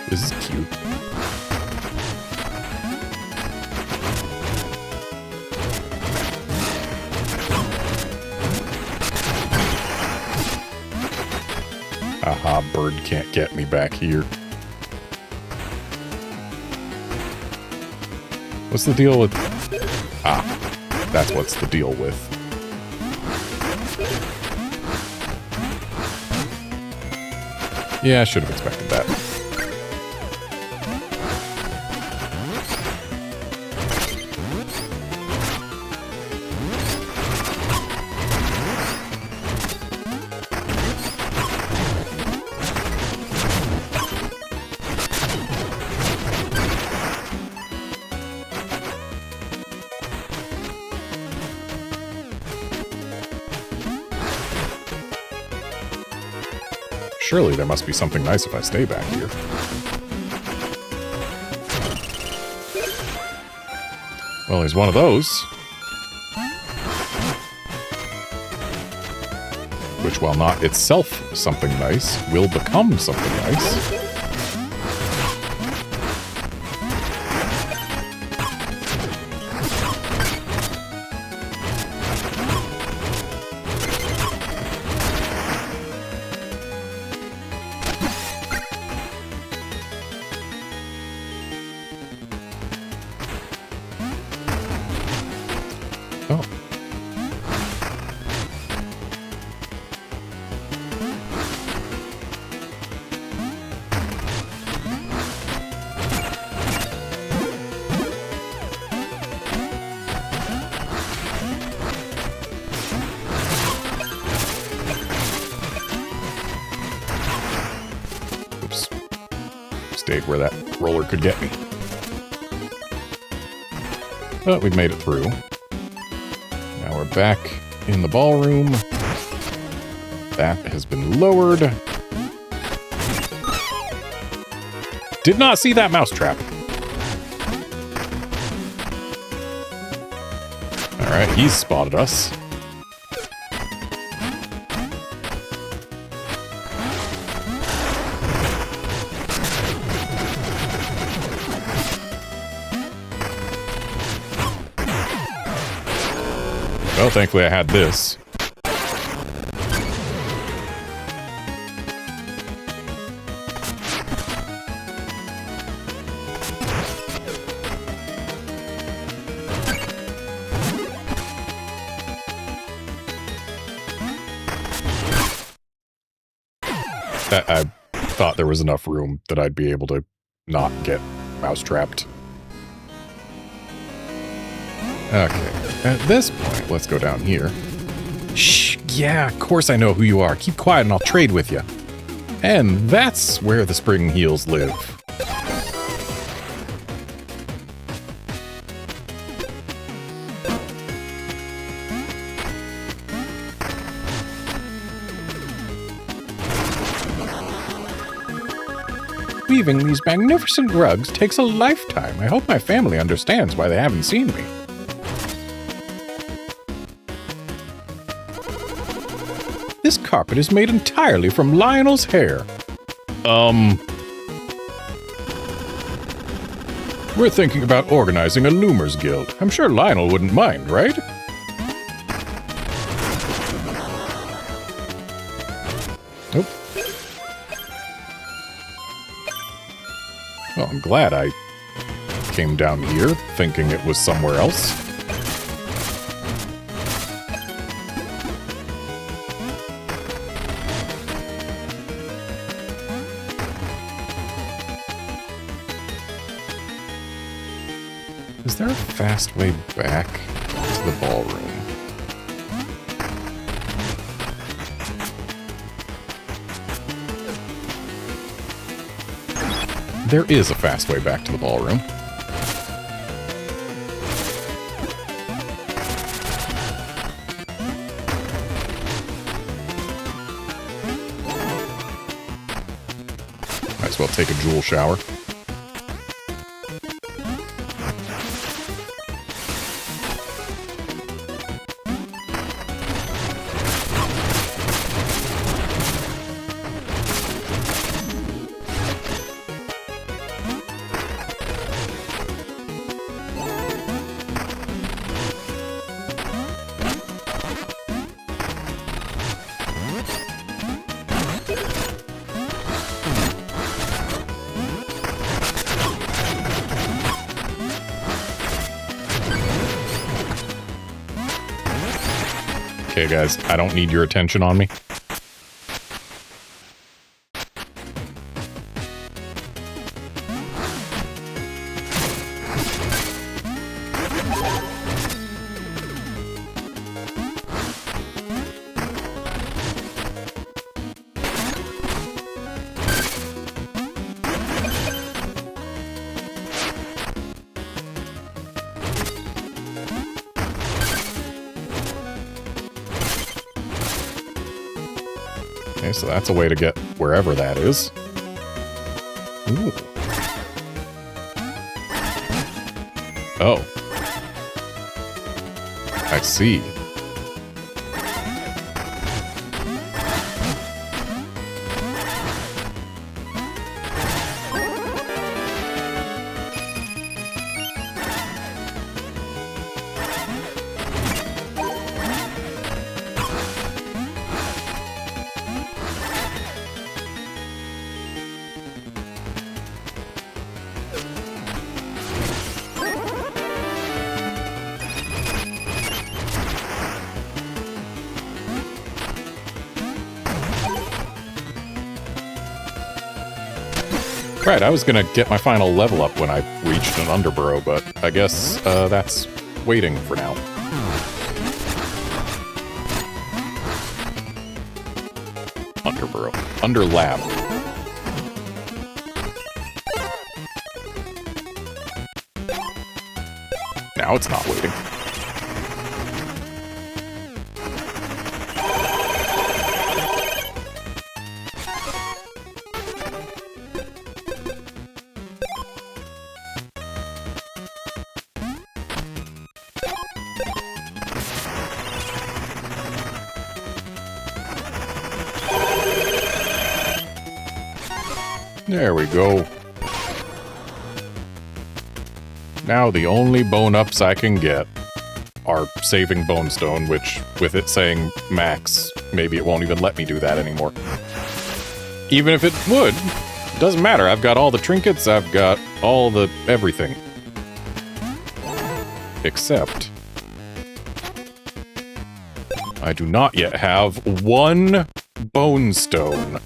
This is cute. Aha, bird can't get me back here. What's the deal with... Ah, that's what's the deal with. Yeah, I should have expected that. Surely there must be something nice if I stay back here. Well, there's one of those. Which, while not itself something nice, will become something nice. Stayed where that roller could get me. But we've made it through. Now we're back in the ballroom. That has been lowered. Did not see that mousetrap. Alright, he's spotted us. Well, thankfully I had this. I thought there was enough room that I'd be able to not get mouse-trapped. Okay, at this point, let's go down here. Shh, yeah, of course I know who you are. Keep quiet and I'll trade with you. And that's where the spring heels live. Weaving these magnificent rugs takes a lifetime. I hope my family understands why they haven't seen me. This carpet is made entirely from Lionel's hair. We're thinking about organizing a Loomers Guild. I'm sure Lionel wouldn't mind, right? Nope. Well, I'm glad I came down here thinking it was somewhere else. Is there a fast way back to the ballroom? There is a fast way back to the ballroom. Might as well take a jewel shower. Okay, guys, I don't need your attention on me. Okay, so that's a way to get wherever that is. Ooh. Oh. I see. Right, I was gonna get my final level up when I reached an Underburrow, but I guess that's waiting for now. Underburrow. Underlab. Now it's not waiting. There we go. Now the only bone-ups I can get are saving Bonestone, which, with it saying max, maybe it won't even let me do that anymore. Even if it would, doesn't matter. I've got all the trinkets, I've got all the everything. Except I do not yet have one Bonestone.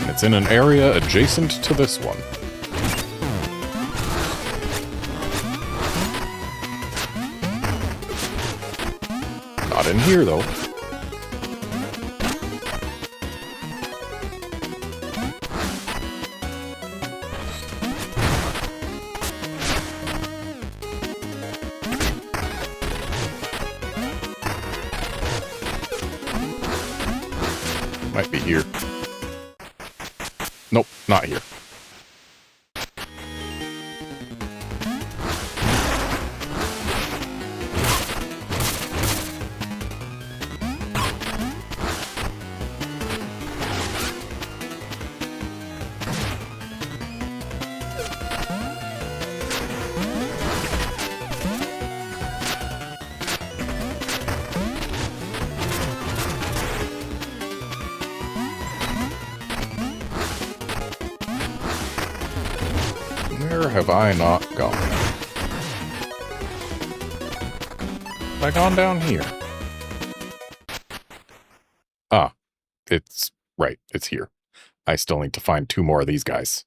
It's in an area adjacent to this one. Not in here, though. Might be here. Nope, not here. Where have I not gone? Have I gone down here? Ah, it's right, it's here. I still need to find 2 more of these guys.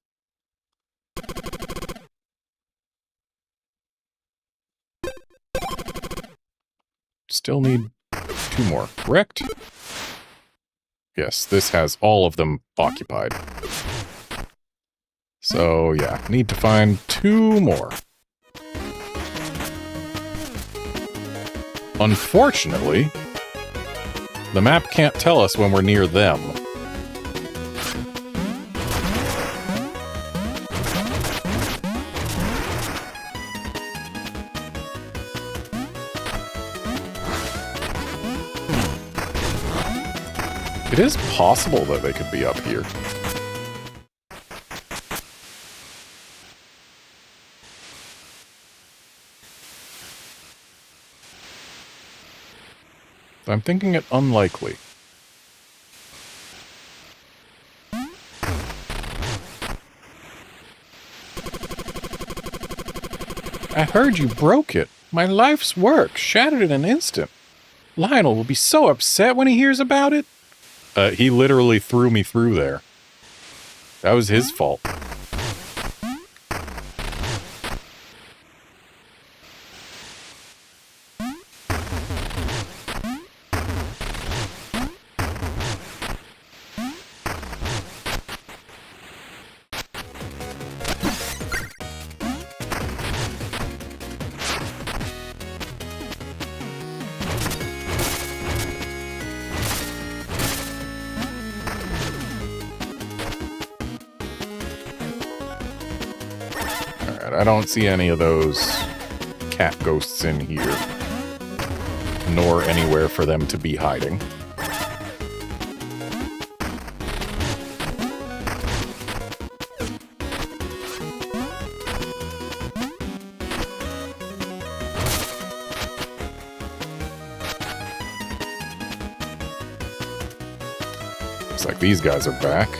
Still need 2 more, correct? Yes, this has all of them occupied. So, yeah, need to find 2 more. Unfortunately, the map can't tell us when we're near them. It is possible that they could be up here. I'm thinking it unlikely. I heard you broke it. My life's work, shattered in an instant. Lionel will be so upset when he hears about it. He literally threw me through there. That was his fault. I don't see any of those cat ghosts in here, nor anywhere for them to be hiding. Looks like these guys are back.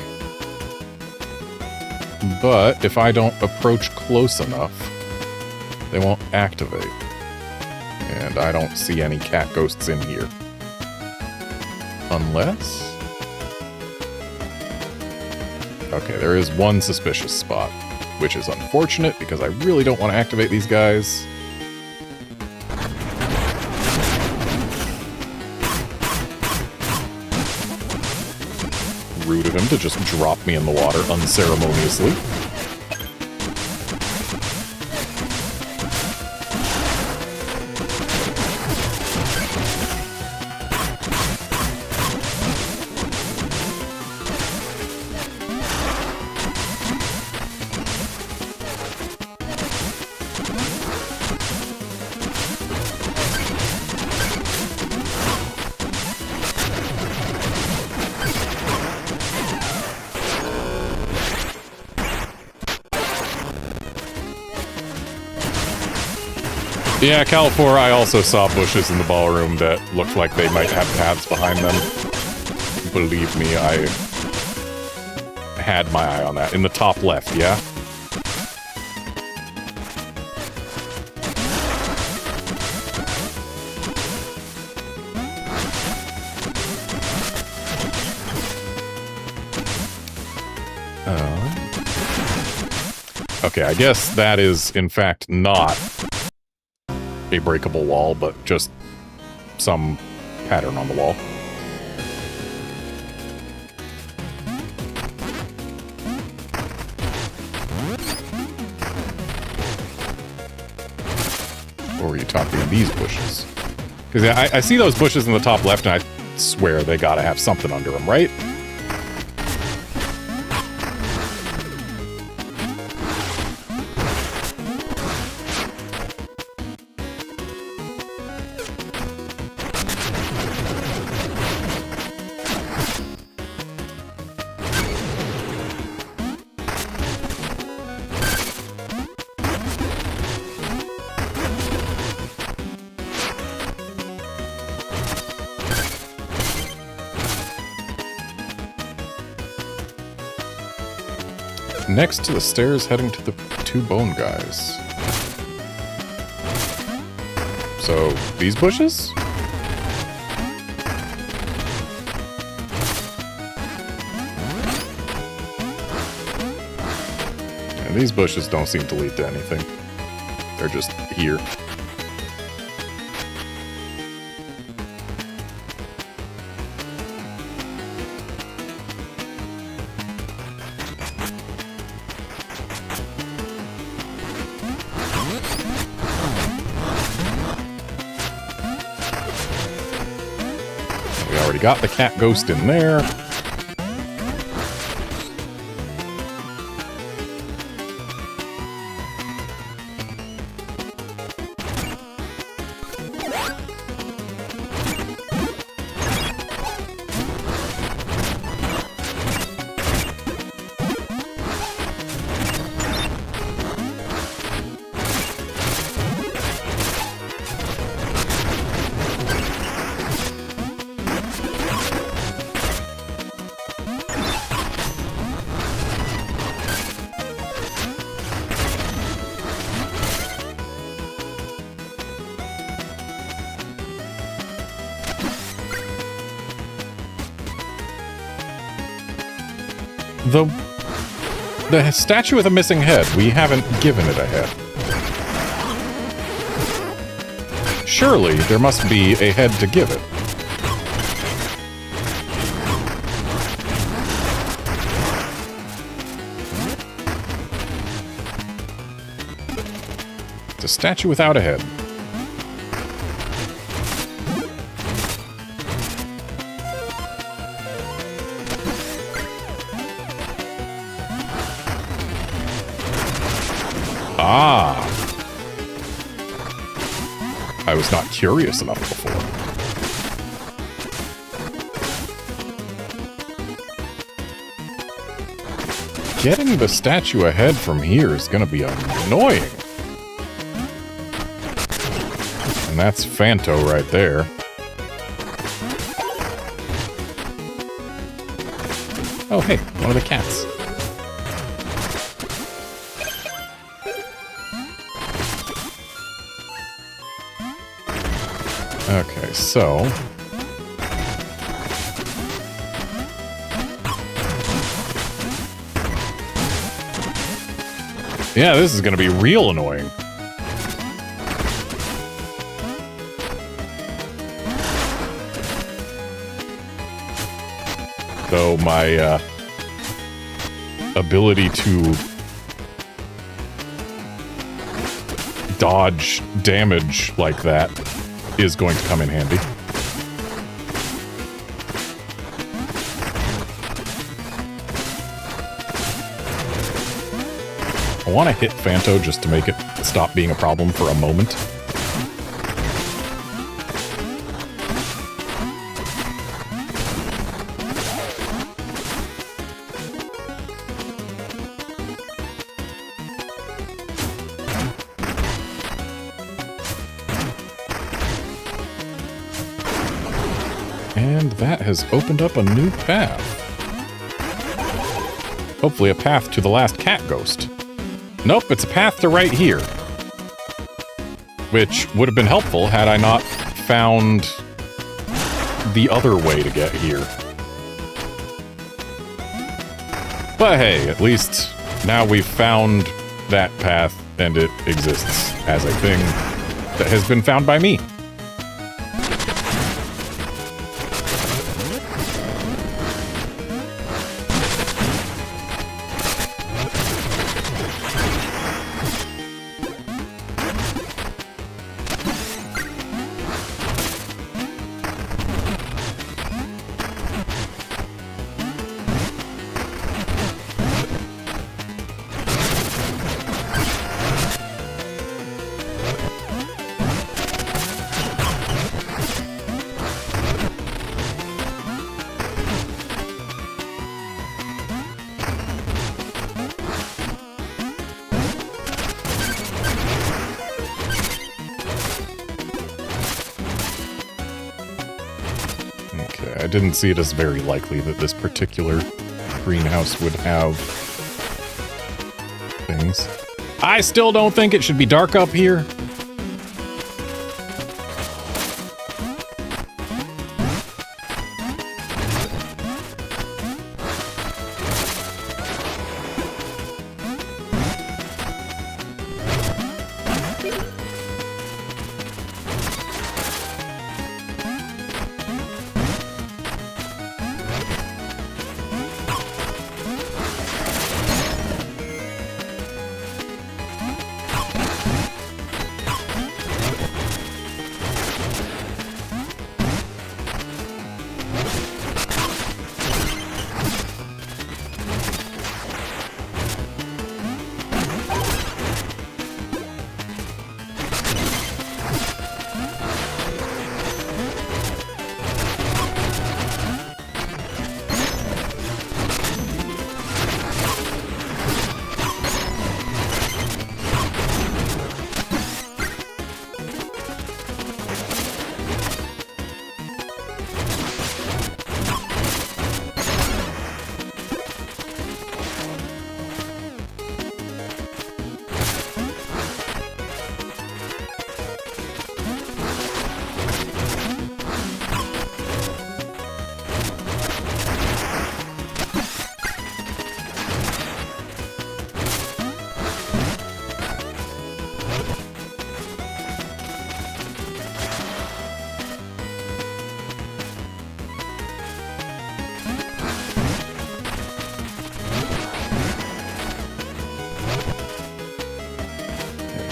But if I don't approach close enough, they won't activate. And I don't see any cat ghosts in here. Unless... Okay, there is one suspicious spot, which is unfortunate because I really don't want to activate these guys. Rude of him to just drop me in the water unceremoniously. Yeah, Califor, I also saw bushes in the ballroom that looked like they might have paths behind them. Believe me, I had my eye on that. In the top left, yeah? Okay, I guess that is, in fact, not a breakable wall, but just some pattern on the wall. Or are you talking these bushes? Because I see those bushes in the top left, and I swear they gotta have something under them, right? Next to the stairs heading to the two bone guys. So, these bushes? And these bushes don't seem to lead to anything. They're just here. Got the cat ghost in there. The statue with a missing head, we haven't given it a head. Surely there must be a head to give it. It's a statue without a head. Ah! I was not curious enough before. Getting the statue ahead from here is gonna be annoying. And that's Phanto right there. Oh, hey, one of the cats. Okay, so... yeah, this is gonna be real annoying. Though my, ability to dodge damage like that is going to come in handy. I want to hit Phanto just to make it stop being a problem for a moment. And that has opened up a new path. Hopefully a path to the last cat ghost. Nope, it's a path to right here. Which would have been helpful had I not found the other way to get here. But hey, at least now we've found that path and it exists as a thing that has been found by me. I didn't see it as very likely that this particular greenhouse would have things. I still don't think it should be dark up here.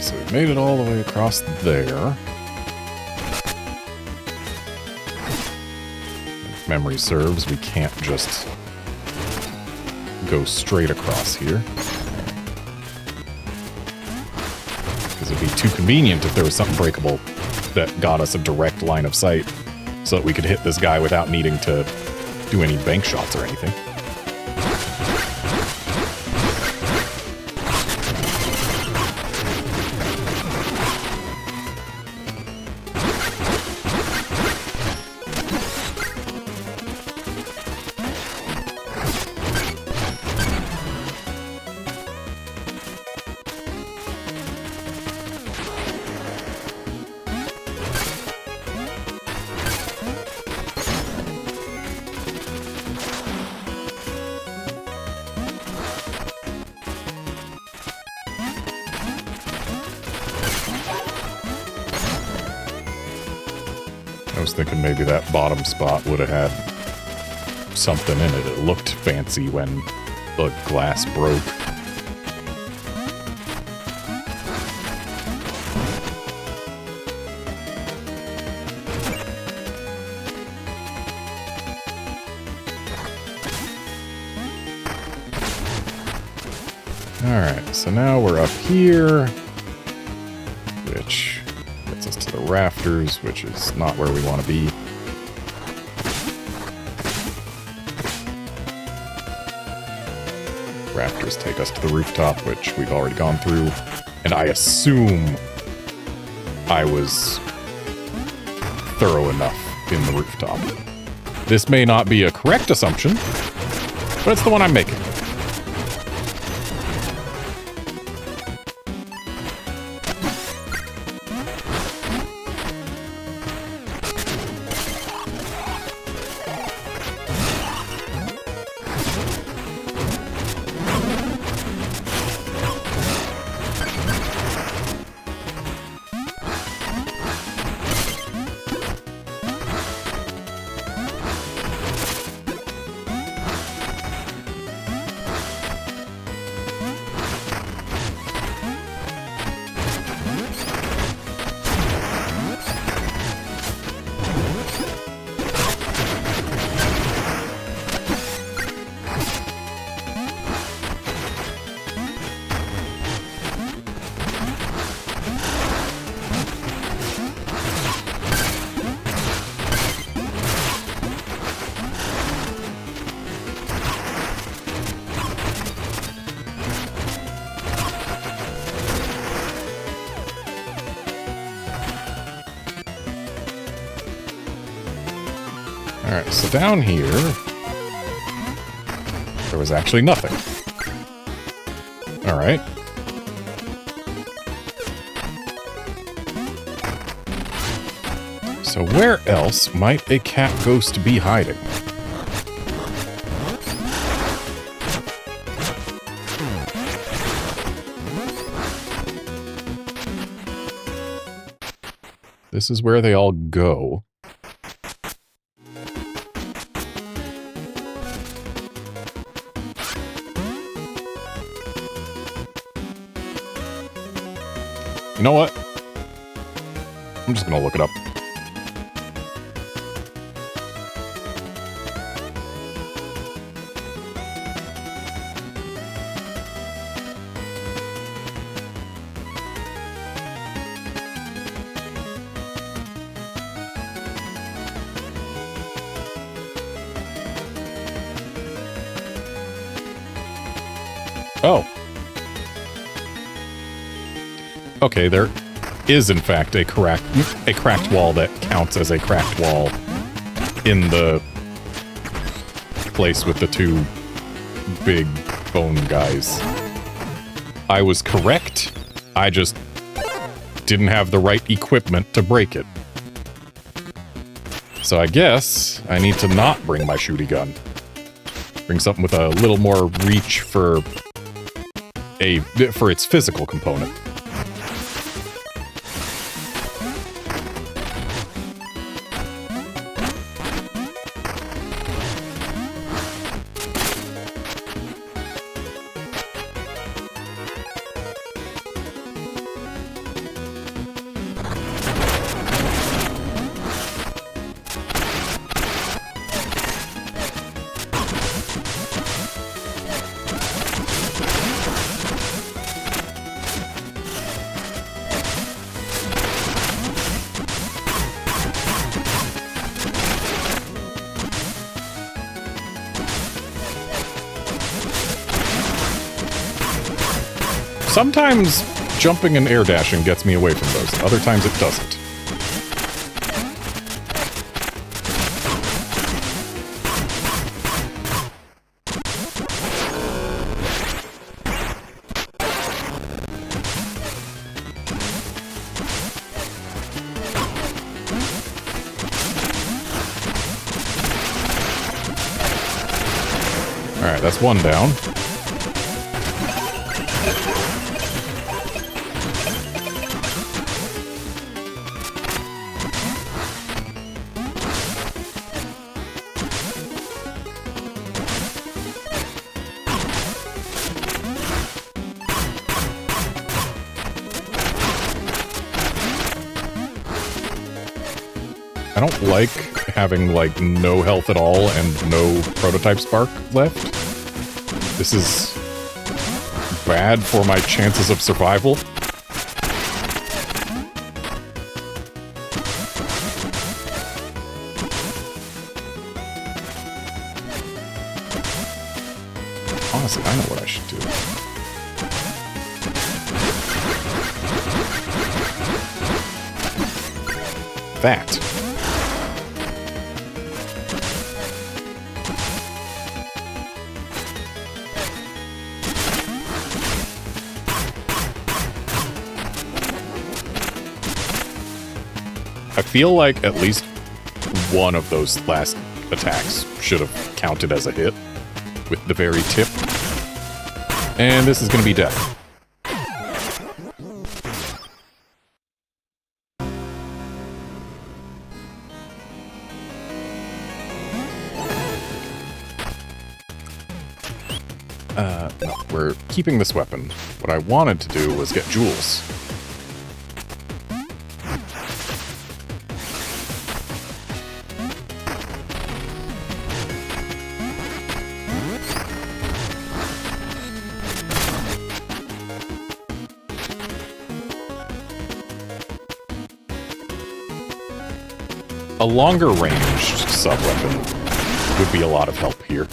So we made it all the way across there. If memory serves, we can't just go straight across here. Because it'd be too convenient if there was something breakable that got us a direct line of sight so that we could hit this guy without needing to do any bank shots or anything. I was thinking maybe that bottom spot would have had something in it. It looked fancy when the glass broke. Alright, so now we're up here, which gets us to the rafters, which is not where we want to be. Rafters take us to the rooftop, which we've already gone through, and I assume I was thorough enough in the rooftop. This may not be a correct assumption, but it's the one I'm making. Alright, so down here, there was actually nothing. Alright. So where else might a cat ghost be hiding? This is where they all go. You know what? I'm just gonna look it up. Oh. Okay, there is in fact a cracked wall that counts as a cracked wall in the place with the two big bone guys. I was correct. I just didn't have the right equipment to break it. So I guess I need to not bring my shooty gun. Bring something with a little more reach for its physical component. Sometimes jumping and air dashing gets me away from those, and other times it doesn't. Alright, that's one down. I don't like having, like, no health at all and no prototype spark left. This is bad for my chances of survival. Honestly, I know what I should do. That. I feel like at least one of those last attacks should have counted as a hit with the very tip. And this is going to be death. No, we're keeping this weapon. What I wanted to do was get jewels. A longer ranged sub-weapon would be a lot of help here.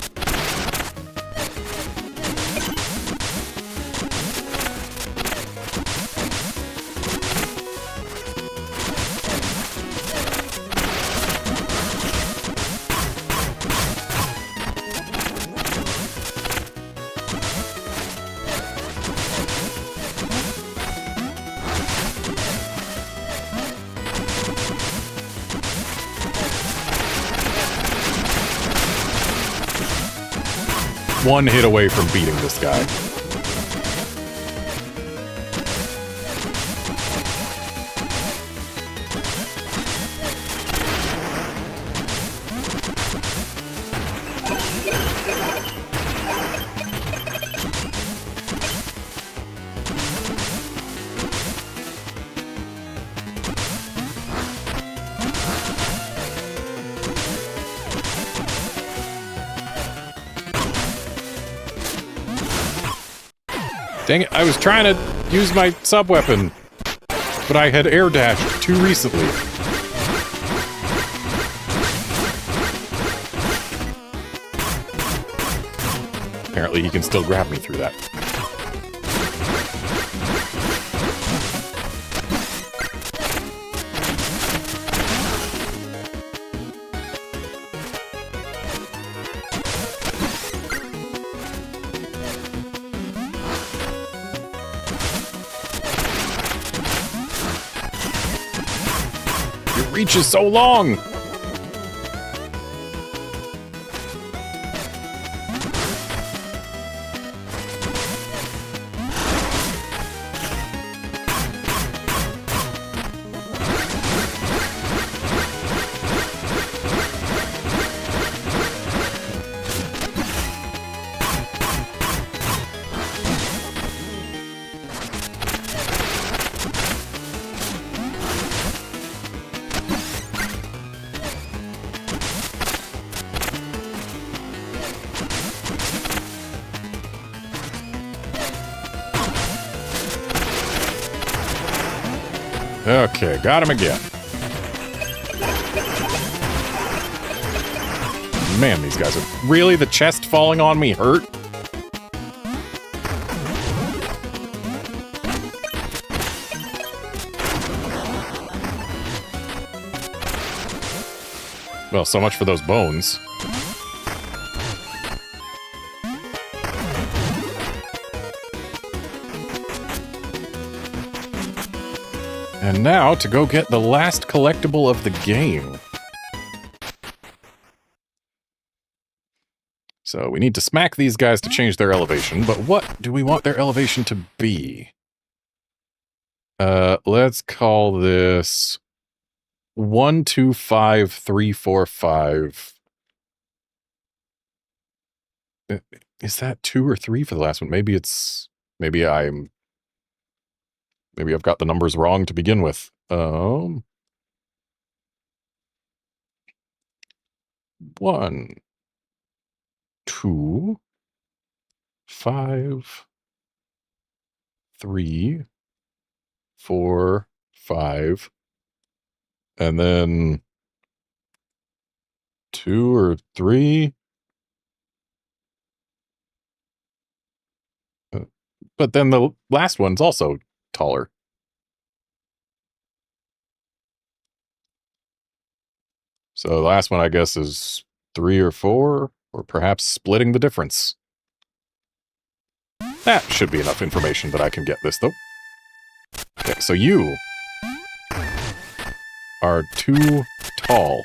One hit away from beating this guy. Dang it, I was trying to use my sub-weapon, but I had air dashed too recently. Apparently he can still grab me through that. Reach is so long! Okay, got him again. Man, these guys are... Really? The chest falling on me hurt? Well, so much for those bones. And now to go get the last collectible of the game. So we need to smack these guys to change their elevation, but what do we want their elevation to be? Let's call this 125345. Is that 2 or 3 for the last one? Maybe I've got the numbers wrong to begin with. 1, 2, 5, 3, 4, 5, and then 2 or 3. But then the last one's also taller. So the last one, I guess, is 3 or 4, or perhaps splitting the difference. That should be enough information that I can get this, though. Okay, so you are too tall.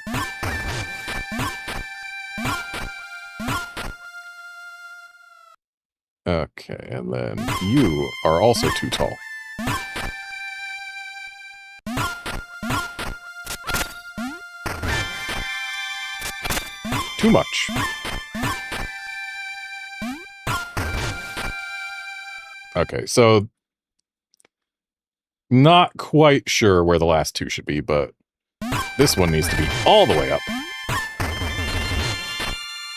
Okay, and then you are also too tall. Too much. Okay, so not quite sure where the last 2 should be, but this one needs to be all the way up.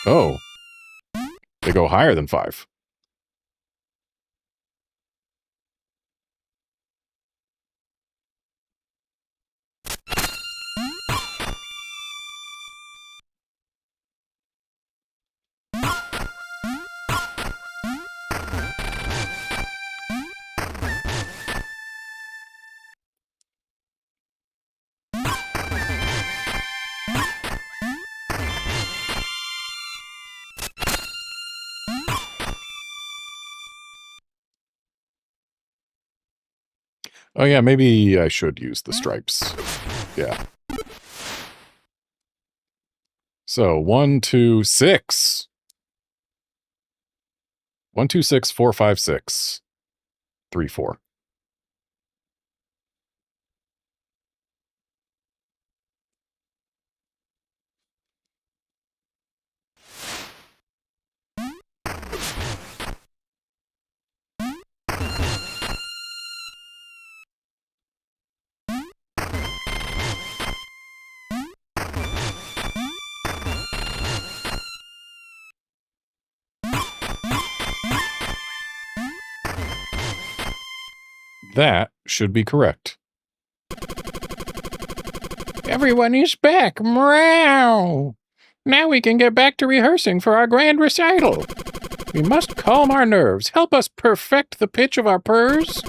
Oh. They go higher than 5. Oh yeah, maybe I should use the stripes. Yeah. So 1, 2, 6. 1, 2, 6, 4, 5, 6. 3, 4. That should be correct. Everyone is back. Meow. Now we can get back to rehearsing for our grand recital. We must calm our nerves, help us perfect the pitch of our purrs.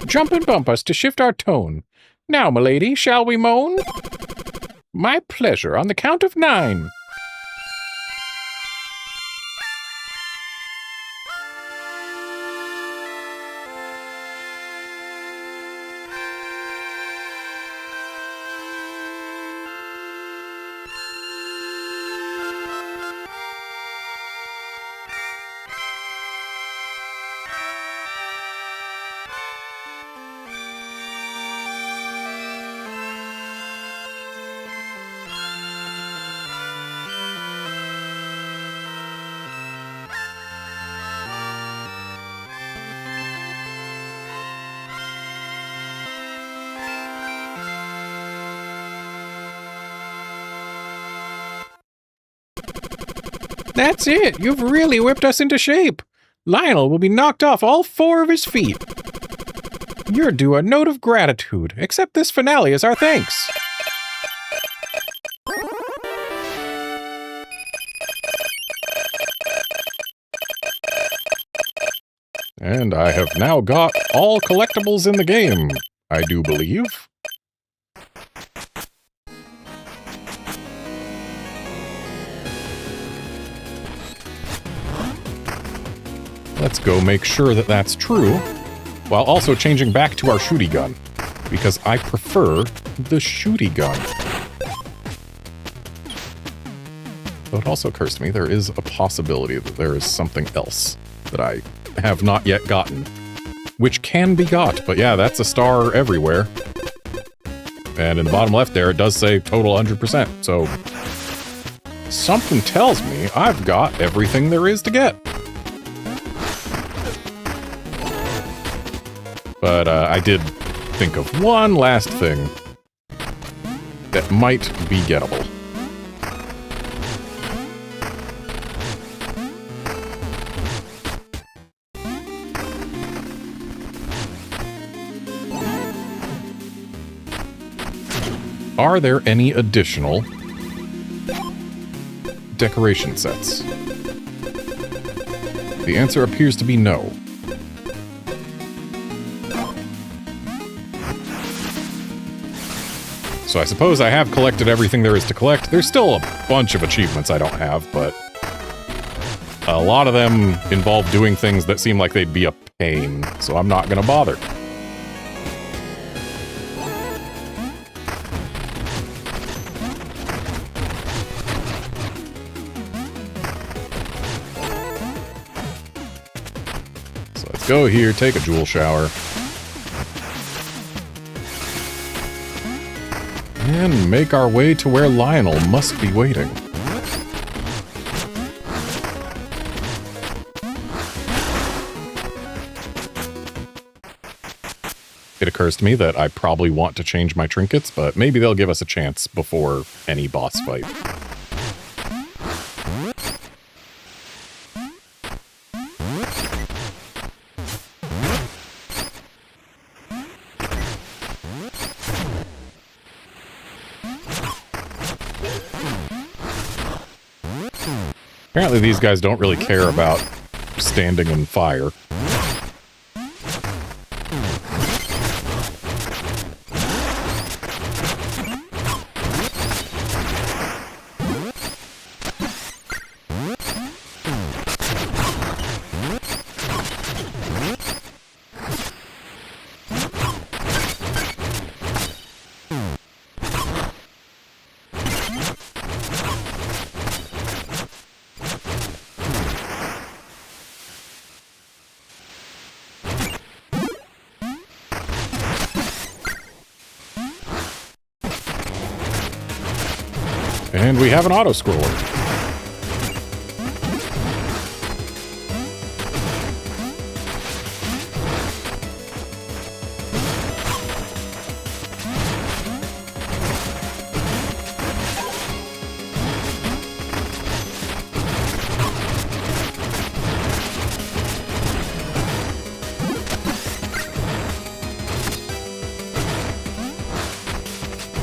Jump and bump us to shift our tone. Now, milady, shall we moan? My pleasure, on the count of 9. That's it. You've really whipped us into shape. Lionel will be knocked off all 4 of his feet. You're due a note of gratitude. Accept this finale as our thanks. And I have now got all collectibles in the game, I do believe. Let's go make sure that that's true, while also changing back to our shooty gun, because I prefer the shooty gun. Though it also occurs to me there is a possibility that there is something else that I have not yet gotten, which can be got, but yeah, that's a star everywhere. And in the bottom left there, it does say total 100%, so something tells me I've got everything there is to get. But I did think of one last thing that might be gettable. Are there any additional decoration sets? The answer appears to be no. So I suppose I have collected everything there is to collect. There's still a bunch of achievements I don't have, but a lot of them involve doing things that seem like they'd be a pain, so I'm not gonna bother. So let's go here, take a jewel shower. And make our way to where Lionel must be waiting. It occurs to me that I probably want to change my trinkets, but maybe they'll give us a chance before any boss fight. Apparently these guys don't really care about standing in fire. And we have an auto-scroller.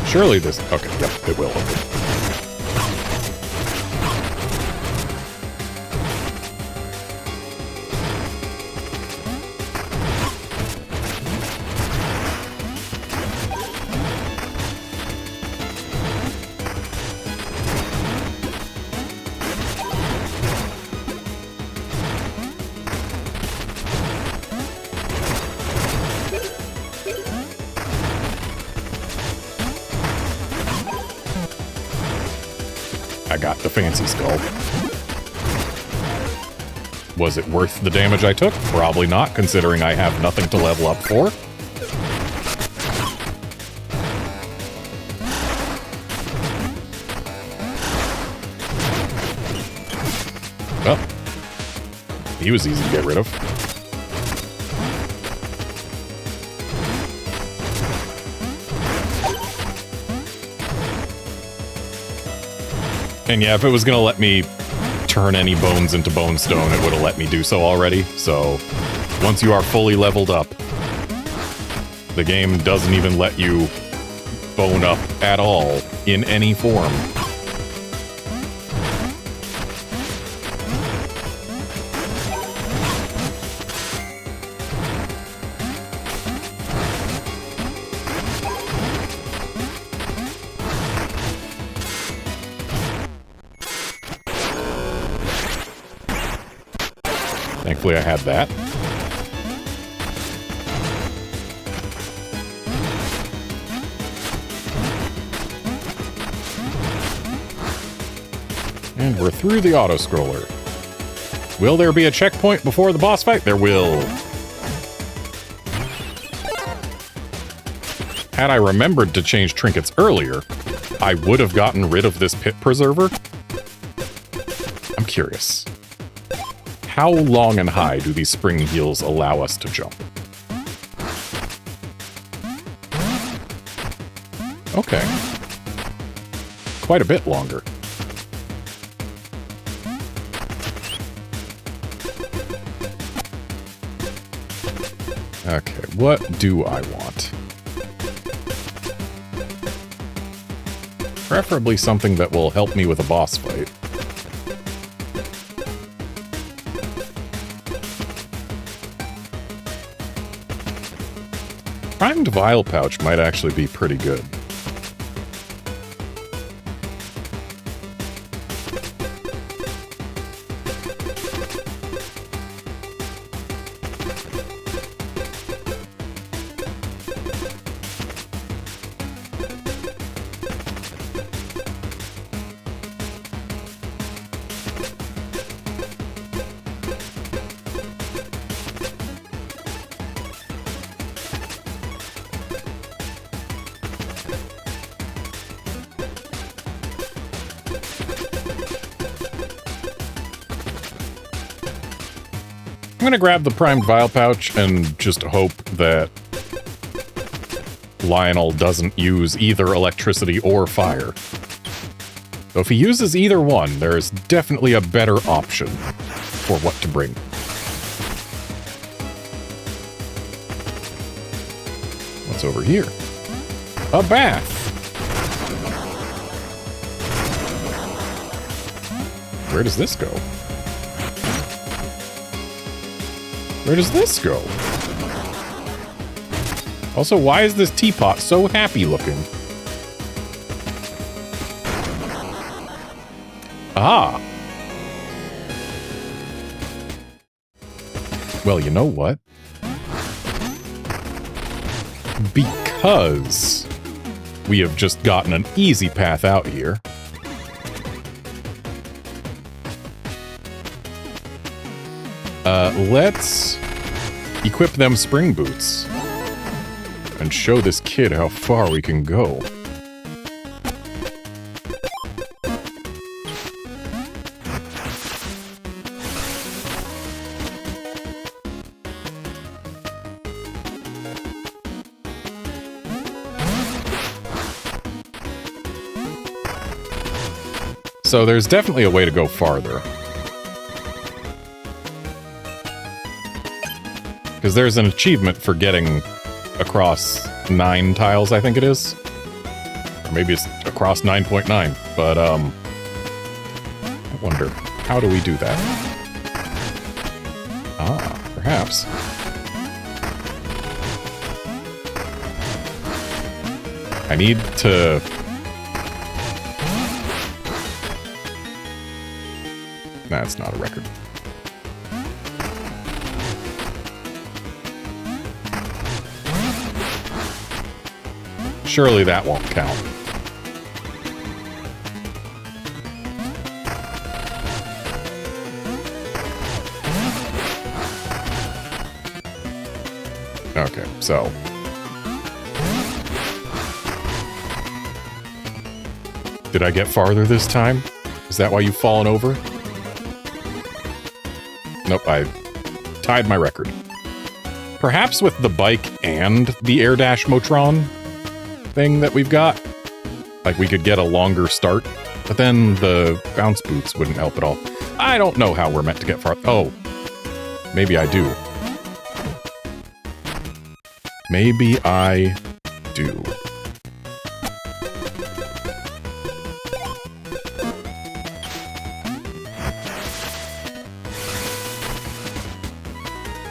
Surely this... Okay, yep, it will open. I got the fancy skull. Was it worth the damage I took? Probably not, considering I have nothing to level up for. Oh. He was easy to get rid of. And yeah, if it was gonna let me turn any bones into bone stone, it would have let me do so already. So, once you are fully leveled up, the game doesn't even let you bone up at all in any form. Hopefully I had that. And we're through the auto-scroller. Will there be a checkpoint before the boss fight? There will. Had I remembered to change trinkets earlier, I would have gotten rid of this pit preserver. I'm curious. How long and high do these spring heels allow us to jump? Okay. Quite a bit longer. Okay, what do I want? Preferably something that will help me with a boss fight. Primed vial pouch might actually be pretty good. I'm gonna grab the primed vial pouch and just hope that Lionel doesn't use either electricity or fire. So if he uses either one, there's definitely a better option for what to bring. What's over here? A bath! Where does this go? Where does this go? Also, why is this teapot so happy looking? Ah! Well, you know what? Because we have just gotten an easy path out here. Let's equip them spring boots and show this kid how far we can go. So there's definitely a way to go farther. Because there's an achievement for getting across 9 tiles, I think it is. Or maybe it's across 9.9, but, I wonder, how do we do that? Ah, perhaps. I need to... That's not a record. Surely that won't count. Okay, so... Did I get farther this time? Is that why you've fallen over? Nope, I tied my record. Perhaps with the bike and the Air Dash Motron thing that we've got, like we could get a longer start, but then the bounce boots wouldn't help at all. I don't know how we're meant to get far. Oh, maybe I do. Maybe I do.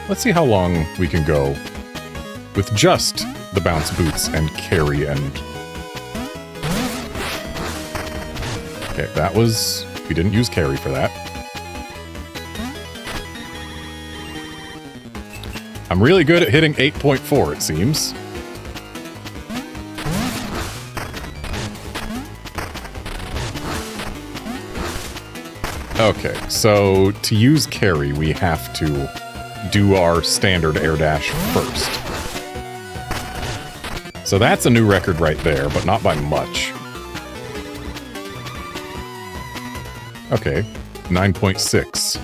Let's see how long we can go with just the bounce boots and carry and... Okay, that was... We didn't use carry for that. I'm really good at hitting 8.4, it seems. Okay, so to use carry, we have to do our standard air dash first. So that's a new record right there, but not by much. Okay, 9.6.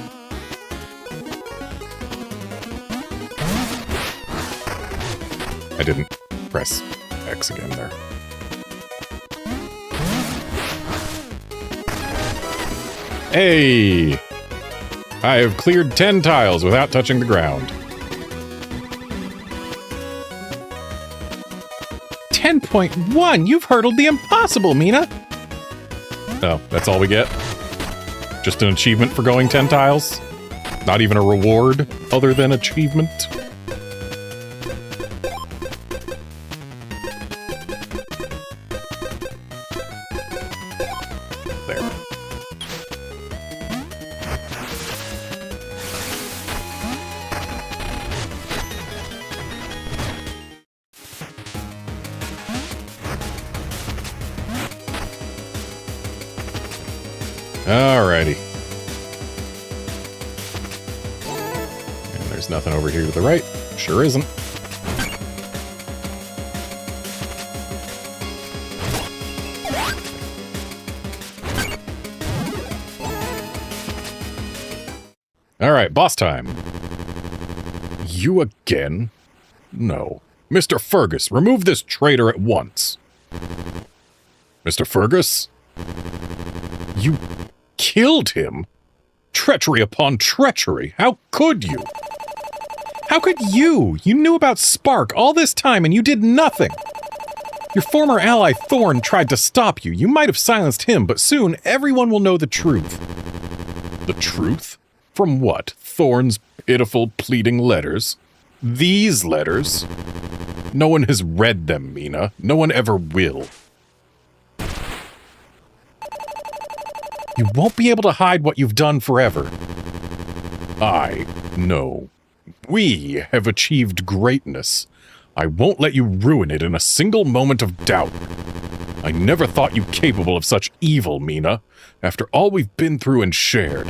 I didn't press X again there. Hey! I have cleared 10 tiles without touching the ground. 10.1! You've hurdled the impossible, Mina! Oh, that's all we get? Just an achievement for going 10 tiles? Not even a reward other than achievement? There. Alrighty. And there's nothing over here to the right. Sure isn't. Alright, boss time. You again? No. Mr. Fergus, remove this traitor at once. Mr. Fergus? You killed him? Treachery upon treachery. How could you? How could you? You knew about Spark all this time and you did nothing. Your former ally Thorn tried to stop you. You might have silenced him, but soon everyone will know the truth. The truth? From what? Thorn's pitiful, pleading letters? These letters? No one has read them, Mina. No one ever will. You won't be able to hide what you've done forever. I know. We have achieved greatness. I won't let you ruin it in a single moment of doubt. I never thought you capable of such evil, Mina, after all we've been through and shared.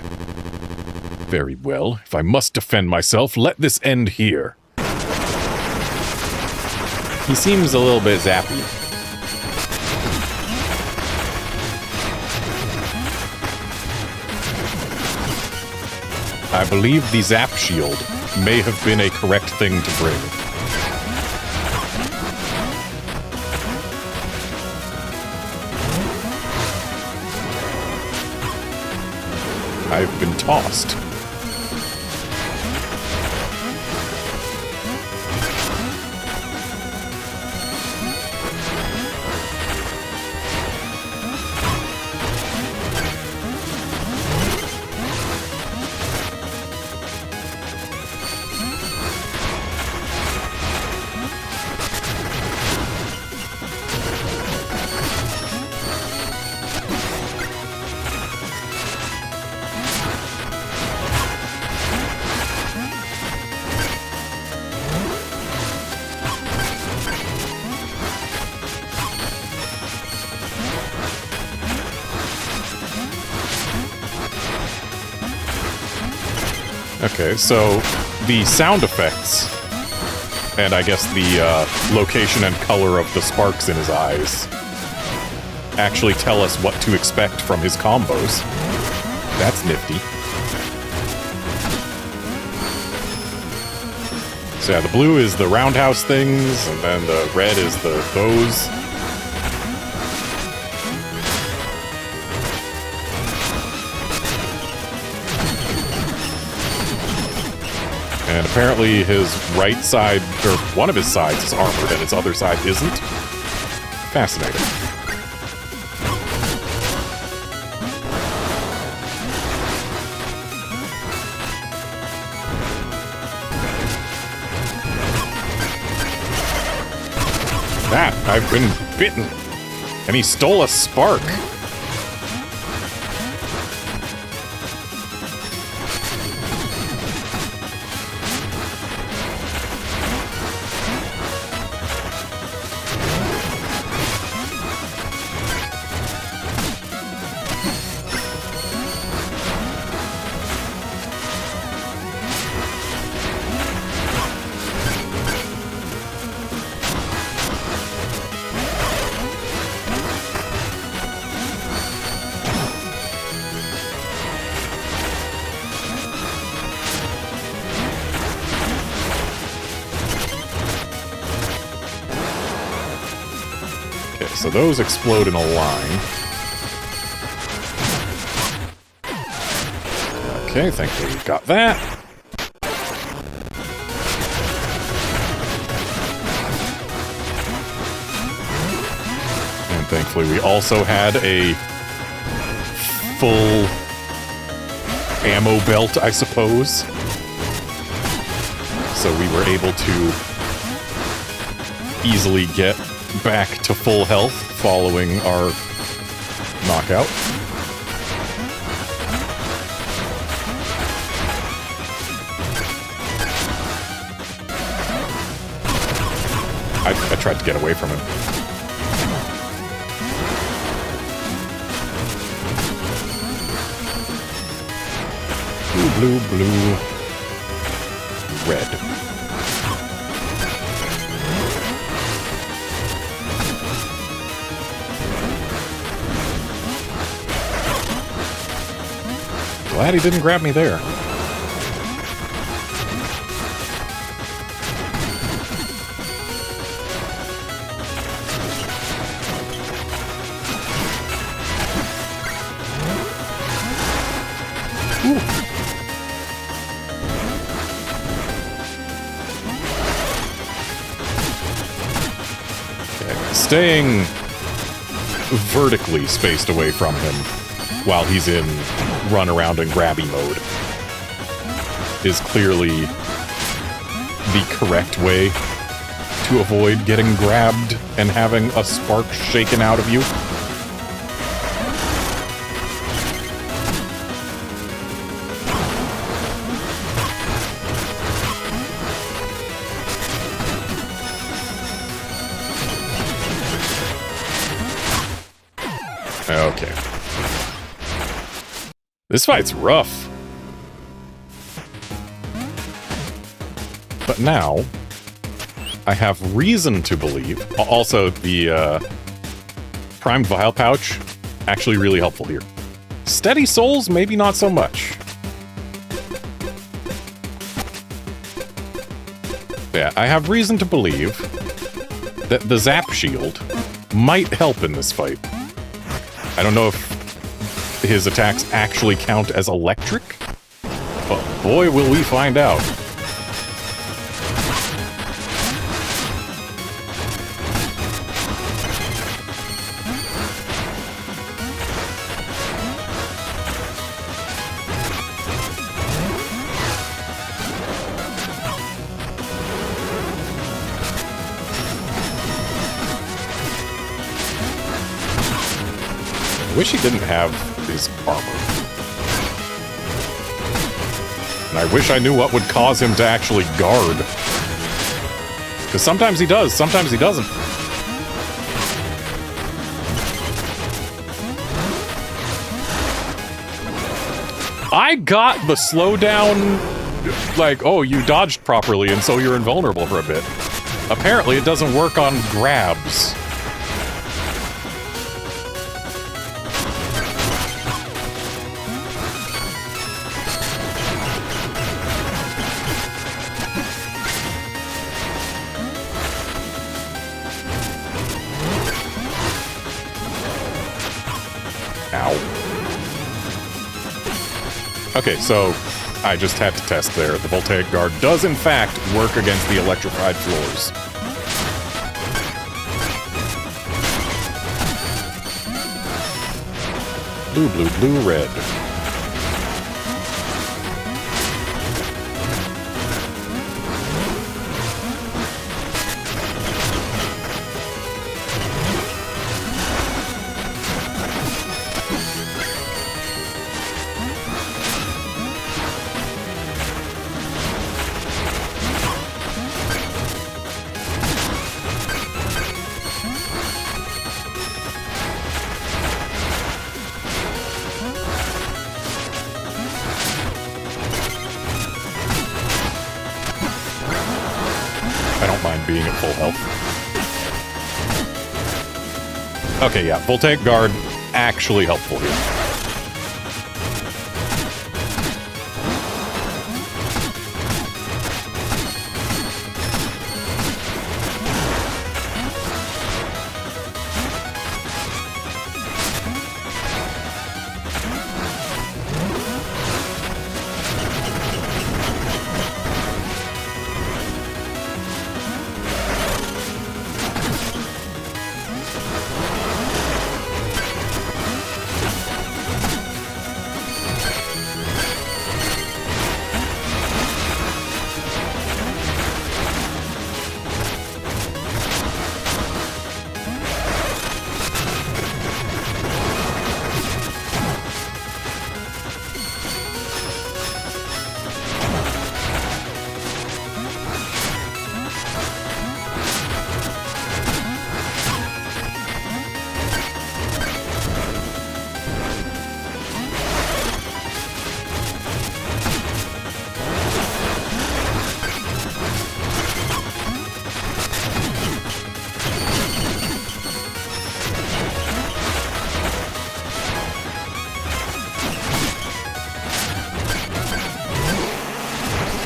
Very well, if I must defend myself, let this end here. He seems a little bit zappy. I believe the zap shield may have been a correct thing to bring. I've been tossed. Okay, so the sound effects, and I guess the location and color of the sparks in his eyes, actually tell us what to expect from his combos. That's nifty. So yeah, the blue is the roundhouse things, and then the red is the those. And apparently his right side, or one of his sides, is armored and his other side isn't. Fascinating. That, I've been bitten. And he stole a spark. So those explode in a line. Okay, thankfully we've got that. And thankfully we also had a full ammo belt, I suppose. So we were able to easily get back to full health following our knockout. I tried to get away from him. Blue, blue, blue. Red. Glad he didn't grab me there. Ooh. Okay. Staying vertically spaced away from him while he's in run around and grabby mode is clearly the correct way to avoid getting grabbed and having a spark shaken out of you. Okay. This fight's rough. But now, I have reason to believe... Also, the Primed Vial Pouch, actually really helpful here. Steady Souls, maybe not so much. Yeah, I have reason to believe that the Zap Shield might help in this fight. I don't know if his attacks actually count as electric, but boy will we find out. I wish he didn't have his armor. And I wish I knew what would cause him to actually guard. Because sometimes he does, sometimes he doesn't. I got the slowdown, like, oh, you dodged properly and so you're invulnerable for a bit. Apparently it doesn't work on grabs. Okay, so I just had to test there. The Voltaic Guard does in fact work against the electrified floors. Blue, blue, blue, red. Being at full health. Okay, yeah, Voltaic Guard, actually helpful here.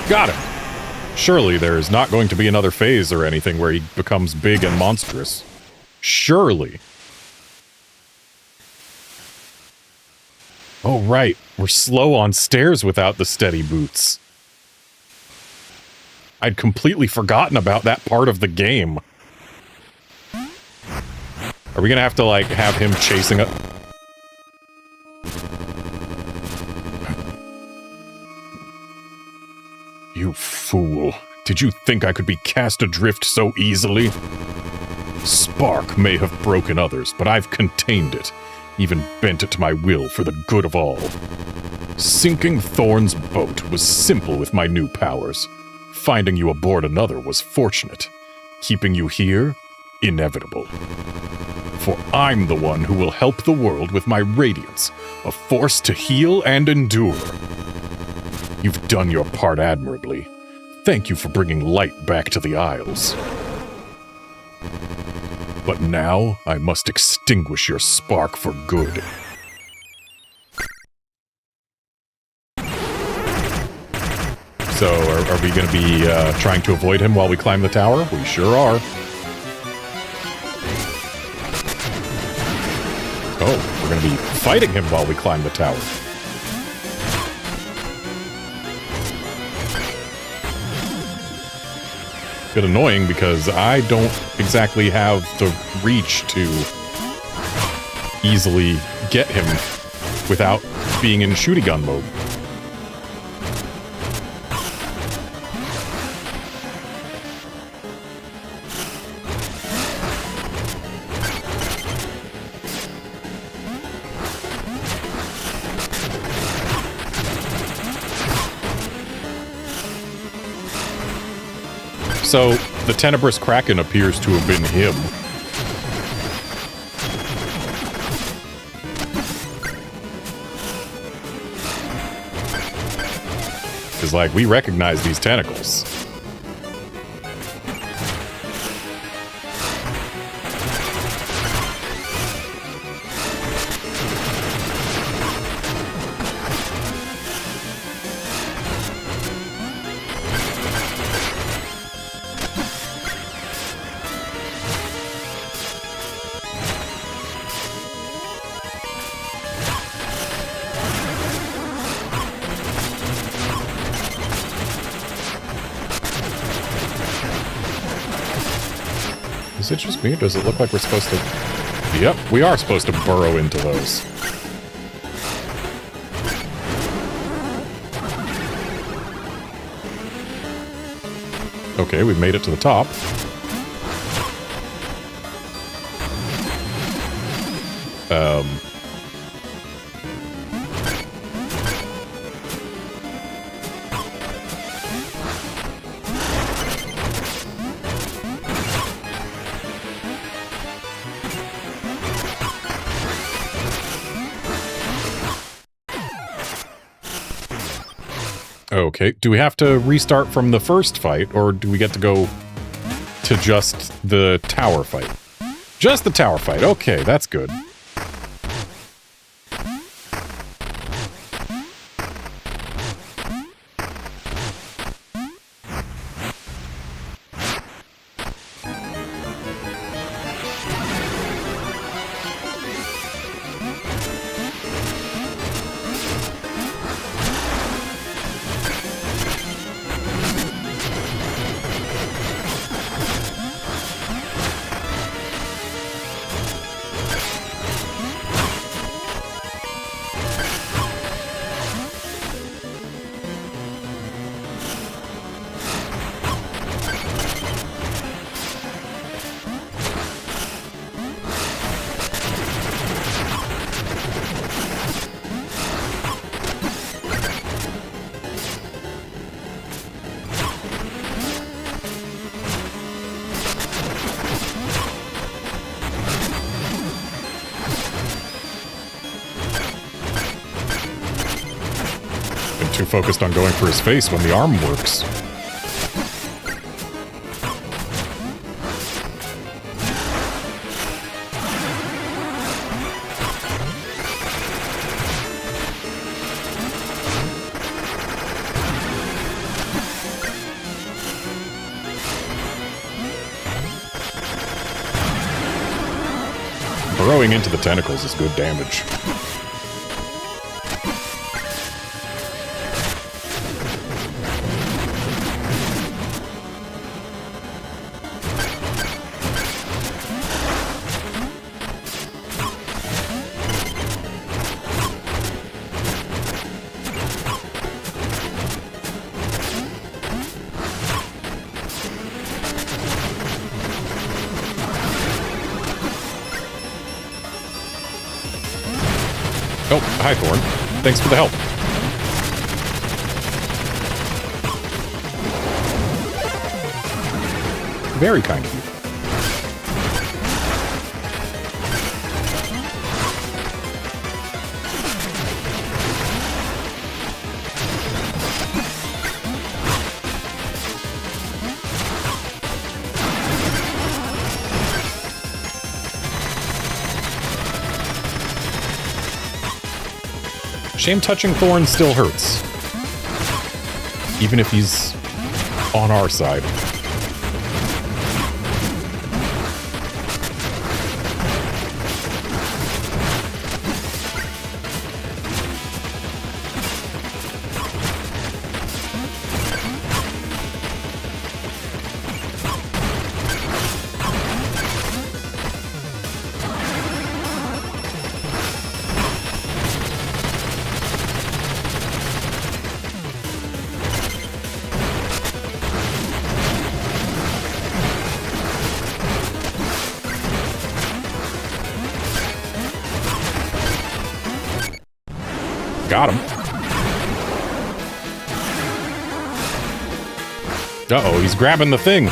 Got him. Surely there's not going to be another phase or anything where he becomes big and monstrous. Surely. Oh, right. We're slow on stairs without the steady boots. I'd completely forgotten about that part of the game. Are we gonna have to, like, have him chasing us? You fool. Did you think I could be cast adrift so easily? Spark may have broken others, but I've contained it, even bent it to my will for the good of all. Sinking Thorn's boat was simple with my new powers. Finding you aboard another was fortunate. Keeping you here, inevitable. For I'm the one who will help the world with my radiance, a force to heal and endure. You've done your part admirably. Thank you for bringing light back to the Isles. But now, I must extinguish your spark for good. So, are we going to be trying to avoid him while we climb the tower? We sure are. Oh, we're going to be fighting him while we climb the tower. Bit annoying because I don't exactly have the reach to easily get him without being in shooty gun mode. So, the Tenebrous Kraken appears to have been him. Because, like, we recognize these tentacles. Is it just me, or does it look like we're supposed to... Yep, we are supposed to burrow into those. Okay, we've made it to the top. Okay, do we have to restart from the first fight, or do we get to go to just the tower fight? Just the tower fight, okay, that's good. Too focused on going for his face when the arm works. Burrowing into the tentacles is good damage. Oh, hi, Thorn. Thanks for the help. Very kind of you. Shame touching Thorn still hurts. Even if he's on our side. Got him. Uh-oh, he's grabbing the thing.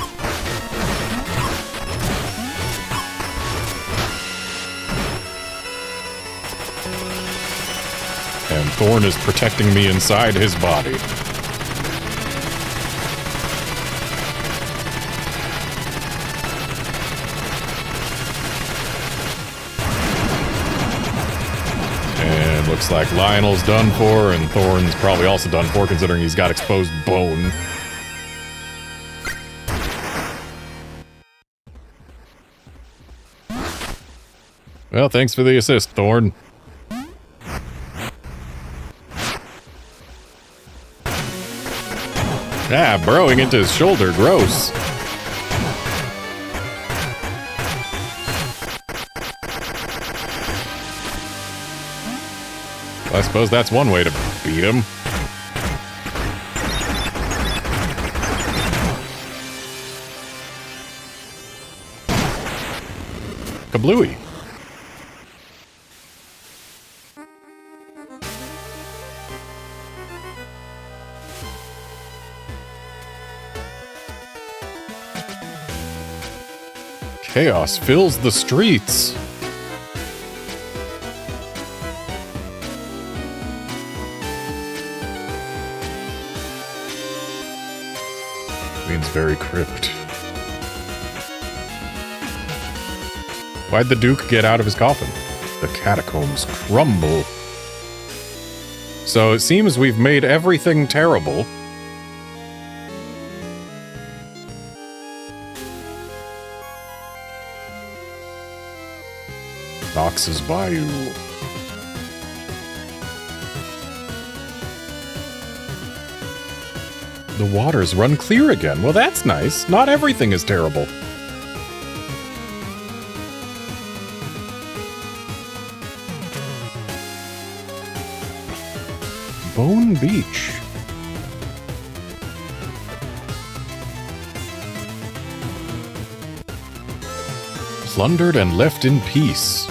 And Thorn is protecting me inside his body. Looks like Lionel's done for, and Thorn's probably also done for, considering he's got exposed bone. Well, thanks for the assist, Thorn. Ah, burrowing into his shoulder, gross. I suppose that's one way to beat him. Kablooey. Chaos fills the streets. Very crypt. Why'd the Duke get out of his coffin? The catacombs crumble. So it seems we've made everything terrible. Nox's Bayou. The waters run clear again. Well, that's nice. Not everything is terrible. Bone Beach. Plundered and left in peace.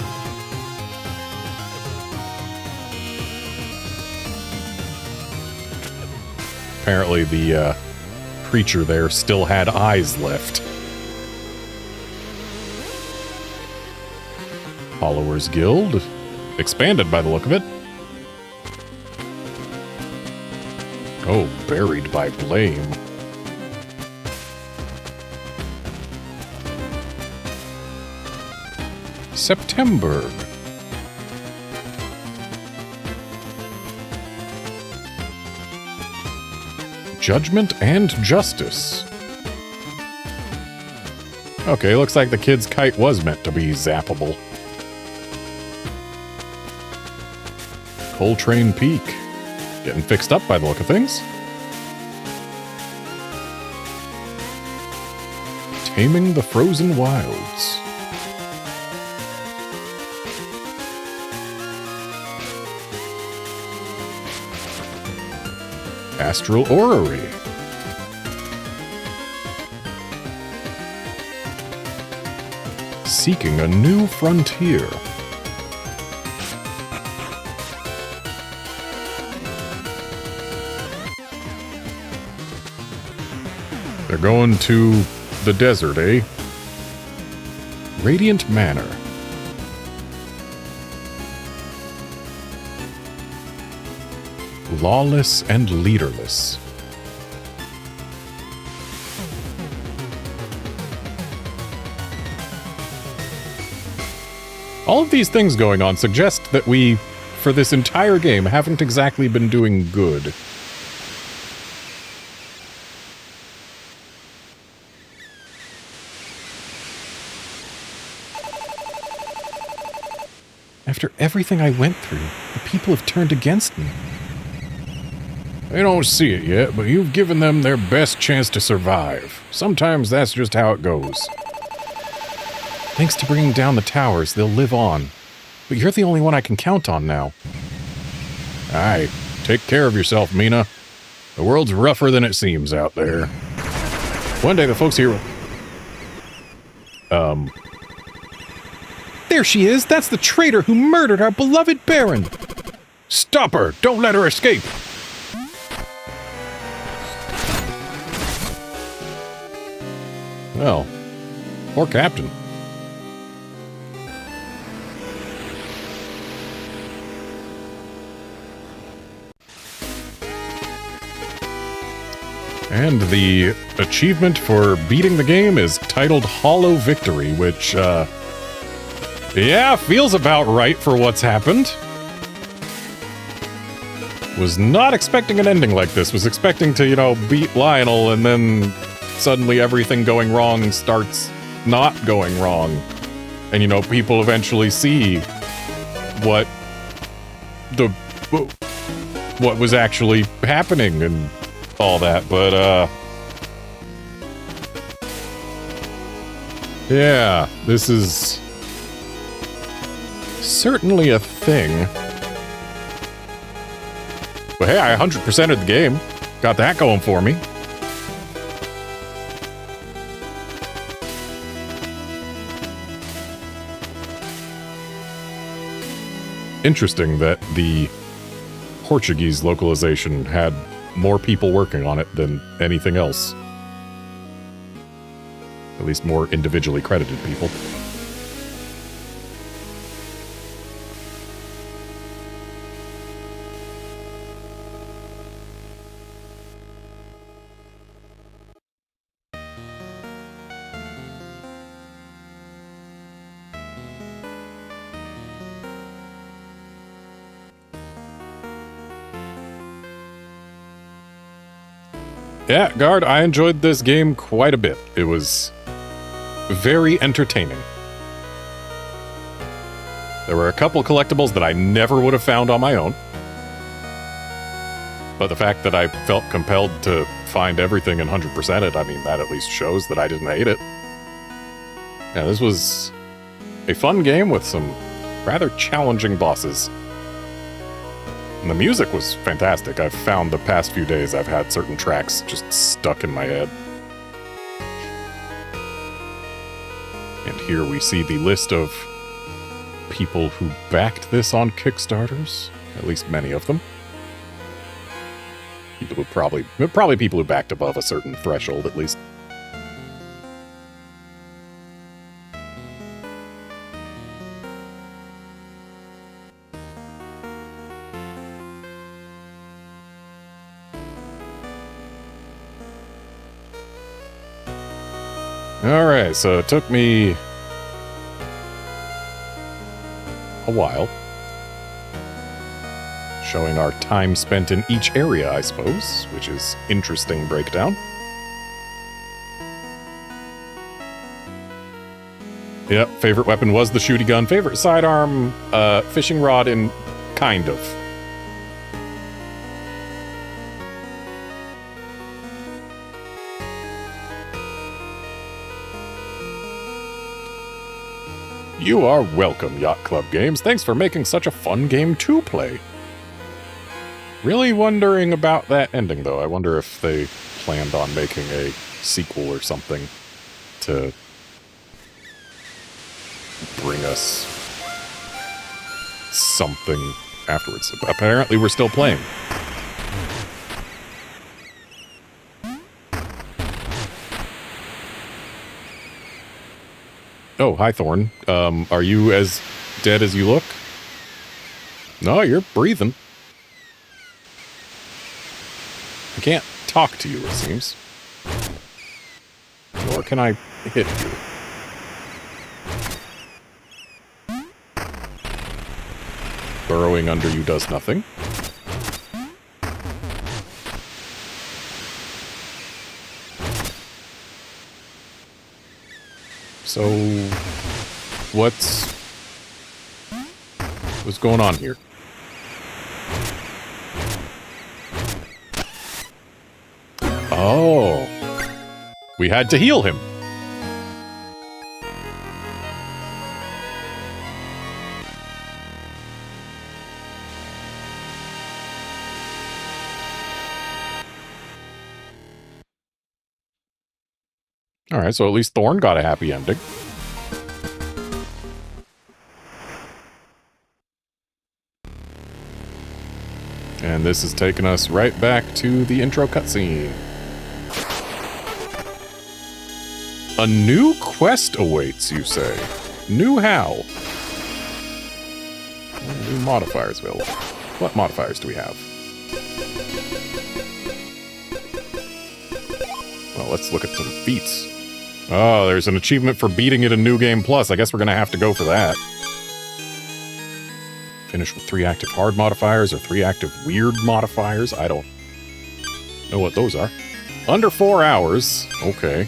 Apparently the creature there still had eyes left. Hollower's Guild. Expanded by the look of it. Oh, buried by blame. September. Judgment and Justice. Okay, looks like the kid's kite was meant to be zappable. Coltrane Peak. Getting fixed up by the look of things. Taming the Frozen Wilds. Astral Orrery. Seeking a New Frontier. They're going to the desert, eh? Radiant Manor. Lawless and leaderless. All of these things going on suggest that we, for this entire game, haven't exactly been doing good. After everything I went through, the people have turned against me. They don't see it yet, but you've given them their best chance to survive. Sometimes that's just how it goes. Thanks to bringing down the towers, they'll live on. But you're the only one I can count on now. Aye, take care of yourself, Mina. The world's rougher than it seems out there. One day the folks here will... There she is! That's the traitor who murdered our beloved Baron! Stop her! Don't let her escape! Well, poor Captain. And the achievement for beating the game is titled Hollow Victory, which, yeah, feels about right for what's happened. Was not expecting an ending like this. Was expecting to, you know, beat Lionel and then suddenly everything going wrong starts not going wrong. And, you know, people eventually see what was actually happening and all that, but, yeah, this is certainly a thing. But hey, I 100%ed the game. Got that going for me. Interesting that the Portuguese localization had more people working on it than anything else. At least more individually credited people. Yeah, Guard, I enjoyed this game quite a bit. It was very entertaining. There were a couple collectibles that I never would have found on my own. But the fact that I felt compelled to find everything and 100% it, I mean, that at least shows that I didn't hate it. Yeah, this was a fun game with some rather challenging bosses. And the music was fantastic. I've found the past few days I've had certain tracks just stuck in my head. And here we see the list of people who backed this on Kickstarters. At least many of them. People who probably people who backed above a certain threshold, at least. Alright, so it took me a while. Showing our time spent in each area, I suppose, which is interesting breakdown. Yep, favorite weapon was the shooty gun. Favorite sidearm, fishing rod, and kind of. You are welcome, Yacht Club Games. Thanks for making such a fun game to play. Really wondering about that ending, though. I wonder if they planned on making a sequel or something to bring us something afterwards. Apparently, we're still playing. Oh, hi, Thorn. Are you as dead as you look? No, you're breathing. I can't talk to you, it seems. Nor can I hit you. Burrowing under you does nothing. So, what's going on here? Oh, we had to heal him. All right, so at least Thorn got a happy ending. And this is taking us right back to the intro cutscene. A new quest awaits, you say? New how? New modifiers available. What modifiers do we have? Well, let's look at some feats. Oh, there's an achievement for beating it in New Game Plus. I guess we're going to have to go for that. Finish with 3 active hard modifiers or 3 active weird modifiers. I don't know what those are. Under 4 hours. Okay.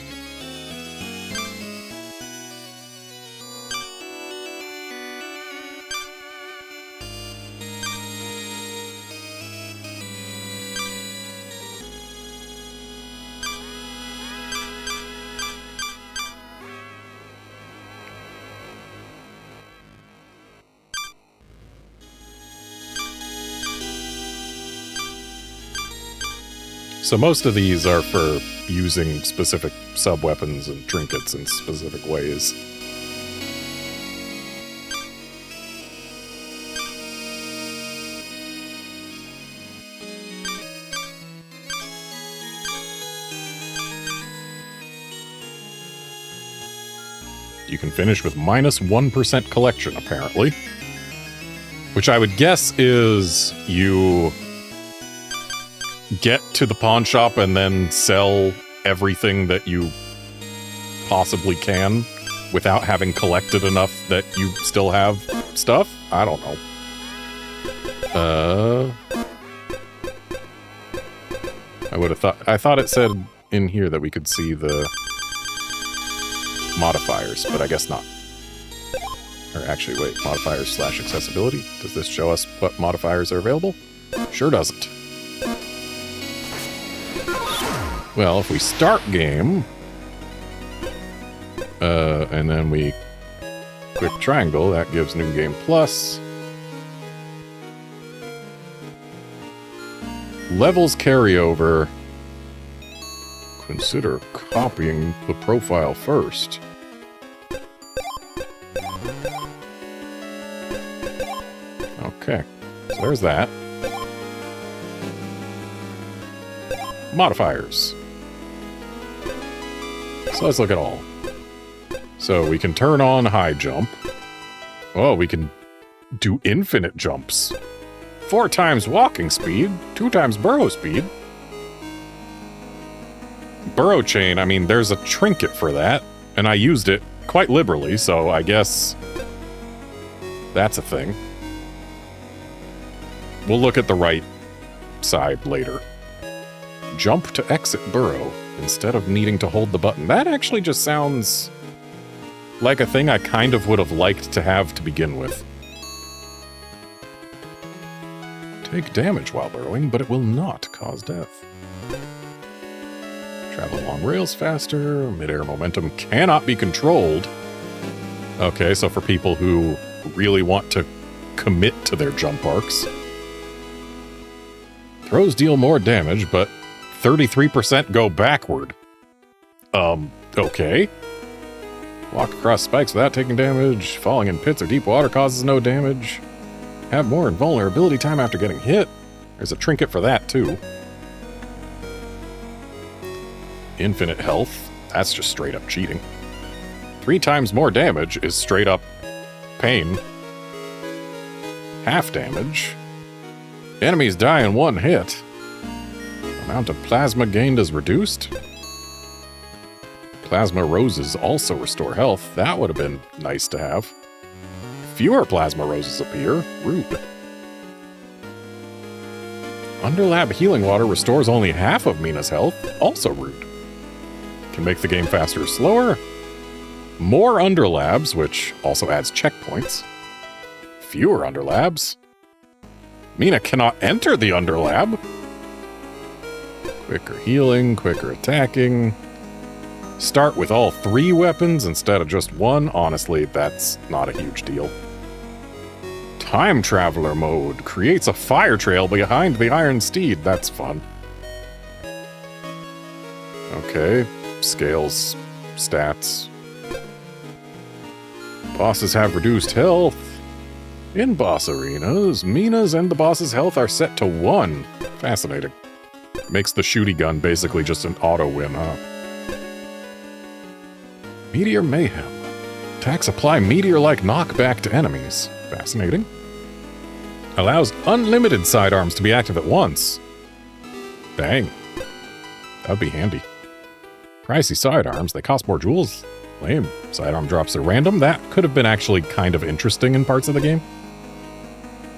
So most of these are for using specific sub-weapons and trinkets in specific ways. You can finish with minus 1% collection, apparently. Which I would guess is you get to the pawn shop and then sell everything that you possibly can without having collected enough that you still have stuff? I don't know. I thought it said in here that we could see the modifiers, but I guess not. Or actually, wait, modifiers / accessibility? Does this show us what modifiers are available? Sure doesn't. Well, if we start game, and then we click triangle, that gives New Game Plus. Levels carryover. Consider copying the profile first. Okay, so there's that. Modifiers. So let's look at all. So we can turn on high jump. Oh, we can do infinite jumps. 4 times walking speed, 2 times burrow speed. Burrow chain, I mean, there's a trinket for that, and I used it quite liberally, so I guess that's a thing. We'll look at the right side later. Jump to exit burrow instead of needing to hold the button. That actually just sounds like a thing I kind of would have liked to have to begin with. Take damage while burrowing, but it will not cause death. Travel along rails faster. Mid-air momentum cannot be controlled. Okay, so for people who really want to commit to their jump arcs. Throws deal more damage, but 33% go backward. Okay. Walk across spikes without taking damage. Falling in pits or deep water causes no damage. Have more invulnerability time after getting hit. There's a trinket for that, too. Infinite health. That's just straight up cheating. 3 times more damage is straight up pain. Half damage. Enemies die in 1 hit. Amount of plasma gained is reduced. Plasma roses also restore health. That would have been nice to have. Fewer plasma roses appear. Rude. Underlab healing water restores only half of Mina's health. Also rude. Can make the game faster or slower. More underlabs, which also adds checkpoints. Fewer underlabs. Mina cannot enter the underlab. Quicker healing, quicker attacking. Start with all 3 weapons instead of just 1. Honestly, that's not a huge deal. Time Traveler mode creates a fire trail behind the Iron Steed. That's fun. Okay, scales, stats. Bosses have reduced health. In boss arenas, Mina's and the boss's health are set to 1. Fascinating. Makes the shooty gun basically just an auto win, huh? Meteor Mayhem. Attacks apply meteor-like knockback to enemies. Fascinating. Allows unlimited sidearms to be active at once. Dang. That'd be handy. Pricey sidearms, they cost more jewels. Lame. Sidearm drops are random. That could have been actually kind of interesting in parts of the game.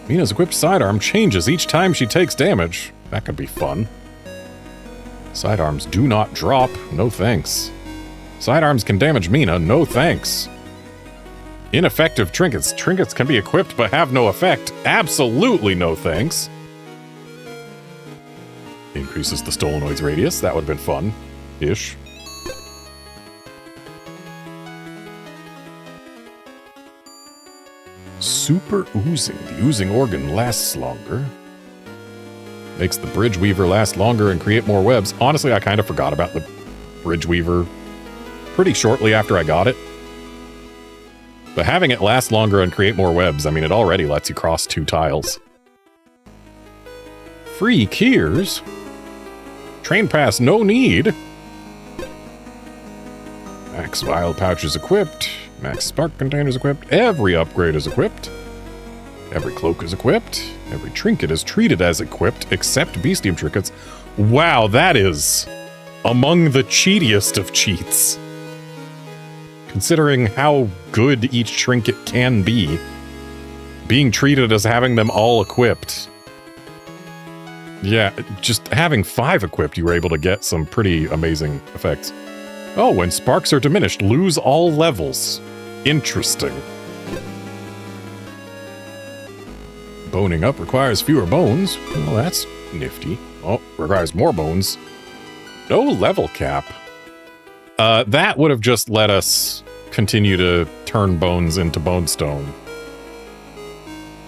Mina's equipped sidearm changes each time she takes damage. That could be fun. Sidearms do not drop. No thanks. Sidearms can damage Mina. No thanks. Ineffective trinkets. Trinkets can be equipped but have no effect. Absolutely no thanks. Increases the Stolenoid's radius. That would have been fun-ish. Super oozing. The oozing organ lasts longer. Makes the Bridge Weaver last longer and create more webs. Honestly, I kind of forgot about the Bridge Weaver pretty shortly after I got it. But having it last longer and create more webs, I mean, it already lets you cross 2 tiles. Free Keers. Train pass, no need. Max vial pouch is equipped. Max spark container is equipped. Every upgrade is equipped. Every cloak is equipped. Every trinket is treated as equipped, except bestium trinkets. Wow, that is among the cheatiest of cheats. Considering how good each trinket can be, being treated as having them all equipped. Yeah, just having 5 equipped, you were able to get some pretty amazing effects. Oh, when sparks are diminished, lose all levels. Interesting. Boning up requires fewer bones. Well, that's nifty. Oh, requires more bones. No level cap. That would have just let us continue to turn bones into bone stone.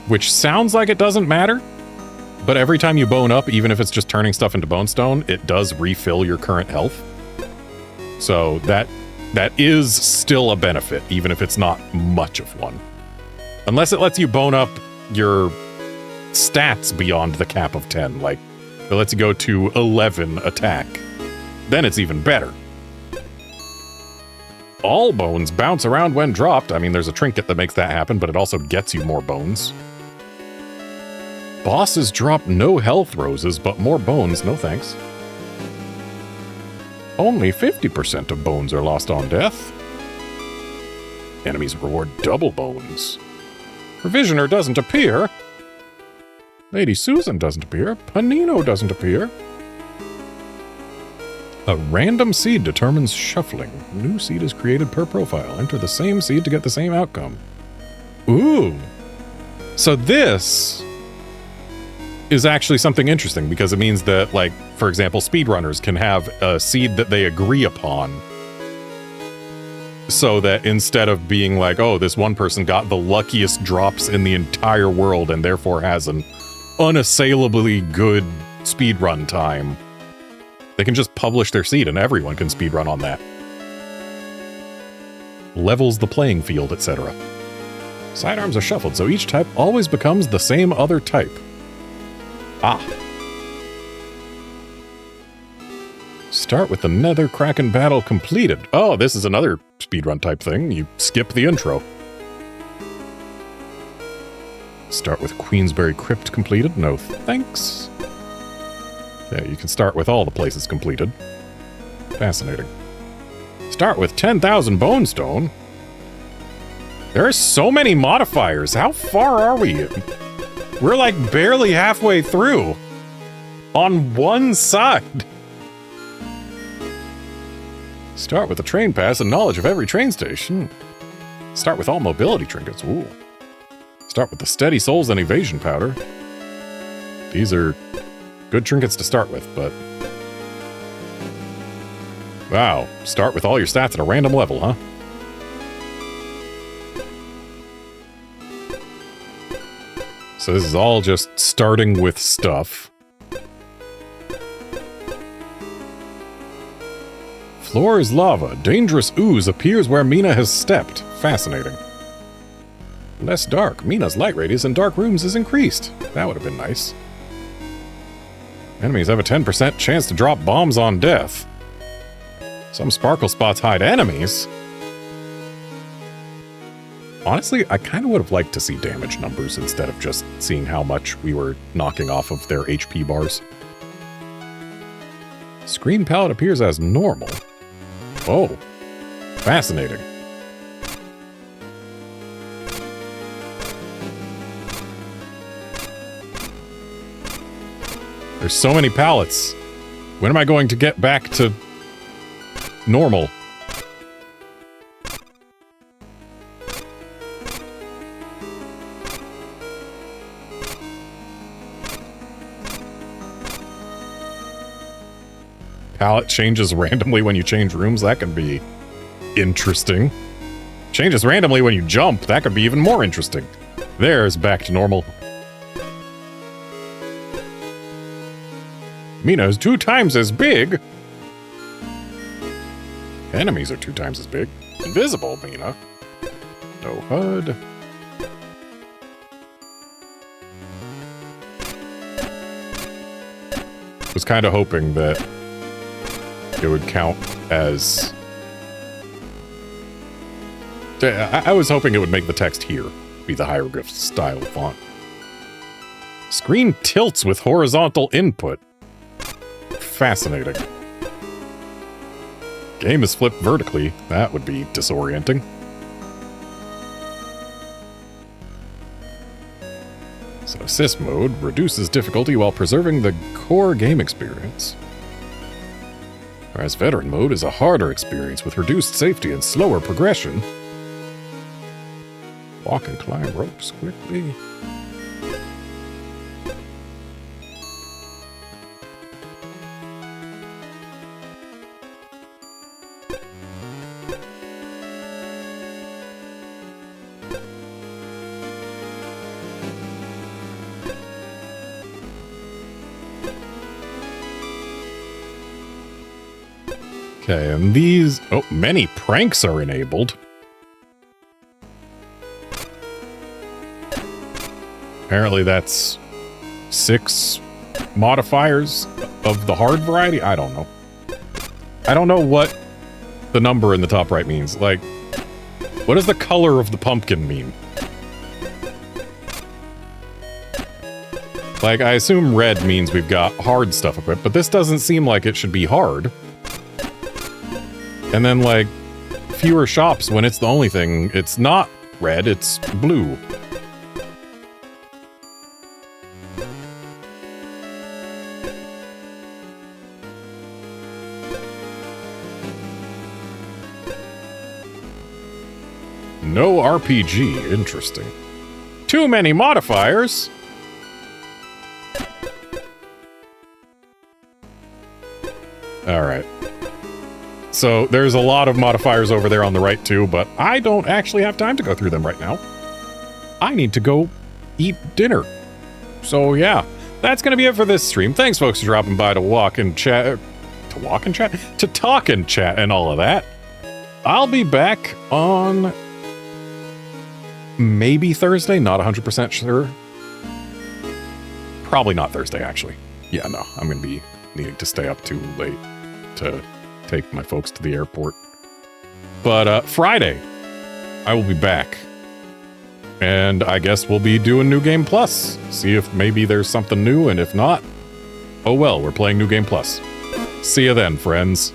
Which sounds like it doesn't matter, but every time you bone up, even if it's just turning stuff into bone stone, it does refill your current health. So that is still a benefit, even if it's not much of one. Unless it lets you bone up your stats beyond the cap of 10, like it lets you go to 11 attack. Then it's even better. All bones bounce around when dropped. I mean, there's a trinket that makes that happen, but it also gets you more bones. Bosses drop no health roses, but more bones, no thanks. Only 50% of bones are lost on death. Enemies reward double bones. Provisioner doesn't appear. Lady Susan doesn't appear. Panino doesn't appear. A random seed determines shuffling. New seed is created per profile. Enter the same seed to get the same outcome. Ooh. So this is actually something interesting because it means that, like, for example, speedrunners can have a seed that they agree upon. so that instead of being like, oh, this one person got the luckiest drops in the entire world and therefore has an unassailably good speedrun time, they can just publish their seed and everyone can speedrun on that. Levels the playing field, etc. Sidearms are shuffled, so each type always becomes the same other type. Ah. Start with the Nether Kraken battle completed. Oh, this is another speedrun type thing. You skip the intro. Start with Queensberry Crypt completed. No thanks. Yeah, you can start with all the places completed. Fascinating. Start with 10,000 Bone Stone. There are so many modifiers. How far are we? We're like barely halfway through. On one side. Start with a train pass and knowledge of every train station. Start with all mobility trinkets. Ooh. Start with the steady souls and evasion powder. These are good trinkets to start with, but... Wow. Start with all your stats at a random level, huh? So this is all just starting with stuff. Floor is lava. Dangerous ooze appears where Mina has stepped. Fascinating. Less dark. Mina's light radius in dark rooms is increased. That would have been nice. Enemies have a 10% chance to drop bombs on death. Some sparkle spots hide enemies. Honestly, I kind of would have liked to see damage numbers instead of just seeing how much we were knocking off of their HP bars. Screen palette appears as normal. Oh, fascinating. There's so many palettes. When am I going to get back to normal? Palette changes randomly when you change rooms. That can be interesting. Changes randomly when you jump. That could be even more interesting. There's back to normal. Mina's 2 times as big. Enemies are 2 times as big. Invisible, Mina. No HUD. Was kind of hoping that it would count as... I was hoping it would make the text here be the hieroglyph style font. Screen tilts with horizontal input. Fascinating. Game is flipped vertically. That would be disorienting. So assist mode reduces difficulty while preserving the core game experience. Whereas veteran mode is a harder experience with reduced safety and slower progression. Walk and climb ropes quickly. Okay, and these... Oh, many pranks are enabled. Apparently that's 6 modifiers of the hard variety? I don't know. I don't know what the number in the top right means. Like, what does the color of the pumpkin mean? Like, I assume red means we've got hard stuff equipped, but this doesn't seem like it should be hard. And then, like, fewer shops when it's the only thing. It's not red, it's blue. No RPG. Interesting. Too many modifiers. Alright. So there's a lot of modifiers over there on the right too, but I don't actually have time to go through them right now. I need to go eat dinner. So yeah, that's going to be it for this stream. Thanks folks for dropping by to walk and chat, to talk and chat and all of that. I'll be back on maybe Thursday, not 100% sure. Probably not Thursday, actually. Yeah, no, I'm going to be needing to stay up too late to take my folks to the airport. But Friday, I will be back. And I guess we'll be doing New Game Plus. See if maybe there's something new, and if not, oh well, we're playing New Game Plus. See you then, friends.